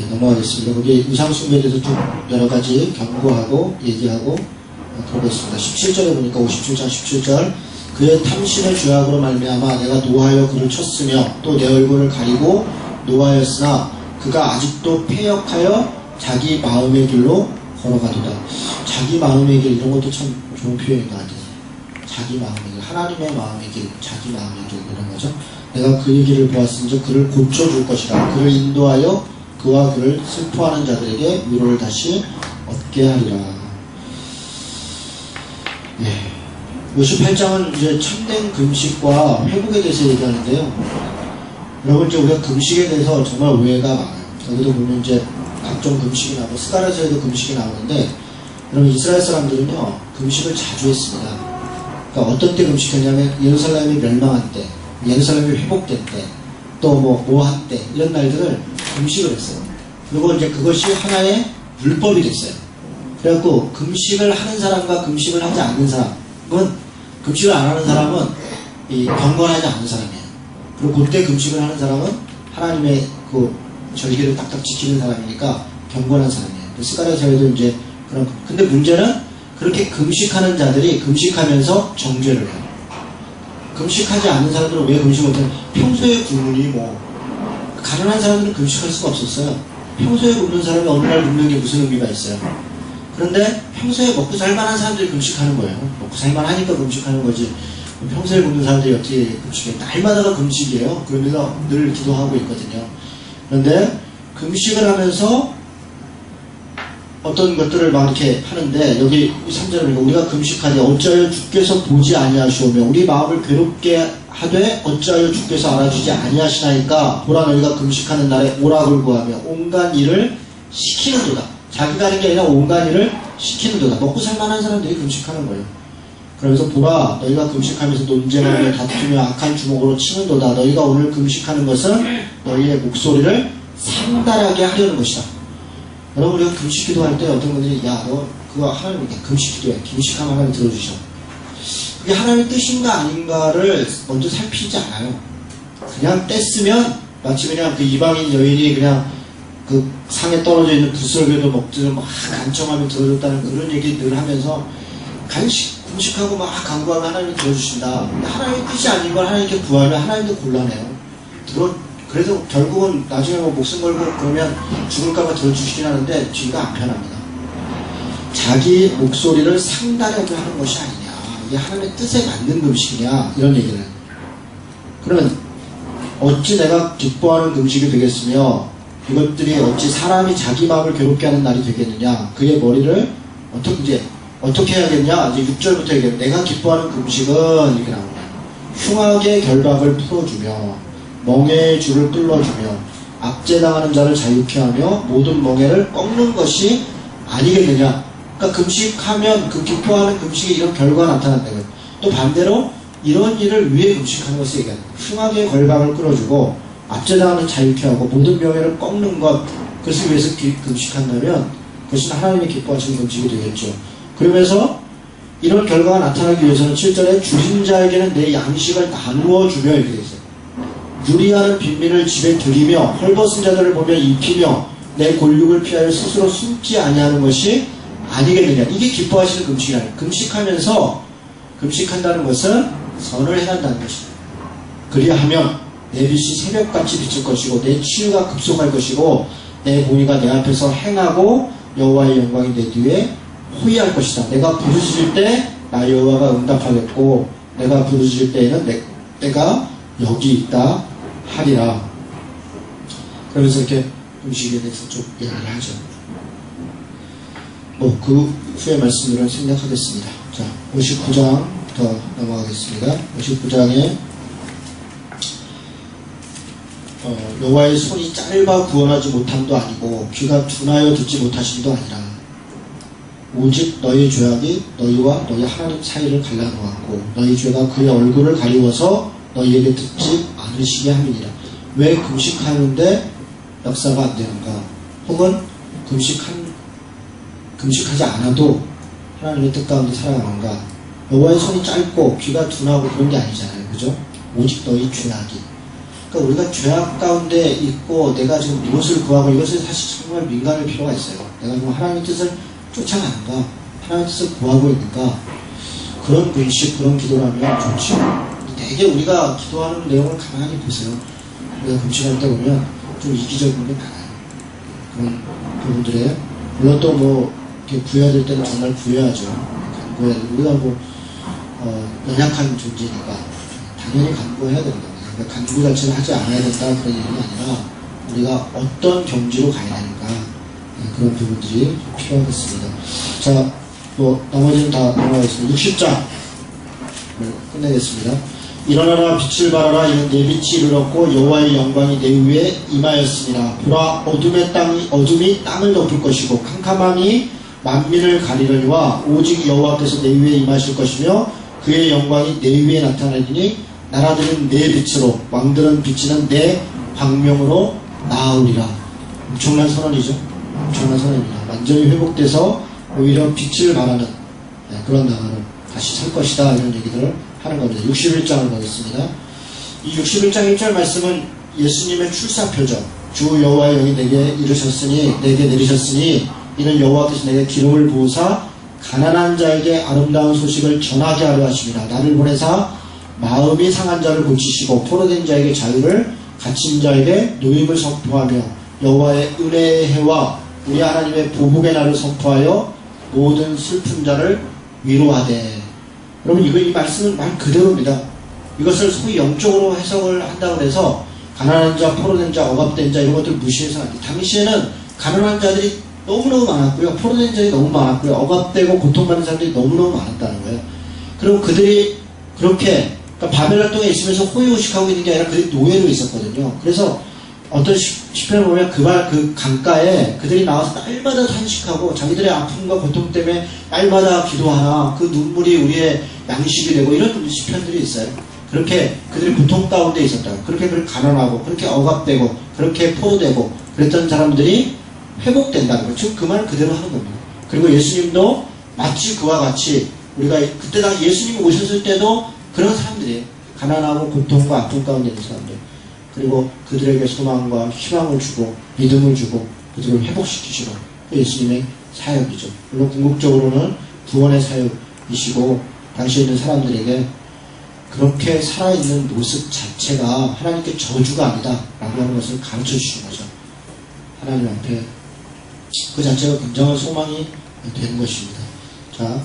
넘어가겠습니다. 거기 우상숭배에 대해서 쭉 여러 가지 경고하고 얘기하고 그러고 있습니다. 17절에 보니까 57장 17절 그의 탐심의 죄악으로 말미암아 내가 노하여 그를 쳤으며 또 내 얼굴을 가리고 노하였으나 그가 아직도 패역하여 자기 마음의 길로 걸어가도다. 자기 마음의 길 이런 것도 참 좋은 표현인 것 같아요. 자기 마음의 길, 하나님의 마음의 길, 자기 마음의 길 이런 거죠. 내가 그의 길을 보았은즉 그를 고쳐줄 것이라. 그를 인도하여 그와 그를 슬퍼하는 자들에게 위로를 다시 얻게 하리라. 58장은 이제 참된 금식과 회복에 대해서 얘기하는데요. 여러분 이제 우리가 금식에 대해서 정말 오해가 많아요. 여기도 보면 이제 각종 금식이 나오고 스가랴서에도 금식이 나오는데 여러분 이스라엘 사람들은요 금식을 자주 했습니다. 그러니까 어떤 때 금식했냐면 예루살렘이 멸망한 때, 예루살렘이 회복된 때, 또 모한 때 이런 날들을 금식을 했어요. 그리고 이제 그것이 하나의 율법이 됐어요. 그래갖고 금식을 하는 사람과 금식을 하지 않는 사람은 금식을 안 하는 사람은 경건하지 않는 사람이에요. 그리고 그때 금식을 하는 사람은 하나님의 그 절기를 딱딱 지키는 사람이니까 경건한 사람이에요. 스가랴서에도 이제 그런. 근데 문제는 그렇게 금식하는 자들이 금식하면서 정죄를 해요. 금식하지 않는 사람들은 왜 금식을 못해요? 평소에 굶으니 가난한 사람들은 금식할 수가 없었어요. 평소에 굶는 사람이 어느 날 굶는 게 무슨 의미가 있어요? 그런데 평소에 먹고 살만한 사람들이 금식하는 거예요. 먹고 살만하니까 금식하는 거지. 평소에 굶는 사람들이 어떻게 금식해요? 날마다가 금식이에요. 그러면서 늘 기도하고 있거든요. 그런데 금식을 하면서 어떤 것들을 막 이렇게 하는데 여기 3절에 보니까 우리가 금식하되 어찌하여 주께서 보지 아니하시오며 우리 마음을 괴롭게 하되 어찌하여 주께서 알아주지 아니하시나이까 보라 너희가 금식하는 날에 오락을 구하며 온갖 일을 시키는도다. 자기가 하는 게 아니라 온갖 일을 시키는도다. 먹고 살만한 사람들이 금식하는 거예요. 그러면서 보라 너희가 금식하면서 논쟁하며 다투며 악한 주먹으로 치는도다. 너희가 오늘 금식하는 것은 너희의 목소리를 상달하게 하려는 것이다. 여러분 우리가 금식 기도할 때 어떤 분들이 야 너 그거 하나님 금식 기도해. 금식하면 하나님 들어주셔. 그게 하나님의 뜻인가 아닌가를 먼저 살피지 않아요. 그냥 뗐으면 마치 그냥 그 이방인 여인이 그냥 그 상에 떨어져 있는 부스러기도 먹지를 막 간청하며 들어줬다는 그런 얘기 늘 하면서 금식하고 막 간구하면 하나님이 들어주신다. 근데 하나님의 뜻이 아닌 걸 하나님께 구하면 하나님도 곤란해요. 그래서 결국은 나중에 목숨 걸고 그러면 죽을까봐 들어주시긴 하는데 뒤가 안 편합니다. 자기 목소리를 상달하게 하는 것이 아니냐. 이게 하나님의 뜻에 맞는 금식이냐. 이런 얘기를. 그러면 어찌 내가 기뻐하는 금식이 되겠으며 이것들이 어찌 사람이 자기 마음을 괴롭게 하는 날이 되겠느냐. 그의 머리를 어떻게 이제 어떻게 해야겠냐? 이제 6절부터 얘기해요. 내가 기뻐하는 금식은 이렇게 나옵니다. 흉악의 결박을 풀어주며 멍에의 줄을 끌어주며 압제당하는 자를 자유케 하며 모든 멍에를 꺾는 것이 아니겠느냐. 그러니까 금식하면 그 기뻐하는 금식에 이런 결과가 나타난다고요. 또 반대로 이런 일을 위해 금식하는 것을 얘기합니다. 흉악의 결박을 끌어주고 압제당하는 자유케 하고 모든 명예를 꺾는 것, 그것을 위해서 금식한다면 그것은 하나님이 기뻐하시는 금식이 되겠죠. 그러면서 이런 결과가 나타나기 위해서는 7절에 줄인 자에게는 내 양식을 나누어 주며 이렇게 되어 있어요. 유리하는 빈민을 집에 들이며 헐벗은 자들을 보며 입히며 내 골육을 피하여 스스로 숨지 아니하는 것이 아니겠느냐. 이게 기뻐하시는 금식이라는. 금식하면서 금식한다는 것은 선을 행한다는 것입니다. 그리하면 내 빛이 새벽같이 비칠 것이고 내 치유가 급속할 것이고 내 공의가 내 앞에서 행하고 여호와의 영광이 내 뒤에 호위할 것이다. 내가 부르짖을 때 나 여호와가 응답하겠고 내가 부르짖을 때에는 내가 여기 있다 하리라. 그러면서 이렇게 금식에 대해서 좀 이야기를 하죠. 그 후에 말씀들은 생략하겠습니다. 자, 59장 더 넘어가겠습니다. 59장에 여호와의 손이 짧아 구원하지 못함도 아니고 귀가 둔하여 듣지 못하심도 아니라 오직 너희 죄악이 너희와 너희 하나님 사이를 갈라놓았고 너희 죄가 그의 얼굴을 가리워서 너희에게 듣지 않으시게 함이니라. 왜 금식하는데 역사가 안 되는가? 혹은 금식하지 않아도 하나님의 뜻 가운데 살아가는가? 여호와의 손이 짧고 귀가 둔하고 그런 게 아니잖아요. 그죠? 오직 너희 죄악이. 그러니까 우리가 죄악 가운데 있고 내가 지금 무엇을 구하고 이것을 사실 정말 민감할 필요가 있어요. 내가 지금 하나님의 뜻을 쫓아가는가? 하나님의 뜻을 구하고 있는가? 그런 금식, 그런 기도라면 좋죠. 되게 우리가 기도하는 내용을 가만히 보세요. 우리가 금식할 때 보면 좀 이기적인 게 많아요. 그런 부분들에 물론 또 이렇게 구해야 될 때는 정말 구해야죠. 간구해야 되고 우리가 연약한 존재니까 당연히 간구해야 된다. 그러니까 간구 자체를 하지 않아야 된다 그런 얘기가 아니라 우리가 어떤 경지로 가야 되는가 그런 부분들이 필요하겠습니다. 자, 나머지는 다 넘어가겠습니다. 60장 끝내겠습니다. 일어나라 빛을 발하라 이는 내 빛이 이르렀고 여호와의 영광이 내 위에 임하였으니라. 보라 어둠이 땅을 덮을 것이고 캄캄함이 만민을 가리려니와 오직 여호와께서 내 위에 임하실 것이며 그의 영광이 내 위에 나타나리니 나라들은 내 빛으로 왕들은 비치는 내 광명으로 나아오리라. 엄청난 선언이죠. 엄청난 선언입니다. 완전히 회복돼서 오히려 빛을 발하는 그런 나라로 다시 설 것이다 이런 얘기들을 하는 겁니다. 61장을 보겠습니다. 이 61장 1절 말씀은 예수님의 출사표죠. 주 여호와의 영이 내게 내리셨으니 이는 여호와께서 내게 기름을 부으사 가난한 자에게 아름다운 소식을 전하게 하려 하심이라. 나를 보내사 마음이 상한 자를 고치시고 포로된 자에게 자유를 갇힌 자에게 노임을 선포하며 여호와의 은혜의 해와 우리 하나님의 보복의 날을 선포하여 모든 슬픈 자를 위로하되. 여러분 이 말씀은 말 그대로입니다. 이것을 소위 영적으로 해석을 한다고 해서 가난한 자, 포로된 자, 억압된 자 이런 것들 무시해서는 안 돼요. 당시에는 가난한 자들이 너무너무 많았고요. 포로된 자들이 너무 많았고요. 억압되고 고통받는 사람들이 너무너무 많았다는 거예요. 그리고 그들이 그렇게 그러니까 바벨 활동에 있으면서 호의호식하고 있는 게 아니라 그들이 노예로 있었거든요. 그래서 어떤 시편을 보면 그 강가에 그들이 나와서 날마다 탄식하고 자기들의 아픔과 고통 때문에 날마다 기도하나 그 눈물이 우리의 양식이 되고 이런 시편들이 있어요. 그렇게 그들이 고통 가운데 있었다. 그렇게 가난하고 그렇게 억압되고 그렇게 포로되고 그랬던 사람들이 회복된다는 거죠. 즉 그 말 그대로 하는 겁니다. 그리고 예수님도 마치 그와 같이 우리가 그때 당 예수님이 오셨을 때도 그런 사람들이에요. 가난하고 고통과 아픔 가운데 있는 사람들. 그리고 그들에게 소망과 희망을 주고 믿음을 주고 그들을 회복시키시고 예수님의 사역이죠. 물론 궁극적으로는 구원의 사역이시고 당시에 있는 사람들에게 그렇게 살아있는 모습 자체가 하나님께 저주가 아니다 라고 하는 것을 가르쳐 주신 거죠. 하나님 앞에 그 자체가 굉장한 소망이 되는 것입니다. 자,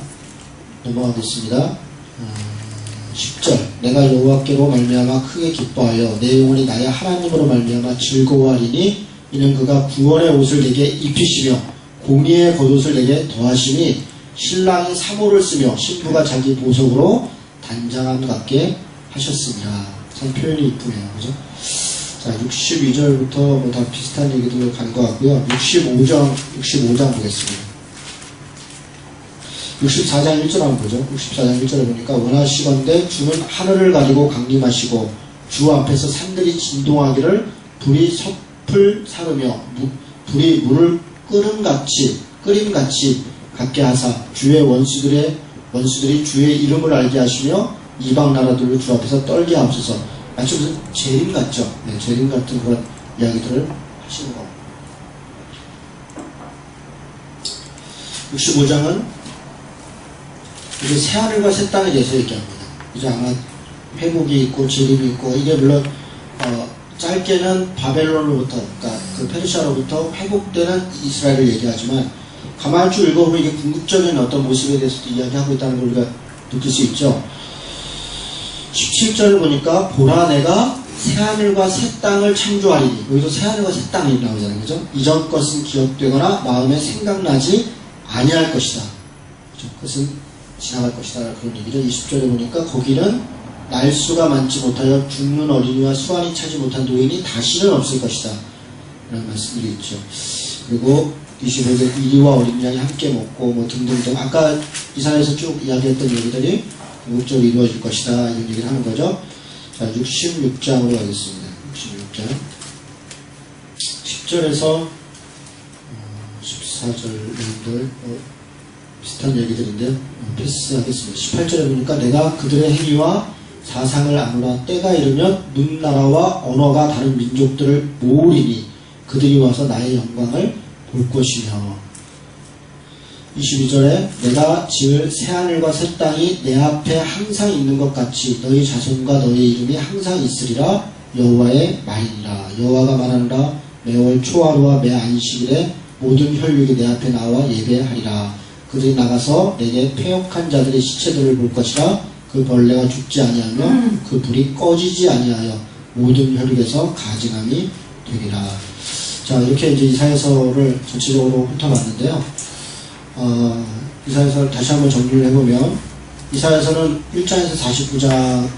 넘어가겠습니다. 10절 내가 여호와께로 말미암아 크게 기뻐하여 내 영혼이 나의 하나님으로 말미암아 즐거워하리니 이는 그가 구원의 옷을 내게 입히시며 공의의 겉옷을 내게 더하시니 신랑이 사모를 쓰며 신부가 자기 보석으로 단장함 갖게 하셨습니다. 참 표현이 이쁘네요. 그죠? 자, 62절부터 뭐 다 비슷한 얘기도 간 것 같고요. 65장 보겠습니다. 64장 1절 한번 보죠. 64장 1절에 보니까 원하시건대 주는 하늘을 가지고 강림하시고 주 앞에서 산들이 진동하기를 불이 섭을 사르며 불이 물을 끓임같이 갖게 하사 주의 원수들이 주의 이름을 알게 하시며 이방 나라들로 주 앞에서 떨게 하옵소서. 마치 무슨 재림 같죠? 네, 재림 같은 그런 이야기들을 하시는 겁니다. 65장은 이제 새하늘과 새 땅에 대해서 얘기합니다. 이제 아마 회복이 있고 재림이 있고, 이게 물론 짧게는 바벨론으로부터, 그러니까 그 페르시아로부터 회복되는 이스라엘을 얘기하지만 가만히 쭉 읽어보면 이게 궁극적인 어떤 모습에 대해서도 이야기하고 있다는 걸 우리가 느낄 수 있죠. 17절을 보니까 보라 내가 새하늘과 새 땅을 창조하리니, 여기서 새하늘과 새 땅이 나오잖아요. 그죠? 이전 것은 기억되거나 마음에 생각나지 아니할 것이다. 그죠? 그것은 지나갈 것이다. 그런 얘기를 20절에 보니까 거기는 날수가 많지 못하여 죽는 어린이와 수완이 차지 못한 노인이 다시는 없을 것이다. 이런 말씀들이 있죠. 그리고 25절 이리와 어린 양이 함께 먹고 뭐 등등등, 아까 이사야에서 쭉 이야기했던 얘기들이 궁극적으로 이루어질 것이다, 이런 얘기를 하는 거죠. 자, 66장으로 가겠습니다. 66장 10절에서 14절 비슷한 얘기들인데 패스하겠습니다. 18절에 보니까 내가 그들의 행위와 사상을 아노라. 때가 이르면 눈나라와 언어가 다른 민족들을 모으리니 그들이 와서 나의 영광을 볼 것이며. 22절에 내가 지을 새하늘과 새 땅이 내 앞에 항상 있는 것 같이 너희 자손과 너희 이름이 항상 있으리라. 여호와의 말이니라. 여호와가 말하노라. 매월 초하루와 매 안식일에 모든 혈육이 내 앞에 나와 예배하리라. 그들이 나가서 내게 패역한 자들의 시체들을 볼 것이라. 그 벌레가 죽지 아니하며 그 불이 꺼지지 아니하여 모든 혈육에서 가증함이 되리라. 자, 이렇게 이제 이사야서를 전체적으로 훑어봤는데요. 이사야서를 다시 한번 정리를 해보면, 이사야서는 1장에서 49장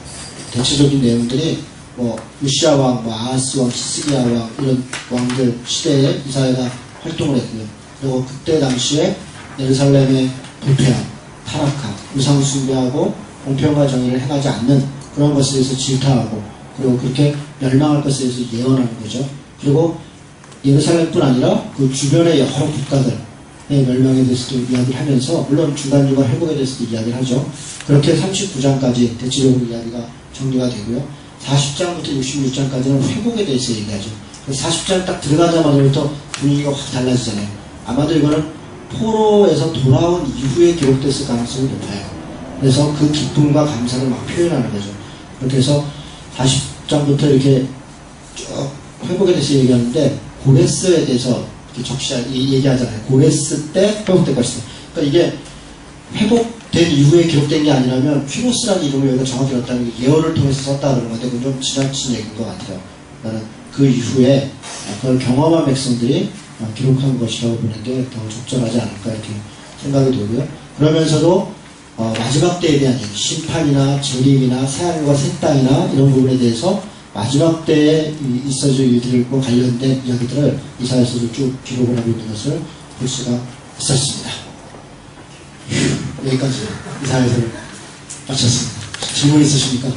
대체적인 내용들이 뭐 우시아 왕, 뭐 아하스 왕, 히스기야 왕, 이런 왕들 시대에 이사야가 활동을 했고요. 그리고 그때 당시에 예루살렘의 부패함, 타락함, 우상 숭배하고 공평과 정의를 행하지 않는 그런 것에 대해서 질타하고, 그리고 그렇게 멸망할 것에 대해서 예언하는 거죠. 그리고 예루살렘뿐 아니라 그 주변의 여러 국가들의 멸망에 대해서도 이야기를 하면서, 물론 중간중간 회복에 대해서도 이야기를 하죠. 그렇게 39장까지 대체적으로 이야기가 정리가 되고요. 40장부터 66장까지는 회복에 대해서 얘기하죠. 40장 딱 들어가자마자부터 분위기가 확 달라지잖아요. 아마도 이거는 포로에서 돌아온 이후에 기록됐을 가능성이 높아요. 그래서 그 기쁨과 감사를 막 표현하는 거죠. 그렇게 해서 40장부터 이렇게 쭉 회복에 대해서 얘기하는데, 고레스에 대해서 이렇게 얘기하잖아요. 고레스 때 회복될 것이다. 그러니까 이게 회복된 이후에 기록된 게 아니라면 피로스라는 이름을 여기가 정확히 넣었다는 게 예언을 통해서 썼다 그러는 건데, 그건 좀 지나친 얘기인 것 같아요. 그러니까 그 이후에 그걸 경험한 백성들이 기록한 것이라고 보는 게 더 적절하지 않을까 이렇게 생각이 들고요. 그러면서도 마지막 때에 대한 얘기, 심판이나 재림이나 새하늘과 새 땅이나 이런 부분에 대해서 마지막 때에 있어질 일들과 관련된 이야기들을 이사야서도 쭉 기록을 하고 있는 것을 볼 수가 있었습니다. 여기까지 이사야서를 마쳤습니다. 질문 있으십니까?